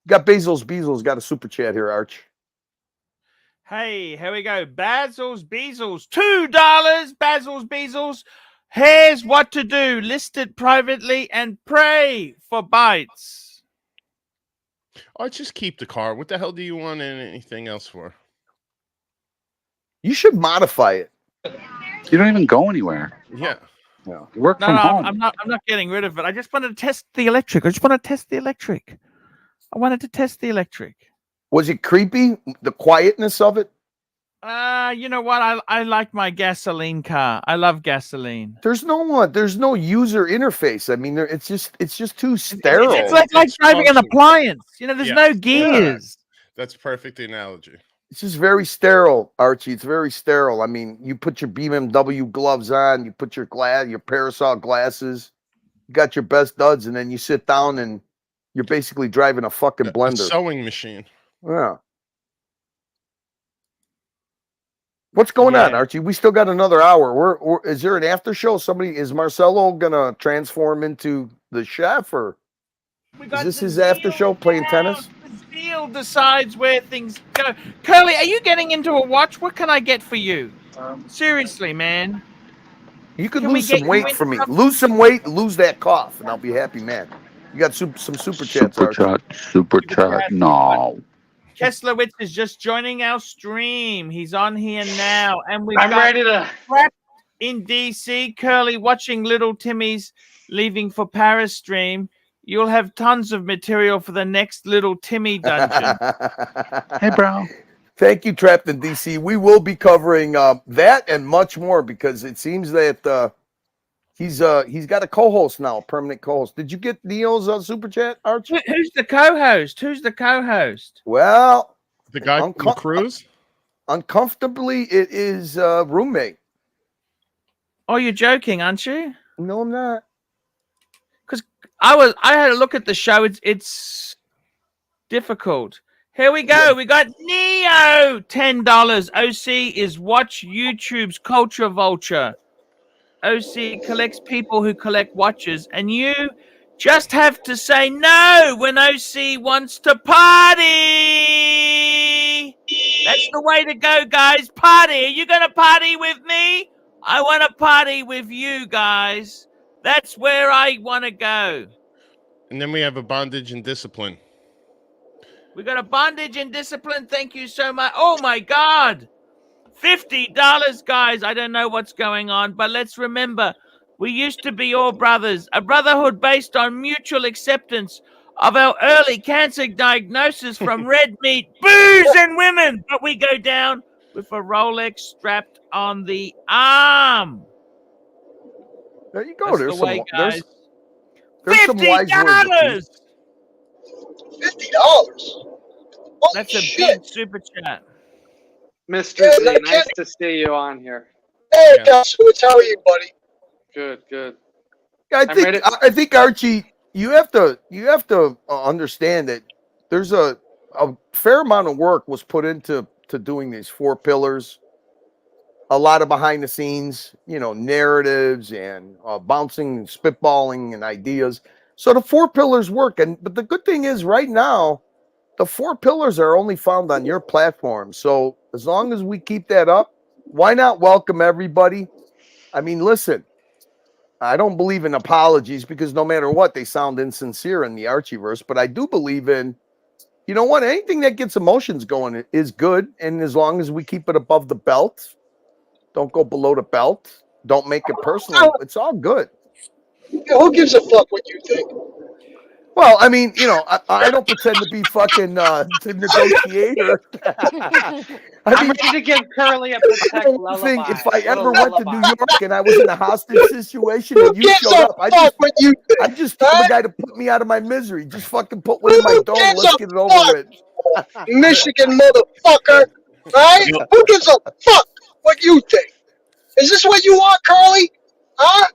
Got Bezos got a super chat here, Arch. Hey, here we go. Basil's Bezos. $2. Basil's Bezos. Here's what to do. List it privately and pray for bites. Oh, just keep the car. What the hell do you want anything else for? You should modify it. You don't even go anywhere. Yeah. No. You work from home. I'm not getting rid of it. I just wanted to test the electric. I wanted to test the electric. Was it creepy? The quietness of it? You know what? I like my gasoline car. I love gasoline. There's no user interface. I mean, it's just too sterile. It's like driving an appliance. You know, there's no gears. That's perfect analogy. It's just very sterile, Archie. It's very sterile. I mean, you put your BMW gloves on, you put your parasol glasses, you got your best duds, and then you sit down and you're basically driving a fucking blender. A sewing machine. Yeah. What's going on, Archie? We still got another hour. Is there an after show? Is Marcelo gonna transform into the chef, or is this his after show playing tennis? The deal decides where things go. Curly, are you getting into a watch? What can I get for you? Seriously, man. You could lose some weight for me. Lose some weight, lose that cough, and I'll be happy, man. You got some super chats, Archie. Super chat. No. Kesslowitz is just joining our stream. He's on here now, and we've I'm got ready to. Trapped in DC, Curly watching Little Timmy's Leaving for Paris stream. You'll have tons of material for the next Little Timmy dungeon. Hey, bro. Thank you, Trapped in DC. We will be covering that and much more because it seems that he's got a co-host now, a permanent co-host. Did you get Neo's super chat, Archie? Who's the co-host? Who's the co-host? Well, the guy from the cruise. Uncomfortably, it is roommate. Oh, you're joking, aren't you? No, I'm not. Because I had a look at the show. It's difficult. Here we go. Yeah. We got Neo, $10. OC is Watch YouTube's Culture Vulture. OC collects people who collect watches, and you just have to say no when OC wants to party. That's the way to go, guys. Party. Are you going to party with me? I want to party with you guys. That's where I want to go. And then we have a bondage and discipline. We got a bondage and discipline. Thank you so much. Oh, my God. $50, guys. I don't know what's going on, but let's remember, we used to be all brothers. A brotherhood based on mutual acceptance of our early cancer diagnosis from red meat, booze, and women. But we go down with a Rolex strapped on the arm. There you go. That's there's the way, guys. There's some wise words. $50. That's a big super chat. Mr. Z, nice to see you on here. Hey, Kasowitz, how are you, buddy? Good, good. I think Archie, you have to understand that there's a fair amount of work was put into doing these 4 pillars. A lot of behind the scenes, narratives and bouncing and spitballing and ideas. So the 4 pillars work, but the good thing is right now, the 4 pillars are only found on your platform. So as long as we keep that up, why not welcome everybody? I mean, listen, I don't believe in apologies because no matter what, they sound insincere in the Archieverse. But I do believe in, you know what, anything that gets emotions going is good. And as long as we keep it above the belt, don't go below the belt, don't make it personal, it's all good. Who gives a fuck what you think? Well, I mean, I don't pretend to be fucking the negotiator. I'm ready to give Curly a protect lullaby. If I ever went to New York and I was in a hostage situation and you showed up, I just told the guy to put me out of my misery. Just fucking put one in my dome and let's get it over with. Michigan motherfucker, right? Who gives a fuck what you think? Is this what you want, Curly? Huh?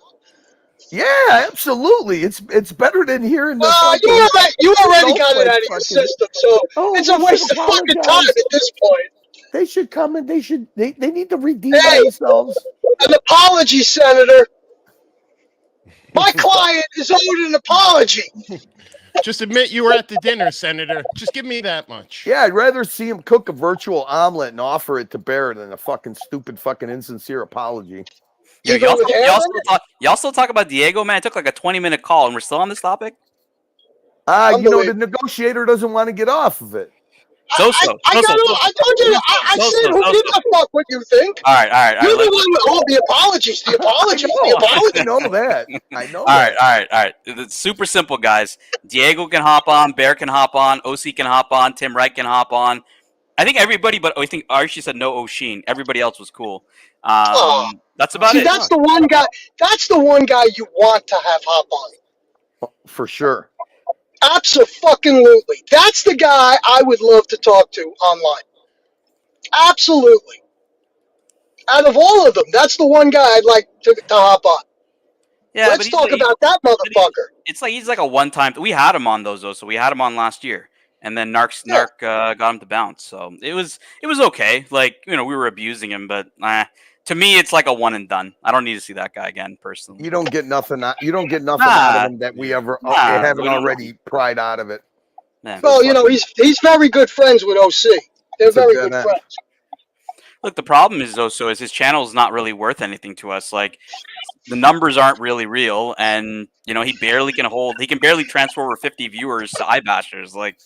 Yeah, absolutely. It's better than hearing the. You already got it out of your system, so it's a waste of fucking time at this point. They should come and they need to redeem themselves. An apology, Senator. My client is owed an apology. Just admit you were at the dinner, Senator. Just give me that much. Yeah, I'd rather see him cook a virtual omelet and offer it to Bear than a fucking stupid, fucking insincere apology. Yeah, y'all still talk about Diego, man. It took like a 20-minute call, and we're still on this topic. The negotiator doesn't want to get off of it. I told you. I said, who gives a fuck what you think? All right. You're the one with all the apologies. The apologies. I know that. I know. All right. It's super simple, guys. Diego can hop on. Bear can hop on. OC can hop on. Tim Wright can hop on. I think everybody, but I think Archie said no O'Sheen. Everybody else was cool. That's about it. That's the one guy. That's the one guy you want to have hop on. For sure. Absolutely. That's the guy I would love to talk to online. Absolutely. Out of all of them, that's the one guy I'd like to hop on. Yeah, let's talk about that motherfucker. It's like he's like a one-time. We had him on those though, so we had him on last year, and then Narc got him to bounce. So it was okay. Like we were abusing him, but to me, it's like a one and done. I don't need to see that guy again personally. You don't get nothing. You don't get nothing out of him that we haven't already pried out of it. Yeah. Well, he's very good friends with OC. They're very good friends. Look, the problem is also is his channel is not really worth anything to us. Like the numbers aren't really real, and he barely can hold. He can barely transfer over 50 viewers to iBashers. Like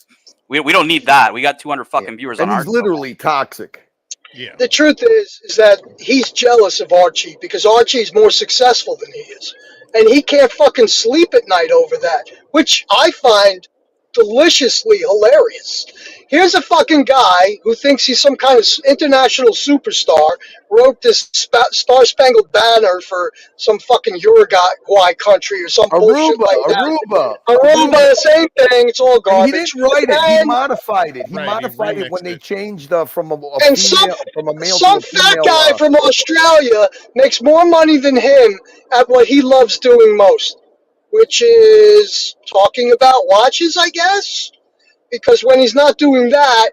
We don't need that. We got 200 fucking viewers And on he's our literally toxic. Yeah. The truth is that he's jealous of Archie because Archie's more successful than he is. And he can't fucking sleep at night over that, which I find deliciously hilarious. Here's a fucking guy who thinks he's some kind of international superstar, wrote this Star-Spangled Banner for some fucking Uruguay country or some bullshit like that. Aruba, same thing. It's all garbage. He didn't write it. He And- modified it. He Right, modified he it when remixed they it. changed from a And female from a male some to a fat female. guy from Australia makes more money than him at what he loves doing most, which is talking about watches, I guess. Because when he's not doing that,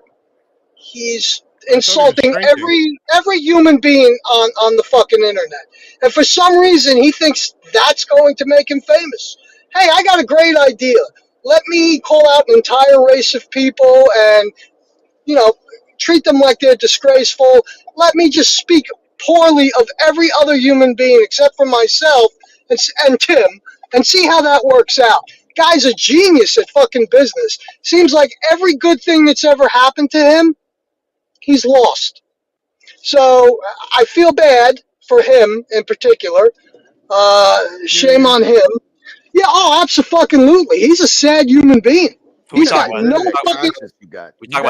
he's insulting every human being on the fucking internet. And for some reason, he thinks that's going to make him famous. Hey, I got a great idea. Let me call out an entire race of people and, you know, treat them like they're disgraceful. Let me just speak poorly of every other human being except for myself and Tim and see how that works out. Guy's a genius at fucking business. Seems like every good thing that's ever happened to him, he's lost. So I feel bad for him in particular. Shame on him. Yeah, oh, absolutely. He's a sad human being. He's got no fucking.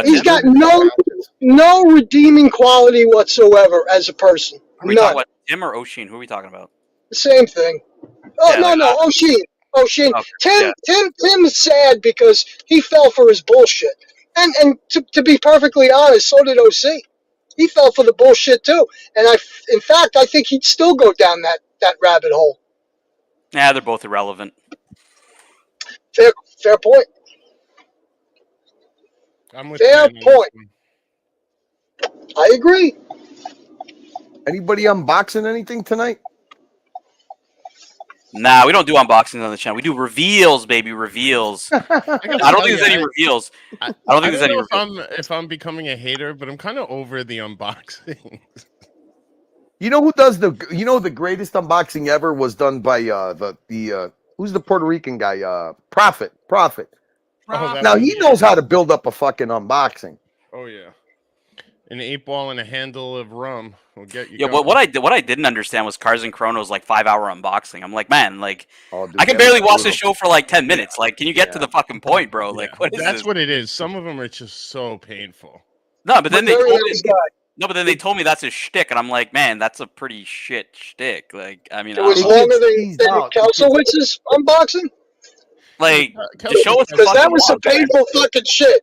He's got no redeeming quality whatsoever as a person. Are we None. talking about Tim or Oshin? Who are we talking about? The same thing. Oh Yeah, no, like, no, Oshin. Okay, Tim's sad because he fell for his bullshit. And to be perfectly honest, so did OC. He fell for the bullshit too. And in fact, I think he'd still go down that rabbit hole. Yeah, they're both irrelevant. Fair point. I'm with Fair Ken on point. this one. I agree. Anybody unboxing anything tonight? Nah, we don't do unboxings on the channel. We do reveals, baby, reveals. I don't think there's any reveals. I don't think there's any reveals. If I'm becoming a hater, but I'm kind of over the unboxing. You know who does the greatest unboxing ever was done by who's the Puerto Rican guy? Prophet. Now he knows how to build up a fucking unboxing. Oh yeah. An 8-ball and a handle of rum will get you. Yeah, going. what I didn't understand was Cars and Chrono's like 5-hour unboxing. I'm like, man, like dude, I can barely watch this show for like 10 minutes. Like, can you get to the fucking point, bro? Like, what is That's this? what it is. Some of them are just so painful. No, but then they Very told nice me, guy. no, but then they told me that's his shtick, and I'm like, man, that's a pretty shit shtick. Like, I mean, It was I don't know. longer than Kelsowitz's unboxing. Like, just show us the Because fucking that was some watch, man. painful fucking shit.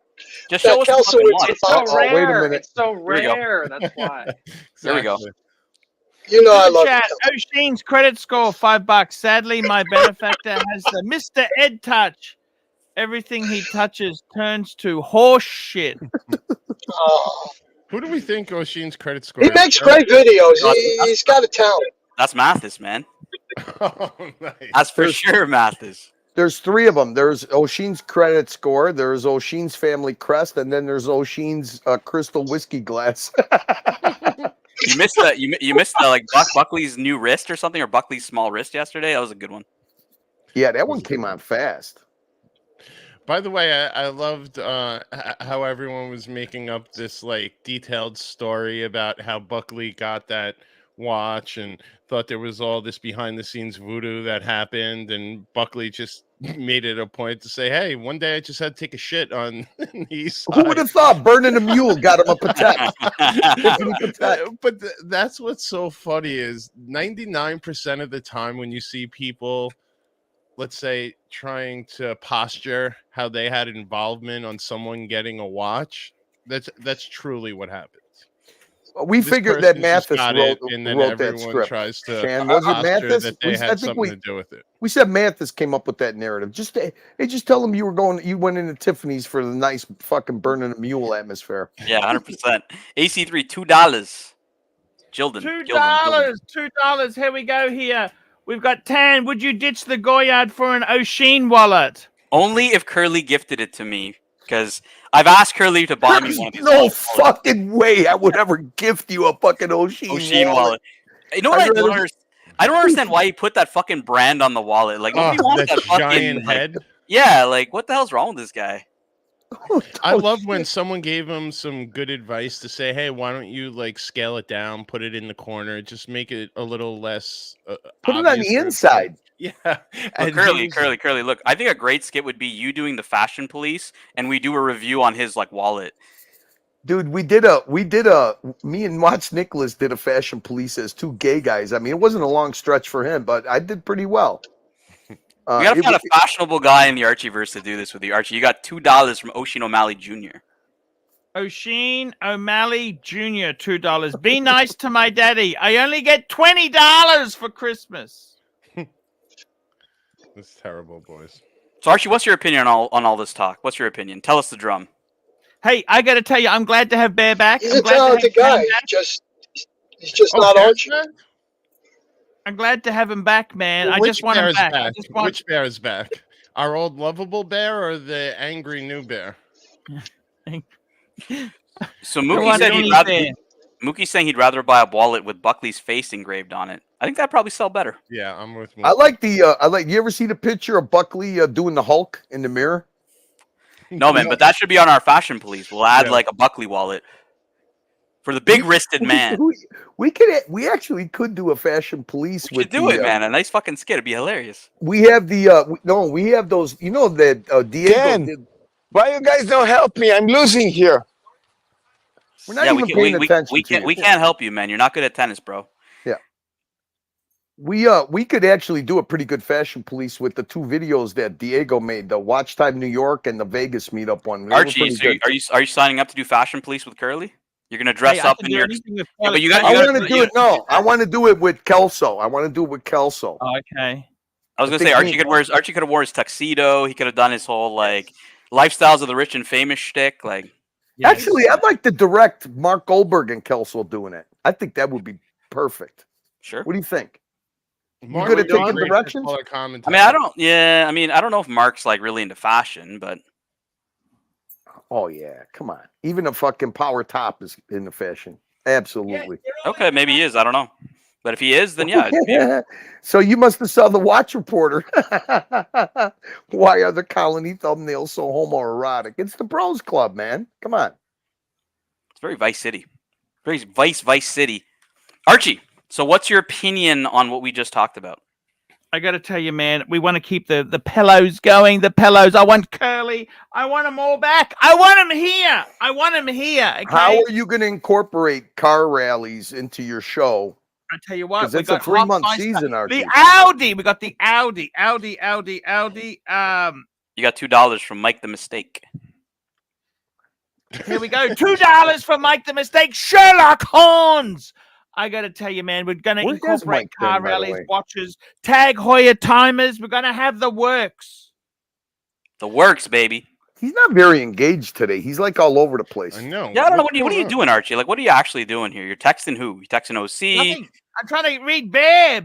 Just show us the fucking watch. It's so wait a rare. minute. It's so we go. rare. That's why. There we go. You know I love Chat. it. O'Sheen's credit score $5. Sadly, my benefactor has the Mr. Ed touch. Everything he touches turns to horse shit. Who do we think Oshin's credit score He is? makes great videos. He's got a talent. That's Mathis, man. Oh, nice. That's for sure, Mathis. There's three of them. There's O'Sheen's credit score. There's O'Sheen's family crest, and then there's O'Sheen's crystal whiskey glass. You missed that. You missed like Buckley's new wrist or something, or Buckley's small wrist yesterday. That was a good one. Yeah, that one came on fast. By the way, I loved how everyone was making up this like detailed story about how Buckley got that watch and thought there was all this behind the scenes voodoo that happened, and Buckley just made it a point to say, hey, one day I just had to take a shit on the east side. Who would have thought burning a mule got him a Patek? But that's what's so funny is 99% of the time when you see people, let's say, trying to posture how they had involvement on someone getting a watch, that's truly what happens. We figured that Mathis wrote and then that everyone script. tries to Shan, was it posture Mathis? that they had something to do with it. We said Mathis came up with that narrative. Just tell them you went into Tiffany's for the nice fucking burning a mule atmosphere. Yeah, 100%. AC3 $2. Jilden. $2. Here we go. Here we've got Tan. Would you ditch the Goyard for an O'Sheen wallet? Only if Curly gifted it to me, because I've asked Curly to buy me one of these. No fucking way I would ever gift you a fucking O'Sheen wallet. You know what I don't understand? I don't understand why he put that fucking brand on the wallet. Like, nobody wants that fucking giant head. Yeah, like what the hell's wrong with this guy? I love when someone gave him some good advice to say, "Hey, why don't you like scale it down, put it in the corner, just make it a little less Put it on obvious the or inside." Yeah. Look, And Curly. Look, I think a great skit would be you doing the fashion police, and we do a review on his like wallet. Dude, me and Watts Nicholas did a fashion police as two gay guys. I mean, it wasn't a long stretch for him, but I did pretty well. We gotta find a fashionable guy in the Archieverse to do this with you, Archie. You got $2 from Oisin O'Malley Jr. Oisin O'Malley Jr. $2. Be nice to my daddy. I only get $20 for Christmas. It's terrible, boys. So Archie, what's your opinion on all this talk? What's your opinion? Tell us the drum. Hey, I got to tell you, I'm glad to have Bear back. He's a talented guy. He's just not Archie. I'm glad to have him back, man. Well, I just want him back. Which bear is back? Our old lovable bear or the angry new bear? So Mookie's saying he'd rather buy a wallet with Buckley's face engraved on it. I think that'd probably sell better. Yeah, I'm with. I like you ever see the picture of Buckley doing the Hulk in the mirror? No, man, but that should be on our fashion police. We'll add like a Buckley wallet for the big-wristed man. We actually could do a fashion police. We should do it, man. A nice fucking skit. It'd be hilarious. We have we have those. You know that Diego did. Why you guys don't help me? I'm losing here. We're not even paying attention. We can't help you, man. You're not good at tennis, bro. Yeah. We could actually do a pretty good fashion police with the two videos that Diego made, the Watch Time New York and the Vegas meetup one. Archie, so are you signing up to do fashion police with Curly? You're gonna dress up in your. I want to do it. No, I want to do it with Kelso. Oh, okay. I was gonna say Archie could have wore his tuxedo. He could have done his whole like lifestyles of the rich and famous shtick. Like, actually, I'd like to direct Mark Goldberg and Kelso doing it. I think that would be perfect. Sure. What do you think? You good at taking directions? I mean, I don't know if Mark's like really into fashion, but oh yeah, come on. Even a fucking power top is in the fashion. Absolutely. Okay, maybe he is. I don't know, but if he is, then yeah. So you must have saw the Watch Reporter. Why are the colony thumbnails so homoerotic? It's the Bros Club, man. Come on. It's very Vice City, very Vice City. Archie. So what's your opinion on what we just talked about? I got to tell you, man, we want to keep the pillows going. The pillows. I want Curly. I want them all back. I want them here. Okay? How are you going to incorporate car rallies into your show? I tell you what, it's a 3-month season, Archie. The Audi. We got the Audi. You got $2 from Mike the Mistake. Here we go. $2 for Mike the Mistake. Sherlock Holmes. I got to tell you, man, we're going to incorporate car rallies, watches, tag Hoyer timers. We're going to have the works. The works, baby. He's not very engaged today. He's like all over the place. I know. Yeah, I don't know. What are you doing, Archie? Like, what are you actually doing here? You're texting who? You're texting OC? Nothing. I'm trying to read Bear.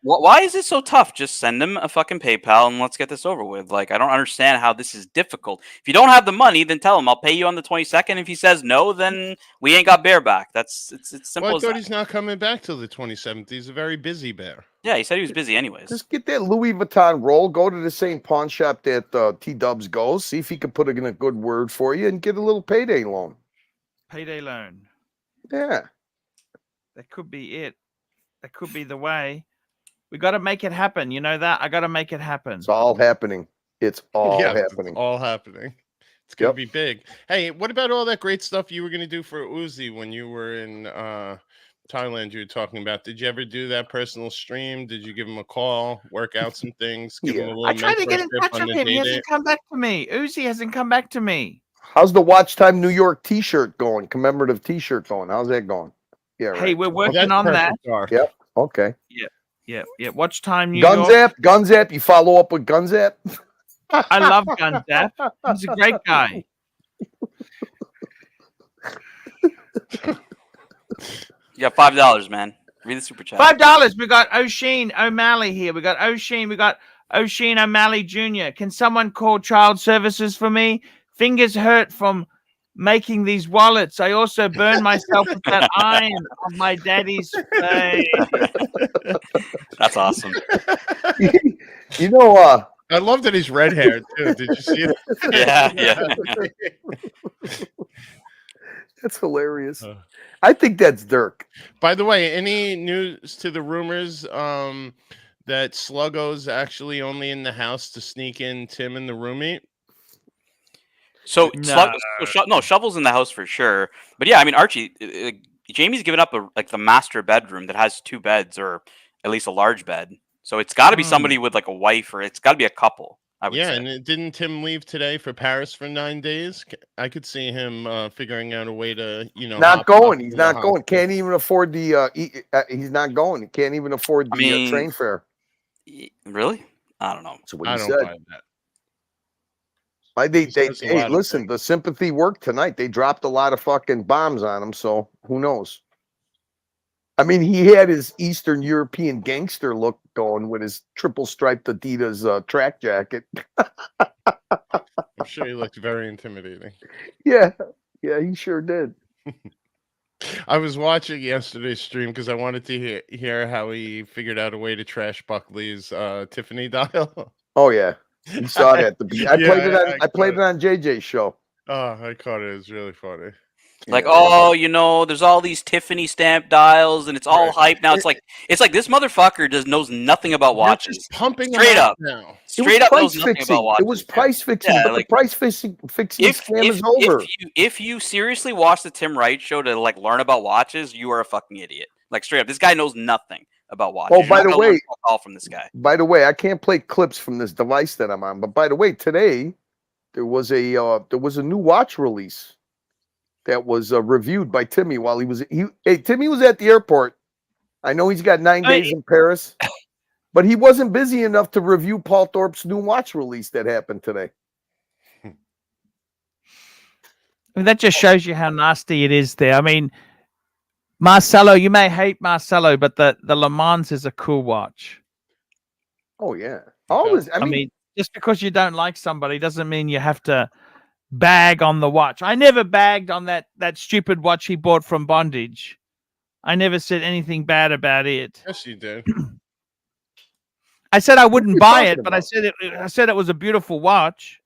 Why is it so tough? Just send him a fucking PayPal and let's get this over with. Like, I don't understand how this is difficult. If you don't have the money, then tell him I'll pay you on the 22nd. If he says no, then we ain't got Bear back. It's simple Well, I as thought that. he's not coming back till the 27th. He's a very busy bear. Yeah, he said he was busy anyways. Just get that Louis Vuitton roll. Go to the same pawn shop that T-Dubs goes. See if he can put in a good word for you and get a little payday loan. Payday loan. Yeah. That could be it. That could be the way. We got to make it happen. You know that? I got to make it happen. It's all happening. It's all happening. It's all happening. It's going to be big. Hey, what about all that great stuff you were going to do for Uzi when you were in Thailand you were talking about? Did you ever do that personal stream? Did you give him a call, work out some things? Give him a little I tried to get in mentorship touch on with the him. He day-to-day? hasn't come back to me. Uzi hasn't come back to me. How's the Watch Time New York T-shirt going? Commemorative T-shirt going? How's that going? Yeah. Right. Hey, we're working on that. Yep. Okay. Yeah. Watch Time New York. Gunzap. You follow up with Gunzap? I love Gunzap. He's a great guy. You got $5, man. Read the super chat. $5. We got Oisin O'Malley here. We got Oisin O'Malley Jr. Can someone call child services for me? Fingers hurt from making these wallets. I also burned myself with that iron on my daddy's face. That's awesome. You know, I love that he's red haired too. Did you see it? Yeah. That's hilarious. I think that's Dirk. By the way, any news to the rumors that Sluggo's actually only in the house to sneak in Tim and the roommate? So, no, Shovel's in the house for sure. But yeah, I mean, Archie, Jamie's given up like the master bedroom that has 2 beds, or at least a large bed. So it's got to be somebody with like a wife, or it's got to be a couple. I would say. And didn't Tim leave today for Paris for 9 days? I could see him figuring out a way to, not going. He's not going. Can't even afford the. He's not going. He can't even afford the train fare. Really? I don't know. So what he don't said. buy that. Hey, listen, the sympathy worked tonight. They dropped a lot of fucking bombs on him, so who knows? I mean, he had his Eastern European gangster look going with his triple striped Adidas track jacket. I'm sure he looked very intimidating. Yeah, he sure did. I was watching yesterday's stream because I wanted to hear how he figured out a way to trash Buckley's Tiffany dial. Oh yeah. You saw that. I played it on JJ's show. Oh, I caught it. It was really funny. Like, there's all these Tiffany stamp dials, and it's all hype now. It's like this motherfucker knows nothing about watches. Just pumping straight up now. Straight up knows nothing about watches. It was price fixing, but the price fixing scam is over. If you seriously watch the Tim Wright show to like learn about watches, you are a fucking idiot. Like straight up, this guy knows nothing about watches. Oh, by the way, all from this guy. By the way, I can't play clips from this device that I'm on. But by the way, today there was a new watch release that was reviewed by Timmy while Timmy was at the airport. I know he's got 9 days in Paris, but he wasn't busy enough to review Paul Thorpe's new watch release that happened today. I mean, that just shows you how nasty it is there. I mean, Marcelo, you may hate Marcelo, but the Le Mans is a cool watch. Oh yeah, always. I mean, just because you don't like somebody doesn't mean you have to bag on the watch. I never bagged on that stupid watch he bought from Bondage. I never said anything bad about it. Yes, you did. I said I wouldn't buy it, but I said it was a beautiful watch.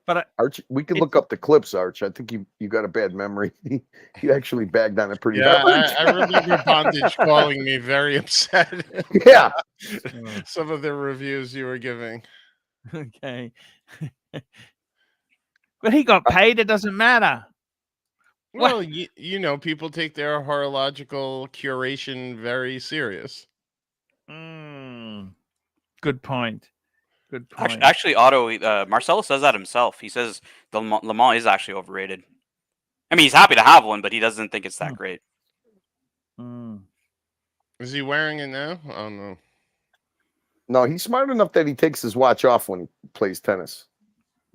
But Archie, we could look up the clips, Arch. I think you got a bad memory. You actually bagged on it pretty bad. I remember Bondage calling me very upset. Yeah. Some of the reviews you were giving. Okay. But he got paid. It doesn't matter. Well, people take their horological curation very serious. Good point. Good point. Actually, Otto, Marcelo says that himself. He says the Le Mans is actually overrated. I mean, he's happy to have one, but he doesn't think it's that great. Is he wearing it now? I don't know. No, he's smart enough that he takes his watch off when he plays tennis.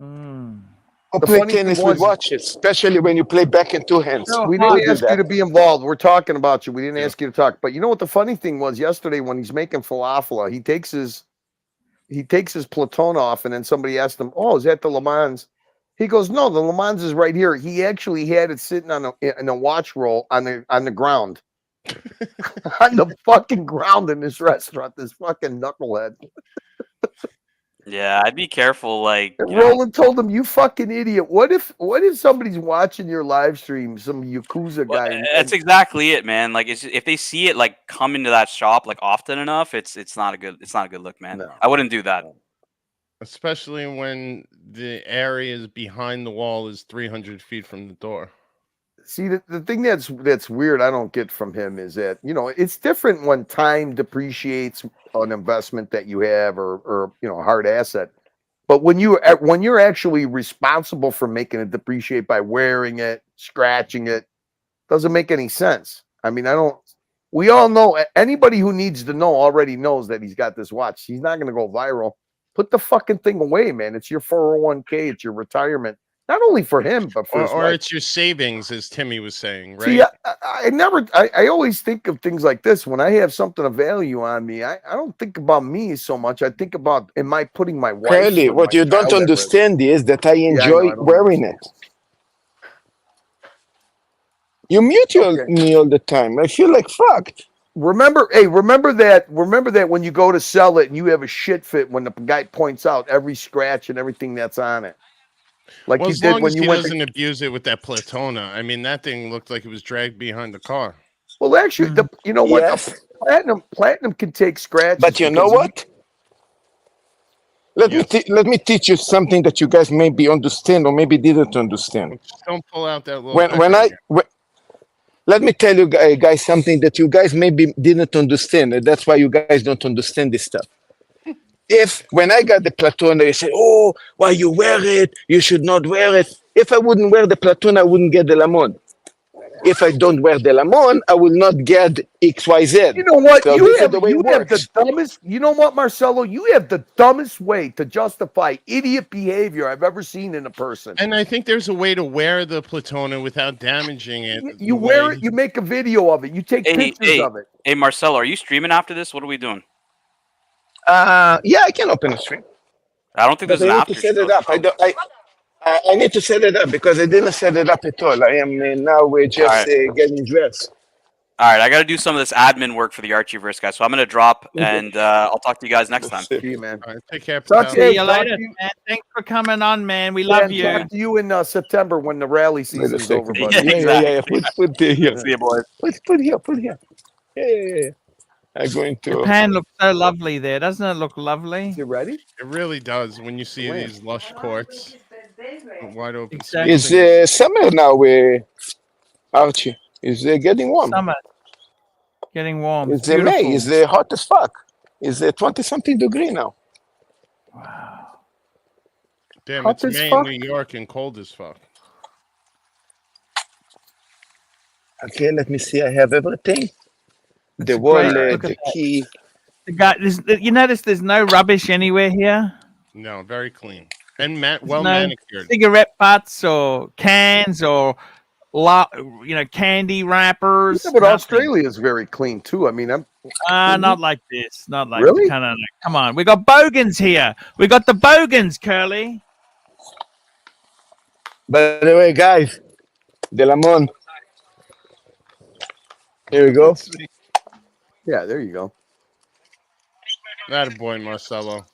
I play tennis with watches, especially when you play back in 2 hands. No, we didn't ask you to be involved. We're talking about you. We didn't ask you to talk. But you know what the funny thing was yesterday when he's making falafel, he takes his Platon off, and then somebody asked him, "Oh, is that the Le Mans?" He goes, "No, the Le Mans is right here." He actually had it sitting in a watch roll on the ground, on the fucking ground in this restaurant. This fucking knucklehead. Yeah, I'd be careful. Like, and Roland told him, "You fucking idiot! What if somebody's watching your live stream, some Yakuza guy?" That's exactly it, man. Like, if they see it like come into that shop like often enough, it's not a good look, man. No. I wouldn't do that. Especially when the area is behind the wall is 300 feet from the door. See, the thing that's weird I don't get from him is that, it's different when time depreciates an investment that you have or a hard asset. But when you're actually responsible for making it depreciate by wearing it, scratching it, doesn't make any sense. I mean, we all know, anybody who needs to know already knows that he's got this watch. He's not going to go viral. Put the fucking thing away, man. It's your 401k. It's your retirement. Not only for him, but for his wife. It's your savings, as Timmy was saying, right? See, I always think of things like this. When I have something of value on me, I don't think about me so much. I think about, am I putting my wife? Really, what you don't understand is that I enjoy wearing it. You mute me all the time. I feel like fuck. remember that when you go to sell it and you have a shit fit when the guy points out every scratch and everything that's on it. Like Well, you as did long when as you he went doesn't abuse it with that Platona. I mean, that thing looked like it was dragged behind the car. Well, actually, you know what? Yes. Platinum can take scratches. But you know because what? Let me teach you something that you guys maybe understand or maybe didn't understand. Just don't pull out that little. Let me tell you guys something that you guys maybe didn't understand. And that's why you guys don't understand this stuff. When I got the Platona, you say, "Oh, why you wear it? You should not wear it." If I wouldn't wear the Platona, I wouldn't get the Lamon. If I don't wear the Lamon, I will not get XYZ. You know what? So You have the dumbest. You know what, Marcelo? You have the dumbest way to justify idiot behavior I've ever seen in a person. And I think there's a way to wear the Platona without damaging it. You wear it. You make a video of it. You take pictures of it. Hey, Marcelo, are you streaming after this? What are we doing? Yeah, I can open a stream. I don't think there's an I need after to set show. it up. I need to set it up because I didn't set it up at all. I am now we're just getting dressed. All right, I got to do some of this admin work for the Archieverse guys, so I'm going to drop, and I'll talk to you guys next time. See you, man. All right, take care. See you later, man. Thanks for coming on, man. We love you. Talk to you in September when the rally season's over, buddy. Yeah. Put here. See you, boys. Put here. Yeah. I'm going to. Japan looks so lovely there, doesn't it? Look lovely. You ready? It really does when you see these lush courts, wide open. Exactly. It's summer now, Archie. It's getting warm. Summer. Getting warm. It's May. It's hot as fuck. It's 20-something degree now. Wow. Damn, Hot it's as May fuck. in New York and cold as fuck. Okay, let me see. I have everything. The great. wallet, Look at the that. key. You notice there's no rubbish anywhere here? No, very clean and well No manicured. cigarette butts or cans or candy wrappers. Yeah, but nothing. Australia is very clean too. I mean, Not like this. Not like Really? Come on. We got bogans here. We got the bogans, Curly. By the way, guys, the Lamon. Here we go. yeah, there you go. That boy, Marcelo.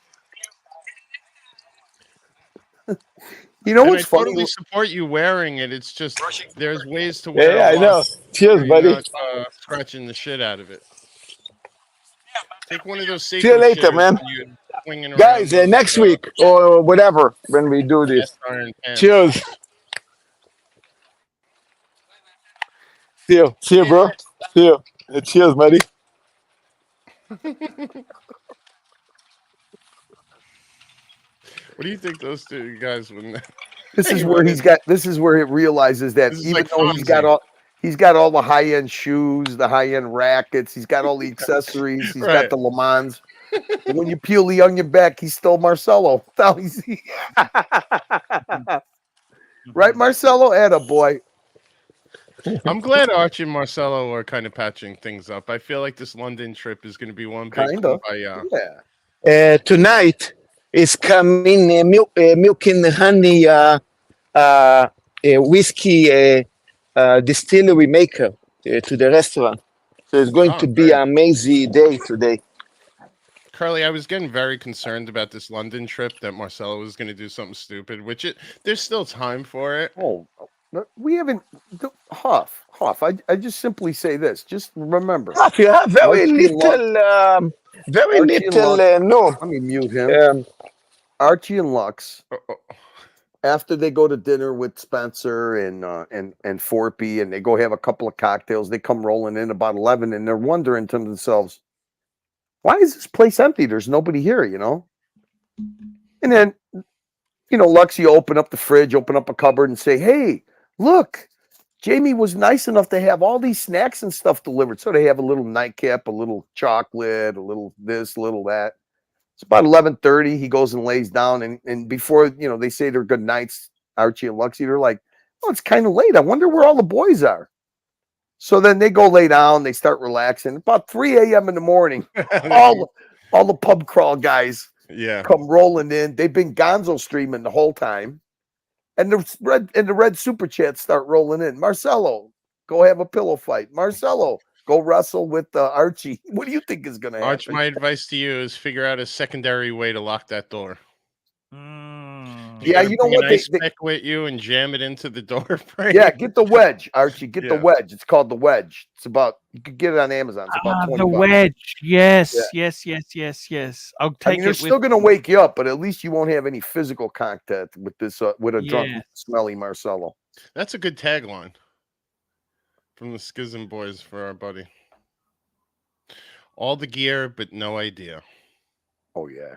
You know And what's I funny? totally support you wearing it. It's just there's ways to wear. Yeah, I know. Cheers, where you're buddy. not, scratching the shit out of it. Take one of those. See you later, man. Guys, next week or whatever when we do this. Cheers. See you, bro. See you. Cheers, buddy. What do you think those two guys would? This is where This is where it realizes that This is even like though Fonzie. he's got all the high end shoes, the high end rackets, he's got all the accessories, he's got Right. the Le Mans. But when you peel the onion back, he's still Marcelo. Right, Marcelo? Attaboy. I'm glad Archie and Marcelo are kind of patching things up. I feel like this London trip is going to be one big Kinda. kumbaya. Yeah. Tonight is coming milk and honey whiskey distillery maker to the restaurant. So it's going to be an amazing day today. Carly, I was getting very concerned about this London trip that Marcelo was going to do something stupid, there's still time for it. Oh, we haven't. Huff. I just simply say this. Just remember. Huff, you have very Archie and little, very Archie and little, Lux. no. Let me mute him. Archie and Lux, after they go to dinner with Spencer and Forpy, and they go have a couple of cocktails, they come rolling in about 11, and they're wondering to themselves, why is this place empty? There's nobody here, And then, Lux, you open up the fridge, open up a cupboard, and say, hey, look, Jamie was nice enough to have all these snacks and stuff delivered. So they have a little nightcap, a little chocolate, a little this, a little that. It's about 11:30. He goes and lays down, and before they say their good nights, Archie and Luxie, they're like, "Oh, it's kind of late. I wonder where all the boys are." So then they go lay down. They start relaxing. About 3 a.m. in the morning, all the pub crawl guys come rolling in. They've been Gonzo streaming the whole time, and the red super chats start rolling in. Marcelo, go have a pillow fight. Marcelo, Go wrestle with Archie. What do you think is going to happen? Arch, my advice to you is figure out a secondary way to lock that door. Yeah, you know what? They pick with you and jam it into the door frame. Yeah, get the wedge, Archie. Get the wedge. It's called the wedge. It's about, you could get it on Amazon. It's about 20 the bucks. wedge. Yes, Yeah. yes. I'll take they're it. still going to wake you up, but at least you won't have any physical contact with this with a drunk, Yeah. smelly Marcelo. That's a good tagline from the Schism Boys for our buddy. All the gear, but no idea. Oh yeah.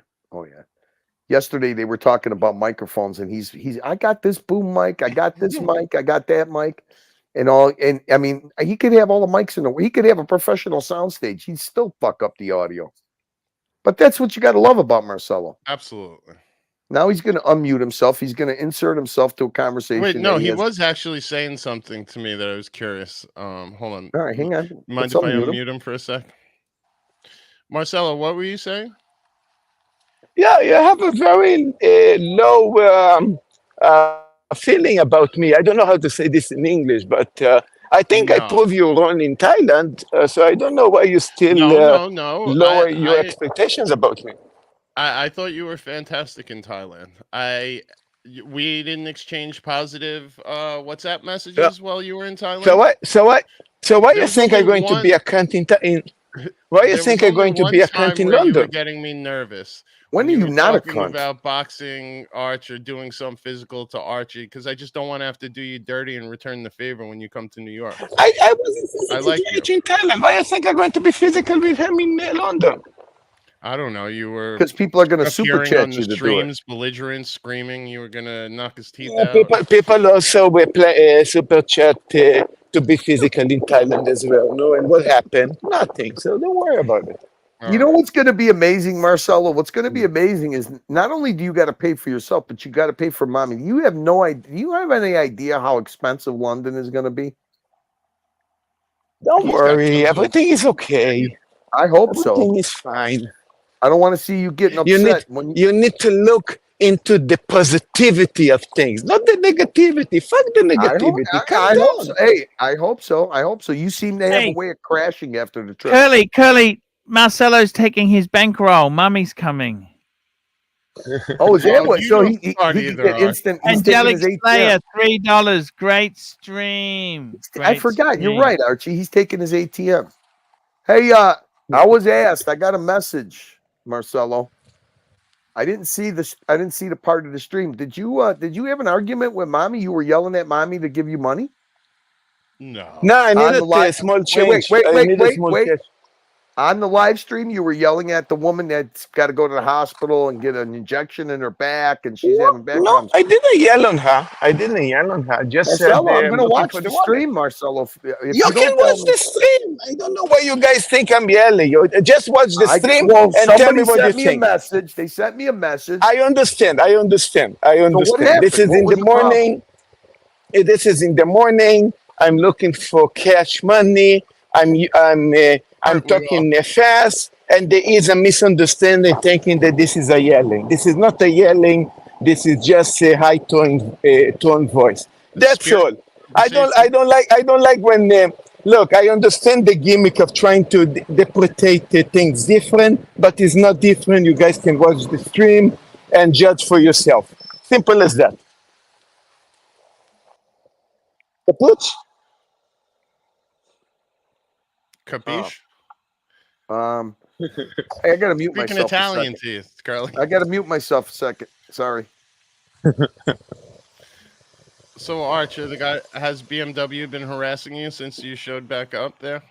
Yesterday they were talking about microphones, and he's I got this boom mic, I got this mic, I got that mic, and all. And I mean, he could have all the mics in the. He could have a professional soundstage. He'd still fuck up the audio. But that's what you got to love about Marcelo. Absolutely. Now he's going to unmute himself. He's going to insert himself to a conversation. Wait, no, he was actually saying something to me that I was curious. Hold on. All right, hang on. Mind if I unmute him for a sec? Marcelo, what were you saying? Yeah, you have a very low feeling about me. I don't know how to say this in English, but I think I proved you wrong in Thailand. So I don't know why you still lower your expectations about me. I thought you were fantastic in Thailand. We didn't exchange positive WhatsApp messages while you were in Thailand. So why you think I'm going to be a cunt in? Why you think I'm going to be a cunt in London? You were getting me nervous. When are you not a cunt? About boxing Arch or doing something physical to Archie, because I just don't want to have to do you dirty and return the favor when you come to New York. I wasn't physically in Thailand. Why you think I'm going to be physical with him in London? I don't know. You were because people are going to super chat you to streams, do it. Belligerent, screaming. You were going to knock his teeth out. People also will play super chat to be physical in Thailand as well. No, and what happened? Nothing. So don't worry about it. You know what's going to be amazing, Marcelo? What's going to be amazing is not only do you got to pay for yourself, but you got to pay for mommy. You have no idea. Do you have any idea how expensive London is going to be? Don't worry. Everything is okay. I hope so. Everything is fine. I don't want to see you getting upset. You need to look into the positivity of things, not the negativity. Fuck the negativity. I hope so. Hey, I hope so. I hope so. You seem to have a way of crashing after the trip. Curly, Marcelo's taking his bankroll. Mummy's coming. Oh, is that what? So he get instant. Angelic Slayer, $3. Great stream. I forgot. You're right, Archie. He's taking his ATM. Hey, I was asked. I got a message, Marcelo. I didn't see the part of the stream. Did you have an argument with mommy? You were yelling at mommy to give you money? No, I needed a small change. Wait. On the live stream, you were yelling at the woman that's got to go to the hospital and get an injection in her back, and she's having back problems. I didn't yell on her. Just Marcelo, I'm going to watch the stream, Marcelo. You can watch the stream. I don't know why you guys think I'm yelling. Just watch the stream and tell me what you think. They sent me a message. I understand. This is in the morning. This is in the morning. I'm looking for cash money. I'm talking fast, and there is a misunderstanding thinking that this is a yelling. This is not a yelling. This is just a high tone voice. That's all. I don't like when. Look, I understand the gimmick of trying to deprecate things different, but it's not different. You guys can watch the stream and judge for yourself. Simple as that. Capiche? Capiche? I gotta mute myself. Speaking Italian to you, Carly. I gotta mute myself a second. Sorry. So, Archer, the guy, has BMW been harassing you since you showed back up there?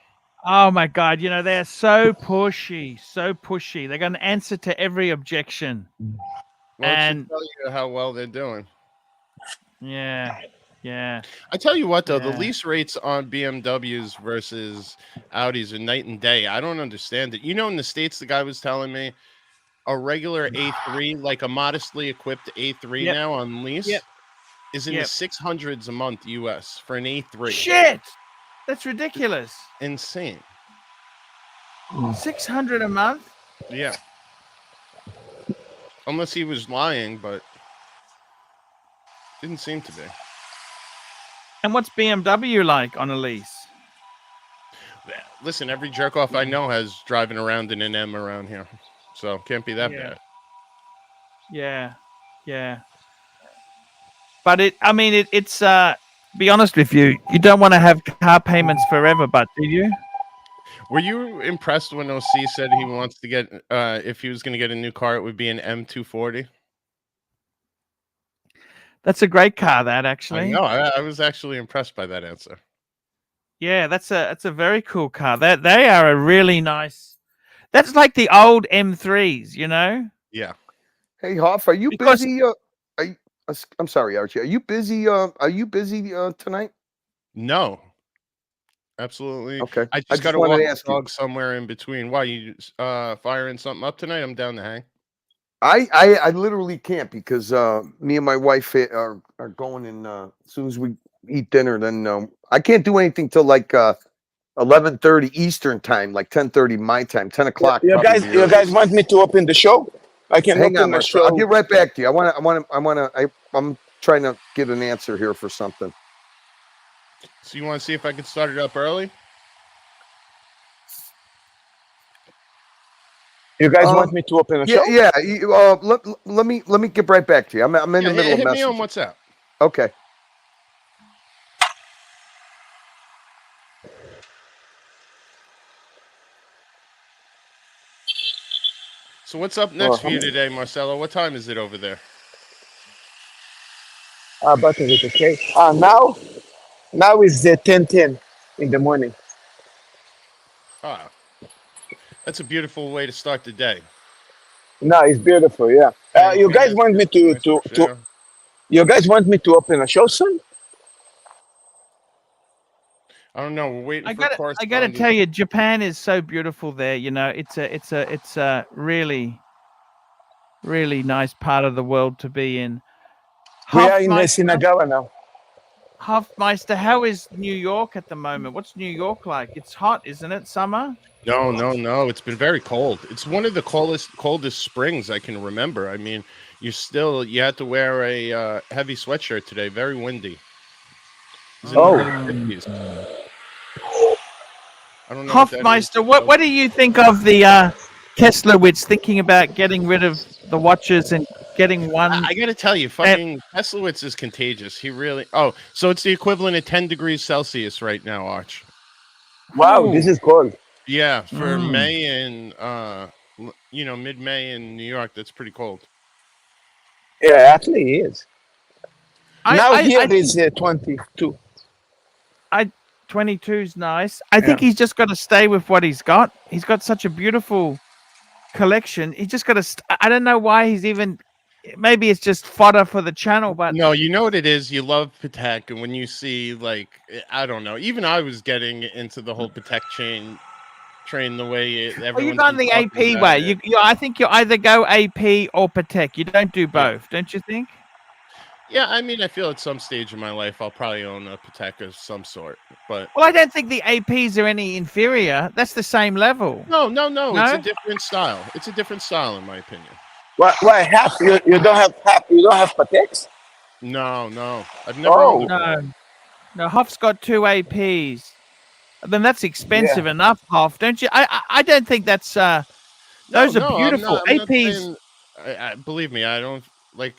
Oh my God! You know they're so pushy, They're going to answer to every objection. Well, and tell you how well they're doing. Yeah. I tell you what, though, the lease rates on BMWs versus Audis are night and day. I don't understand it. You know, in the States, the guy was telling me a regular A3, like a modestly equipped A3 now on lease, is in the 600s a month US for an A3. Shit! That's ridiculous. Insane. 600 a month? Yeah. Unless he was lying, but didn't seem to be. And what's BMW like on a lease? listen, every jerk off I know has driving around in an M around here, so can't be that bad. Yeah, yeah. But it's be honest with you, you don't want to have car payments forever, but do you? Were you impressed when OC said he wants to get, if he was going to get a new car, it would be an M240? That's a great car, that I actually. know. I was actually impressed by that answer. Yeah, that's a very cool car. They are a really nice. That's like the old M3s, you know. Yeah. Hey Hoff, are you busy? I'm sorry, Archie. Are you busy? Tonight? No. Absolutely. Okay. I just got to walk the dog somewhere in between. Why, you firing something up tonight? I'm down to hang. I literally can't because me and my wife are going in as soon as we eat dinner. Then I can't do anything till like 11:30 Eastern time, like 10:30 my time, 10 o'clock. You guys want me to open the show? I can hang open on, the Marcel. show. I'll get right back to you. I'm trying to get an answer here for something. So you want to see if I can start it up early? You guys want me to open a show? Yeah. Let me get right back to you. I'm in the middle of messaging. Hit me on WhatsApp. Okay. So what's up next for you today, Marcelo? What time is it over there? But is it okay? Now is 10:10 in the morning. Ah, that's a beautiful way to start the day. No, it's beautiful. Yeah. You guys want me to you guys want me to open a show soon? I don't know. We're waiting for I gotta tell you, Japan is so beautiful there. You know, it's a really, really nice part of the world to be in. We are in Shinagawa now. Hofmeister, how is New York at the moment? What's New York like? It's hot, isn't it? Summer? No. It's been very cold. It's one of the coldest springs I can remember. I mean, you had to wear a heavy sweatshirt today. Very windy. I don't know. Hofmeister, what do you think of the Teslowitz thinking about getting rid of the watches and getting one? I got to tell you, fucking Teslowitz is contagious. He really. Oh, so it's the equivalent of 10 degrees Celsius right now, Arch. Wow, this is cold. Yeah, for May and mid-May in New York, that's pretty cold. Yeah, actually it is. Here it is 22. 22's nice. I think he's just got to stay with what he's got. He's got such a beautiful collection. He just got to. I don't know why he's even. Maybe it's just fodder for the channel, but no, you know what it is. You love Patek, and when you see I don't know. Even I was getting into the whole Patek train the way everyone's you've gone the AP way. I think you either go AP or Patek. You don't do both, don't you think? Yeah, I mean, I feel at some stage in my life I'll probably own a Patek of some sort, but I don't think the APs are any inferior. That's the same level. No. It's a different style. It's a different style, in my opinion. Why half? You don't have half? You don't have Pateks? No. I've never. No. Hoff's got 2 APs. Then that's expensive enough, Hoff, don't you? I don't think that's. Those are beautiful APs. Believe me, I don't like.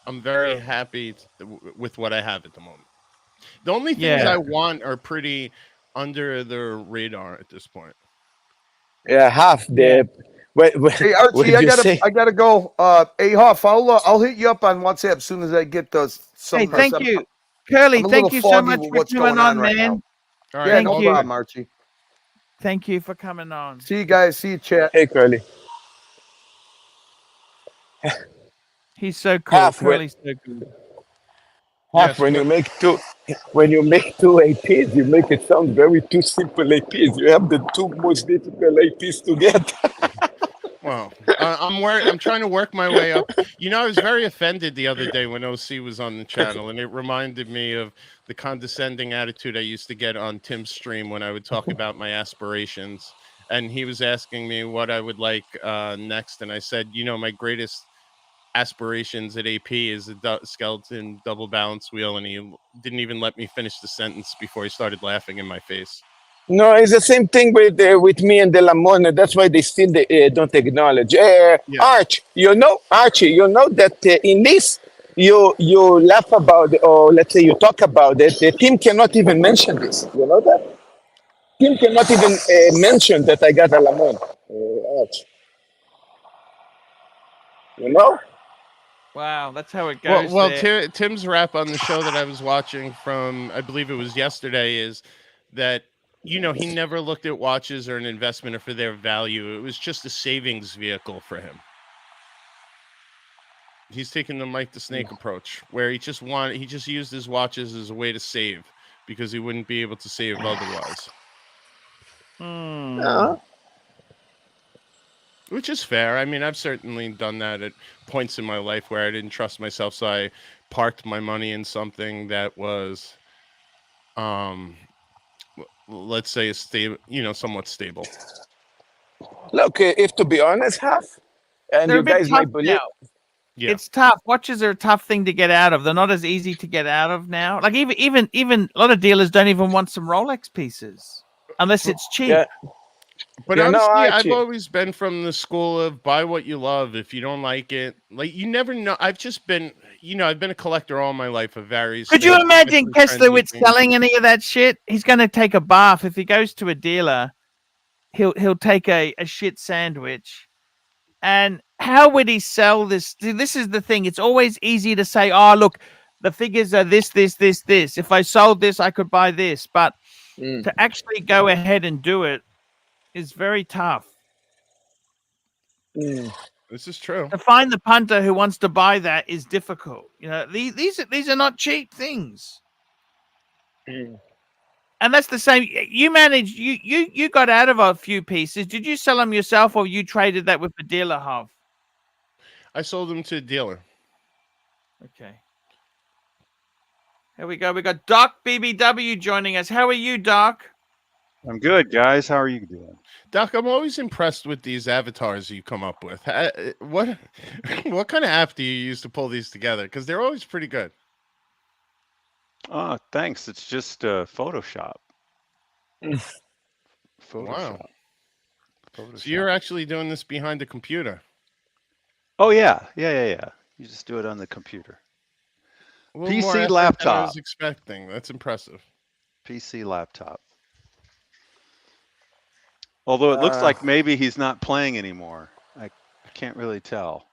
I'm very happy with what I have at the moment. The only things I want are pretty under the radar at this point. Yeah, half the. Hey Archie, I gotta go. Hey Hoff, I'll hit you up on WhatsApp as soon as I get those. Hey, thank you, Curly. Thank you so much for coming on, man. All right, no problem, Archie. Thank you for coming on. See you guys. See you, chat. Hey, Curly. He's so cool. Curly's so good. When you make two APs, you make it sound very too simple APs. You have the two most difficult APs to get. Well, I'm trying to work my way up. You know, I was very offended the other day when OC was on the channel, and it reminded me of the condescending attitude I used to get on Tim's stream when I would talk about my aspirations. And he was asking me what I would like next, and I said, my greatest aspirations at AP is a skeleton double balance wheel, and he didn't even let me finish the sentence before he started laughing in my face. No, it's the same thing with me and De La Mona. That's why they still don't acknowledge. Archie, you know that in this you laugh about it, or let's say you talk about it. The team cannot even mention this. You know that team cannot even mention that I got a La Mona. Arch, you know. Wow, that's how it Well, goes well, there. Tim's rap on the show that I was watching from, I believe it was yesterday, is that he never looked at watches or an investment for their value. It was just a savings vehicle for him. He's taking the Mike the Snake approach, where he just used his watches as a way to save because he wouldn't be able to save otherwise. Which is fair. I mean, I've certainly done that at points in my life where I didn't trust myself, so I parked my money in something that was, let's say, somewhat stable. Look, if to be honest, and They're you a bit guys tough might believe. now. Yeah. It's tough. Watches are a tough thing to get out of. They're not as easy to get out of now. Like even a lot of dealers don't even want some Rolex pieces unless it's cheap. Yeah. But Yeah, no, honestly, I've Archie. always been from the school of buy what you love. If you don't like it, you never know. I've just been, I've been a collector all my life of various. Could you things, imagine especially Kesslowitz trendy things. selling any of that shit? He's going to take a bath. If he goes to a dealer, he'll take a shit sandwich. And how would he sell this? See, this is the thing. It's always easy to say, oh, look, the figures are this. If I sold this, I could buy this. But to actually go ahead and do it is very tough. This is true. To find the punter who wants to buy that is difficult. These are not cheap things. And that's the same. You managed. You got out of a few pieces. Did you sell them yourself, or you traded that with the dealer, Hov? I sold them to a dealer. Okay. Here we go. We got Doc BBW joining us. How are you, Doc? I'm good, guys. How are you doing? Doc, I'm always impressed with these avatars you come up with. What kind of app do you use to pull these together? Because they're always pretty good. Oh, thanks. It's just Photoshop. Wow. So you're actually doing this behind the computer? Oh, yeah. You just do it on the computer. PC laptop. Than I was expecting. That's impressive. PC laptop. Although it looks like maybe he's not playing anymore. I can't really tell.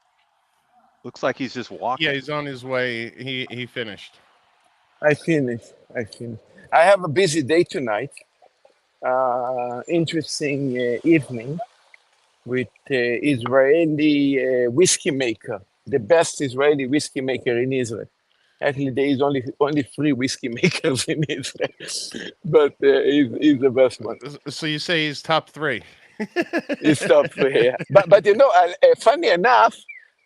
Looks like he's just walking. Yeah, he's on his way. He finished. I finished. I have a busy day tonight. Interesting evening with Israeli whiskey maker, the best Israeli whiskey maker in Israel. Actually, there is only 3 whiskey makers in Israel, but he's the best one. So you say he's top 3? He's top 3, yeah. But funny enough,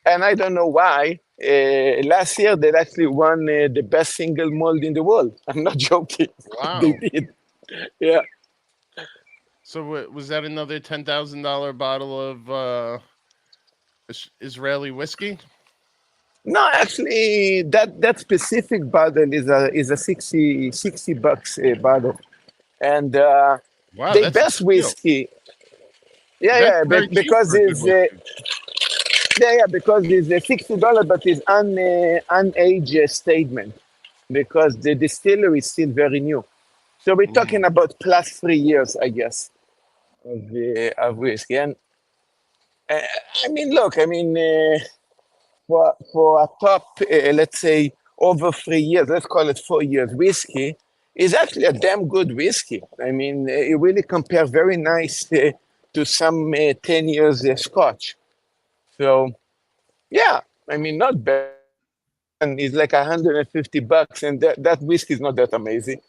and I don't know why, last year they actually won the best single malt in the world. I'm not joking. Wow. They did. Yeah. So was that another $10,000 bottle of Israeli whiskey? No, actually, that specific bottle is a $60 bottle, and wow, the best whiskey. Yeah, because it's because it's $60, but it's unaged statement, because the distillery is still very new. So we're talking about plus 3 years, I guess, of whiskey. And I mean, look, for a top, let's say, over 3 years, let's call it 4 years whiskey, is actually a damn good whiskey. I mean, it really compares very nice to some 10 years Scotch. So, yeah, not bad. And it's like $150, and that whiskey is not that amazing.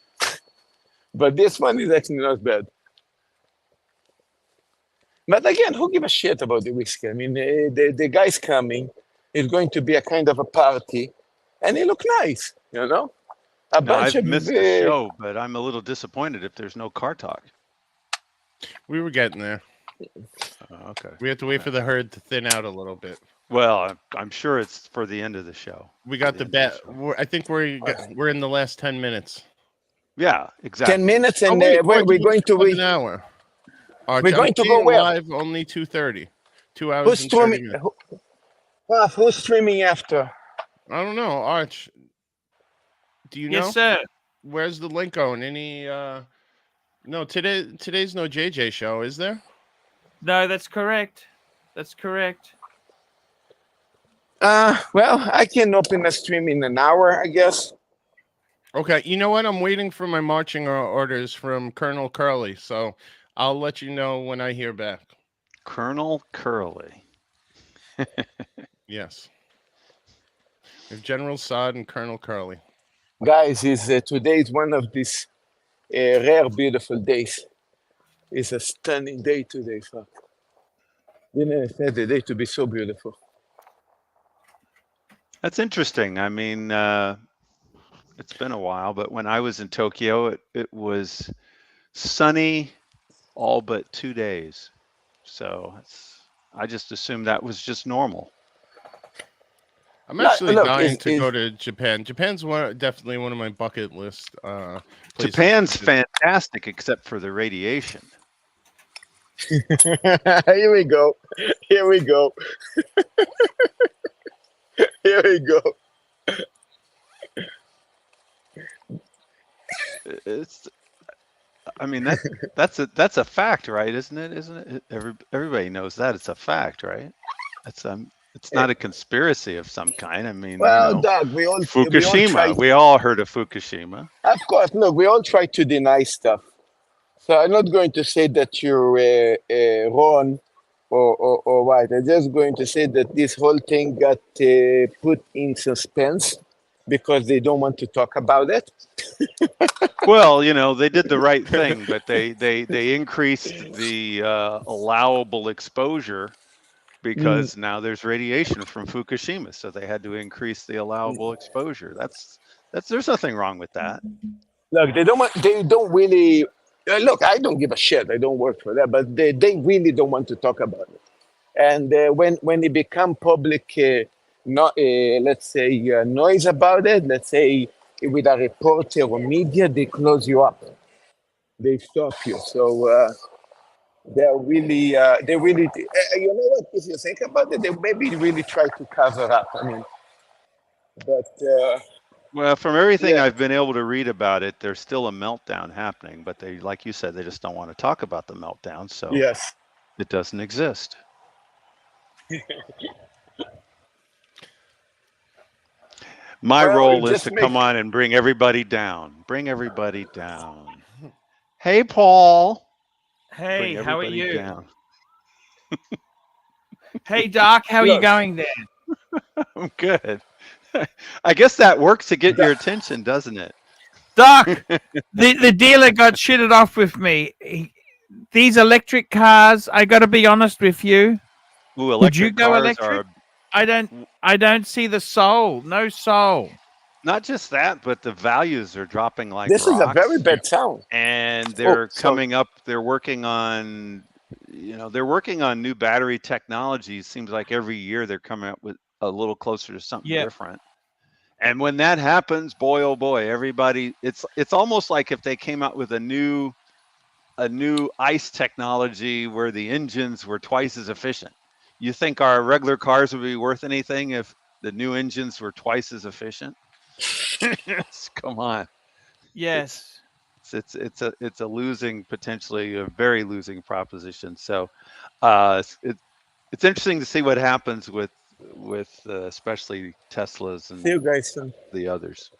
But this one is actually not bad. But again, who give a shit about the whiskey? I mean, the guy's coming. It's going to be a kind of a party, and it look nice, I've missed the show, but I'm a little disappointed if there's no car talk. We were getting there. Okay. We have to wait for the herd to thin out a little bit. Well, I'm sure it's for the end of the show. We got the bet. I think we're in the last 10 minutes. Yeah, 10 exactly. minutes, Oh, and wait, we're Archie, going to an hour. Archie, we're going to go seeing where? live only 2:30. 2 hours Who's and 30 streaming? minutes. Who's streaming after? I don't know, Arch. Do you know? Yes, sir. Where's the link going? Any no, today's no JJ show, is there? No, that's correct. That's correct. Well, I can open a stream in an hour, I guess. Okay, you know what? I'm waiting for my marching orders from Colonel Curly, so I'll let you know when I hear back. Colonel Curly. Yes. If General Sod and Colonel Curly. Guys, today is one of these rare, beautiful days. It's a stunning day today, fuck. Didn't expect the day to be so beautiful. That's interesting. I mean, it's been a while, but when I was in Tokyo, it was sunny all but 2 days. So I just assumed that was just normal. I'm actually dying to go to Japan. Japan's definitely one of my bucket list places. Japan's fantastic, except for the radiation. Here we go. Here we go. Here we go. I mean, that's a fact, right? Isn't it? Everybody knows that it's a fact, right? It's not a conspiracy of some kind. I mean, well, Doug, we all Fukushima. We all heard of Fukushima. Of course, look, we all try to deny stuff. So I'm not going to say that you're wrong or what. I'm just going to say that this whole thing got put in suspense because they don't want to talk about it. Well, they did the right thing, but they increased the allowable exposure because now there's radiation from Fukushima, so they had to increase the allowable exposure. There's nothing wrong with that. Look, they don't really look. I don't give a shit. I don't work for that, but they really don't want to talk about it. And when it become public, let's say noise about it, let's say with a reporter or media, they close you up. They stop you. So. They're really, you know what? If you think about it, they maybe really try to cover up. I mean, but well, from everything I've been able to read about it, there's still a meltdown happening, but they, like you said, they just don't want to talk about the meltdown, so yes, it doesn't exist. My role is to come on and bring everybody down. Bring everybody down. Hey, Paul. Hey, how are you? Hey, Doc, how are you going there? I'm good. I guess that works to get your attention, doesn't it? Doc, the dealer got shitted off with me. These electric cars, I got to be honest with you. Ooh, would you go electric? I don't see the soul. No soul. Not just that, but the values are dropping like this rocks. Is a very bad sound. And they're coming up. They're working on, new battery technologies. Seems like every year they're coming up with a little closer to something different. And when that happens, boy, oh boy, everybody, it's almost like if they came out with a new ICE technology where the engines were twice as efficient. You think our regular cars would be worth anything if the new engines were twice as efficient? Come on. Yes. It's a losing, potentially a very losing proposition. So it's interesting to see what happens with especially Teslas and the others.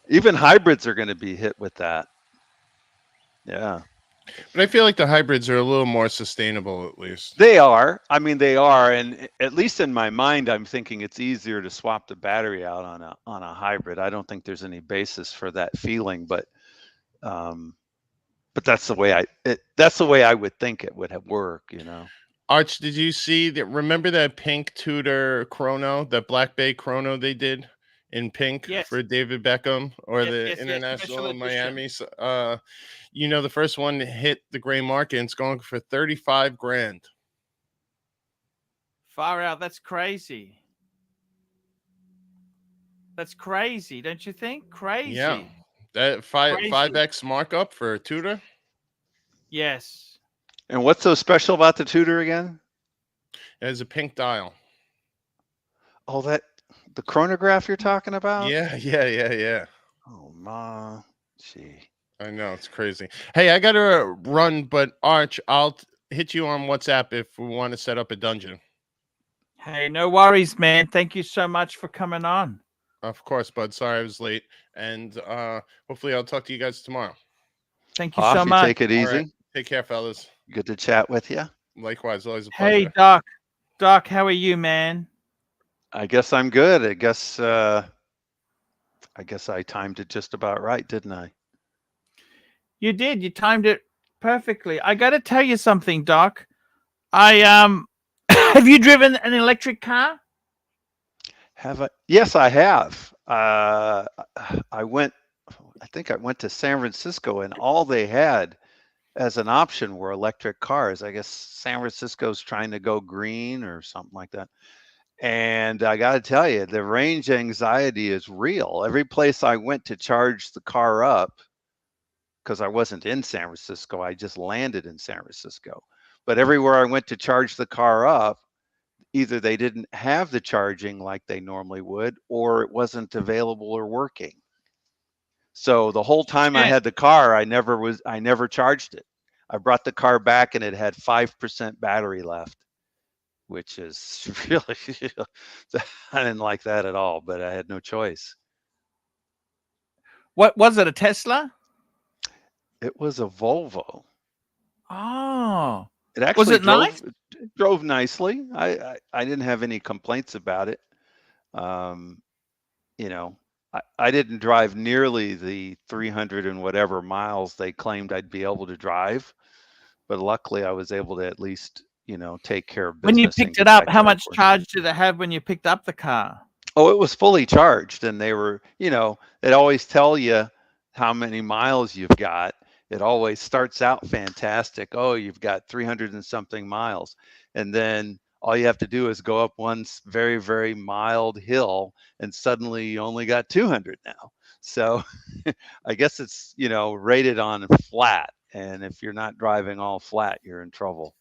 Even hybrids are going to be hit with that. Yeah. But I feel like the hybrids are a little more sustainable, at least. They are. I mean, they are. And at least in my mind, I'm thinking it's easier to swap the battery out on a hybrid. I don't think there's any basis for that feeling, but that's the way I would think it would have worked, Arch, did you see that? Remember that pink Tudor chrono, that Black Bay chrono they did in pink for David Beckham or the International in Miami? So, the first one hit the gray market and it's going for $35,000. Far out. That's crazy. That's crazy, don't you think? Crazy. Yeah. That 5x markup for a Tudor. Yes. And what's so special about the Tudor again? It has a pink dial. Oh, the chronograph you're talking about? Yeah. Oh, ma. Gee. I know, it's crazy. Hey, I got to run, but Arch, I'll hit you on WhatsApp if we want to set up a dungeon. Hey, no worries, man. Thank you so much for coming on. Of course, bud. Sorry I was late. And hopefully I'll talk to you guys tomorrow. Thank you so much. Take it easy. Right. Take care, fellas. Good to chat with you. Likewise, always a pleasure. Hey, Doc. Doc, how are you, man? I guess I'm good. I guess I timed it just about right, didn't I? You did. You timed it perfectly. I got to tell you something, Doc. I have you driven an electric car? Have I? Yes, I have. I think I went to San Francisco, and all they had as an option were electric cars. I guess San Francisco's trying to go green or something like that. And I got to tell you, the range anxiety is real. Every place I went to charge the car up, because I wasn't in San Francisco, I just landed in San Francisco. But everywhere I went to charge the car up, either they didn't have the charging like they normally would, or it wasn't available or working. So the whole time I had the car, I never charged it. I brought the car back and it had 5% battery left, which is really, I didn't like that at all, but I had no choice. What was it, a Tesla? It was a Volvo. Oh. It actually was it nice? Drove nicely. I didn't have any complaints about it. You know, I didn't drive nearly the 300 and whatever miles they claimed I'd be able to drive, but luckily I was able to at least, you know, take care of business. When you picked it up, how much charge did it have when you picked up the car? Oh, it was fully charged, and they were, you know, they always tell you how many miles you've got. It always starts out fantastic. Oh, you've got 300 and something miles. And then all you have to do is go up one very, very mild hill, and suddenly you only got 200 now. So I guess it's, you know, rated on flat. And if you're not driving all flat, you're in trouble.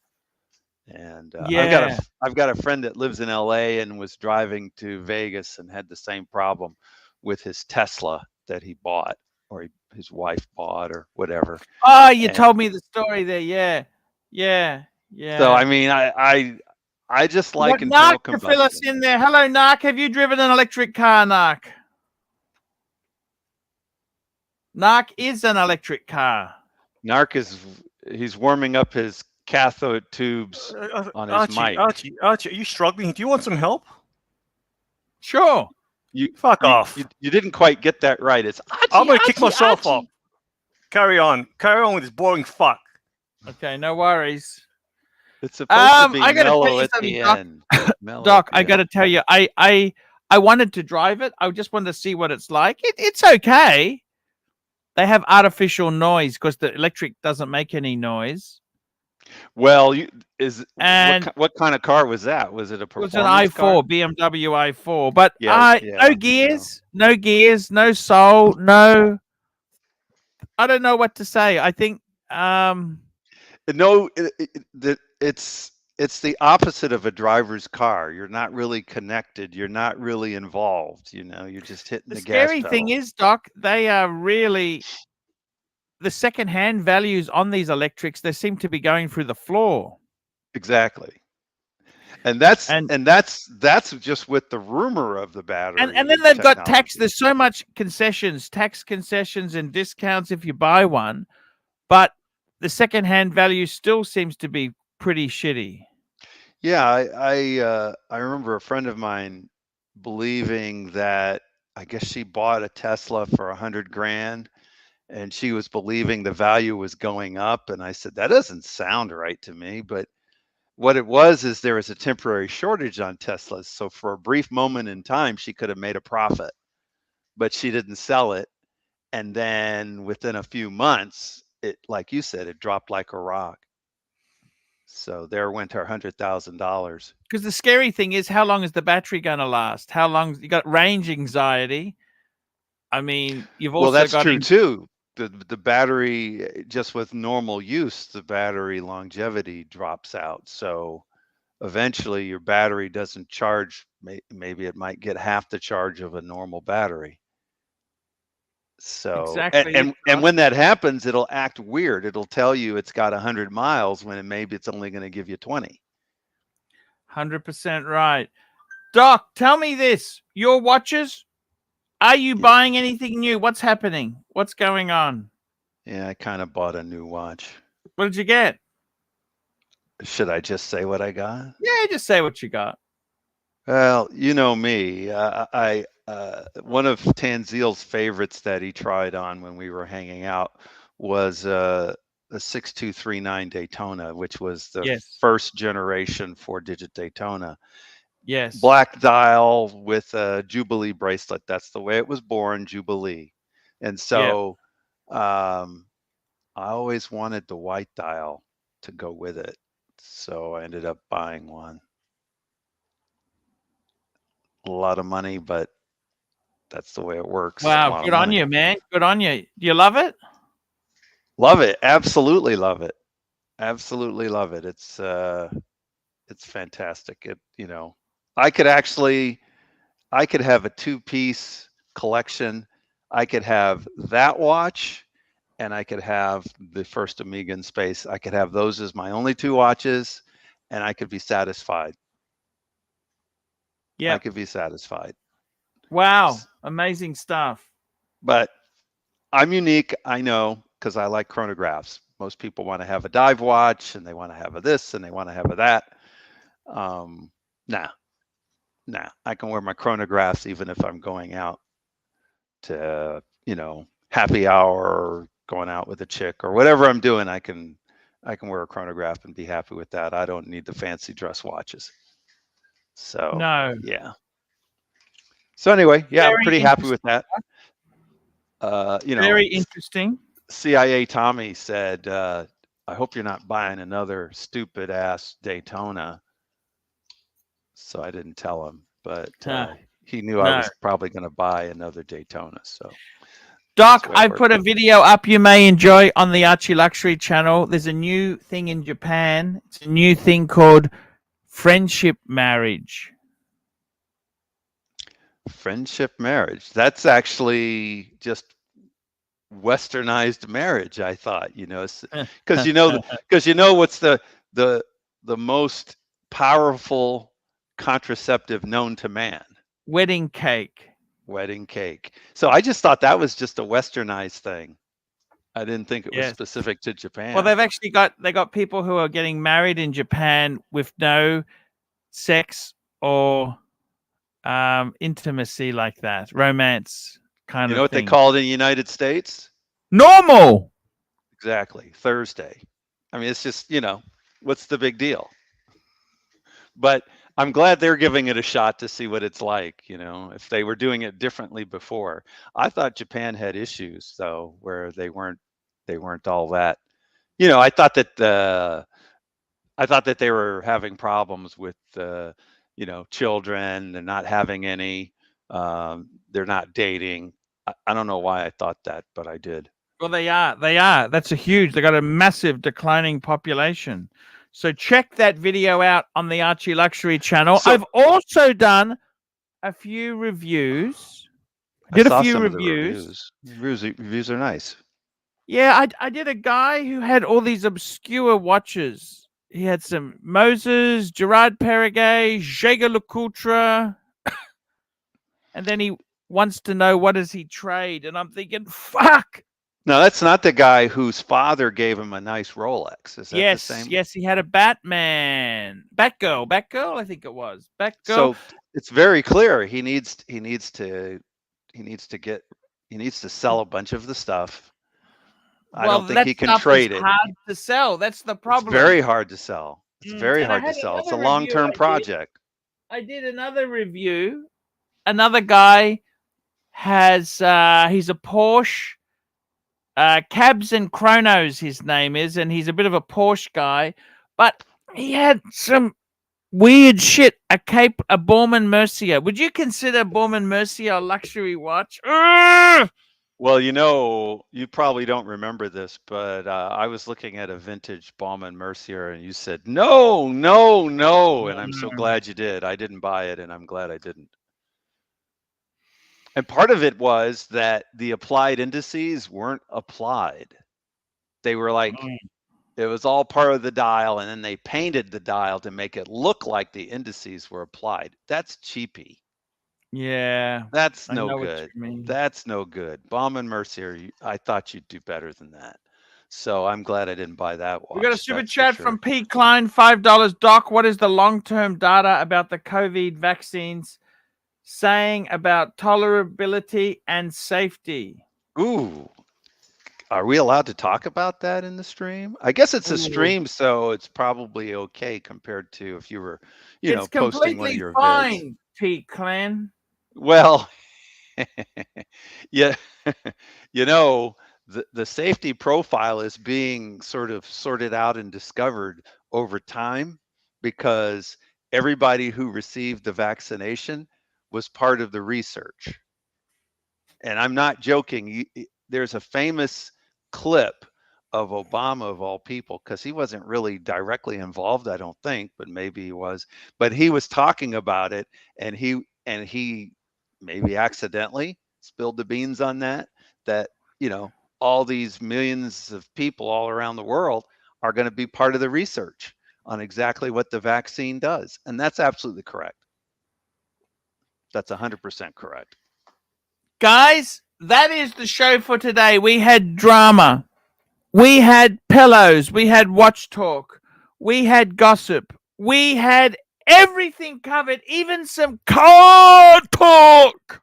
And I've got a friend that lives in LA and was driving to Vegas and had the same problem with his Tesla that he bought, or his wife bought, or whatever. Oh, you told me the story there. Yeah. So I mean, I just like internal Nark to combustion. fill us in there. Hello, Nark. Have you driven an electric car, Nark? Nark is an electric car. Nark he's warming up his cathode tubes on his mic. Archie, are you struggling? Do you want some help? Sure. Fuck off. You didn't quite get that right. It's Archie, I'm gonna kick myself Archie. off. Carry on with this boring fuck. Okay, no worries. It's supposed to be I gotta mellow tell you at something, the Doc. end. Doc, I got to tell you, I wanted to drive it. I just wanted to see what it's like. It's okay. They have artificial noise because the electric doesn't make any noise. Well, what kind of car was that? Was it a performance car? It was an i4, BMW i4. But no gears, no soul, no. I don't know what to say. I think no, it's the opposite of a driver's car. You're not really connected. You're not really involved. You know, you're just hitting the gas pedal. The scary thing is, Doc, they are really the second-hand values on these electrics. They seem to be going through the floor. Exactly, and that's just with the rumor of the battery. And then they've got tax. There's so much concessions, tax concessions, and discounts if you buy one, but the second-hand value still seems to be pretty shitty. Yeah, I remember a friend of mine believing that, I guess she bought a Tesla for $100,000, and she was believing the value was going up. And I said, that doesn't sound right to me. But what it was is there was a temporary shortage on Teslas. So for a brief moment in time, she could have made a profit, but she didn't sell it. And then within a few months, it, like you said, it dropped like a rock. So there went her $100,000. Because the scary thing is, how long is the battery going to last? How long? You got range anxiety. I mean, you've Well, also that's got true too. The battery, just with normal use, the battery longevity drops out. So eventually your battery doesn't charge. Maybe it might get half the charge of a normal battery. So exactly. and when that happens, it'll act weird. It'll tell you it's got 100 miles when maybe it's only going to give you 20. 100% right. Doc, tell me this. Your watches, are you buying anything new? What's happening? What's going on? Yeah, I kind of bought a new watch. What did you get? Should I just say what I got? Yeah, just say what you got. Well, you know me. One of Tanzil's favorites that he tried on when we were hanging out was a 6239 Daytona, which was the first generation 4-digit Daytona. Yes. Black dial with a Jubilee bracelet. That's the way it was born, Jubilee. And so I always wanted the white dial to go with it. So I ended up buying one. A lot of money, but that's the way it works. Wow, good on you, man. Good on you. Do you love it? Love it. Absolutely love it. Absolutely love it. It's fantastic. I could have a 2-piece collection. I could have that watch and I could have the first Omega in space. I could have those as my only 2 watches and I could be satisfied. Yeah. I could be satisfied. Wow. Amazing stuff. But I'm unique, I know, because I like chronographs. Most people want to have a dive watch and they want to have a this and they want to have a that. Nah. I can wear my chronographs even if I'm going out to, happy hour or going out with a chick or whatever I'm doing. I can wear a chronograph and be happy with that. I don't need the fancy dress watches. So no. Yeah. So anyway, yeah, Very I'm pretty happy with that. Very interesting. CIA Tommy said, I hope you're not buying another stupid ass Daytona. So I didn't tell him, but he knew I was probably going to buy another Daytona. So Doc, I put a video up you may enjoy on the ArchieLuxury channel. There's a new thing in Japan. It's a new thing called friendship marriage. Friendship marriage. That's actually just westernized marriage, I thought, because what's the most powerful contraceptive known to man? Wedding cake. Wedding cake. So I just thought that was just a westernized thing. I didn't think it was specific to Japan. Well, they've actually got people who are getting married in Japan with no sex or intimacy like that, romance kind of thing. You know what they call it in the United States? Normal. Exactly. Thursday. I mean, it's just, what's the big deal? But I'm glad they're giving it a shot to see what it's like, if they were doing it differently before. I thought Japan had issues though, where they weren't all that. I thought that they were having problems with children. They're not having any. They're not dating. I don't know why I thought that, but I did. Well, they are. They got a massive declining population. So check that video out on the ArchieLuxury channel. I've also done a few reviews. Reviews are nice. Yeah, I did a guy who had all these obscure watches. He had some Moses, Gerard Perregay, Jaeger-LeCoultre, and then he wants to know what does he trade, and I'm thinking, fuck. No, that's not the guy whose father gave him a nice Rolex. Is that the same? Yes, he had a Batgirl, I think it was. Batgirl. So it's very clear he needs to sell a bunch of the stuff. I don't think he can trade it. Hard to sell. That's the problem. It's very hard to sell. It's very hard to sell. It's a long-term project. I did another review. Another guy has he's a Porsche. Cabs and Chronos, his name is, and he's a bit of a Porsche guy, but he had some weird shit. A Baume & Mercier. Would you consider Baume & Mercier a luxury watch? Urgh! Well, you probably don't remember this, but I was looking at a vintage Baume & Mercier, and you said, no, no, no. And I'm so glad you did. I didn't buy it, and I'm glad I didn't. And part of it was that the applied indices weren't applied. They were like, it was all part of the dial, and then they painted the dial to make it look like the indices were applied. That's cheapy. Yeah. That's I no know what good. you mean. That's no good. Baume & Mercier, I thought you'd do better than that. So I'm glad I didn't buy that watch. We got a super that's for chat sure. from P. Klein, $5. Doc, what is the long-term data about the COVID vaccines saying about tolerability and safety? Ooh. Are we allowed to talk about that in the stream? I guess it's a stream, so it's probably okay compared to if you were, It's posting one of completely your vids. fine, P. Klein. Well, yeah, the safety profile is being sort of sorted out and discovered over time because everybody who received the vaccination was part of the research. And I'm not joking. There's a famous clip of Obama, of all people, because he wasn't really directly involved, I don't think, but maybe he was. But he was talking about it, and he maybe accidentally spilled the beans on that all these millions of people all around the world are going to be part of the research on exactly what the vaccine does. And that's absolutely correct. That's 100% correct. Guys, that is the show for today. We had drama. We had pillows. We had watch talk. We had gossip. We had everything covered, even some card talk.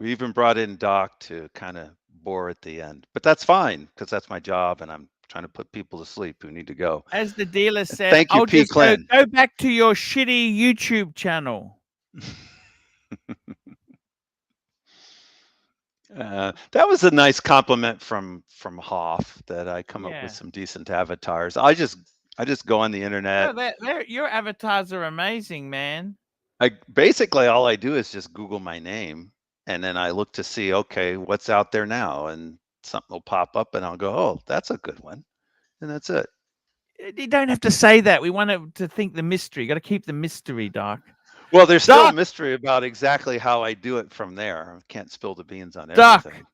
We even brought in Doc to kind of bore at the end, but that's fine because that's my job, and I'm trying to put people to sleep who need to go. As the dealer said, thank you, I'll P. just Clinton. go back to your shitty YouTube channel. That was a nice compliment from Hoff that I come up with some decent avatars. I just go on the internet. Your avatars are amazing, man. Basically all I do is just Google my name, and then I look to see, okay, what's out there now, and something will pop up, and I'll go, oh, that's a good one, and that's it. You don't have to say that. We want to think the mystery. Got to keep the mystery, Doc. Well, there's still a mystery about exactly how I do it from there. I can't spill the beans on everything. Doc,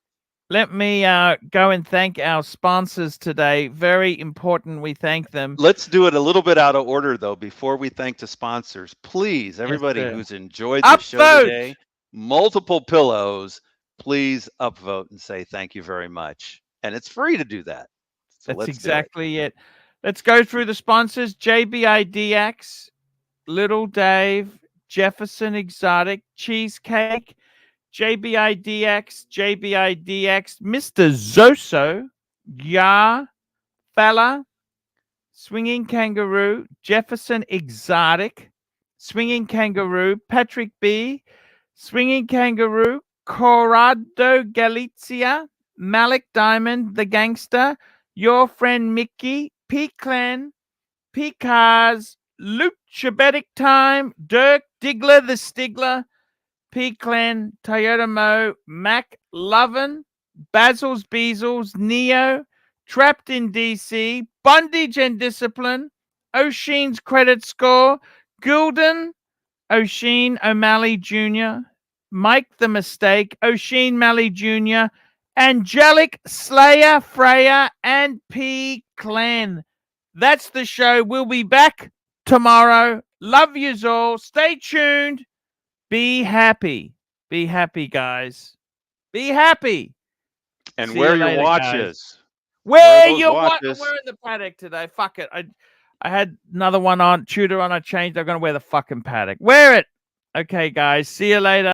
let me go and thank our sponsors today. Very important we thank them. Let's do it a little bit out of order, though, before we thank the sponsors. Please, everybody who's enjoyed the show today, multiple pillows, please upvote and say thank you very much. And it's free to do that. So that's exactly it. Let's go through the sponsors. JBIDX, Little Dave, Jefferson Exotic, Cheesecake, JBIDX, Mr. Zoso, Ya, Fella, Swinging Kangaroo, Jefferson Exotic, Swinging Kangaroo, Patrick B, Swinging Kangaroo, Corrado Galizia, Malik Diamond, The Gangster, Your Friend Mickey, P. Clan, P. Cars, Luchabetic Time, Dirk Diggler the Stigler, P. Clan, Toyota Mo, Mac Lovin, Basil's Beazles, Neo, Trapped in DC, Bondage and Discipline, O'Sheen's Credit Score, Gulden, O'Sheen O'Malley Jr., Mike the Mistake, O'Sheen Malley Jr., Angelic Slayer Freya, and P. Clan. That's the show. We'll be back tomorrow. Love yous all. Stay tuned. Be happy. Be happy, guys. Be happy. And wear your watches. Guys. Wear your watches. I'm wearing the paddock today. Fuck it. I had another one on, Tudor on. I changed. I'm going to wear the fucking paddock. Wear it. Okay, guys. See you later.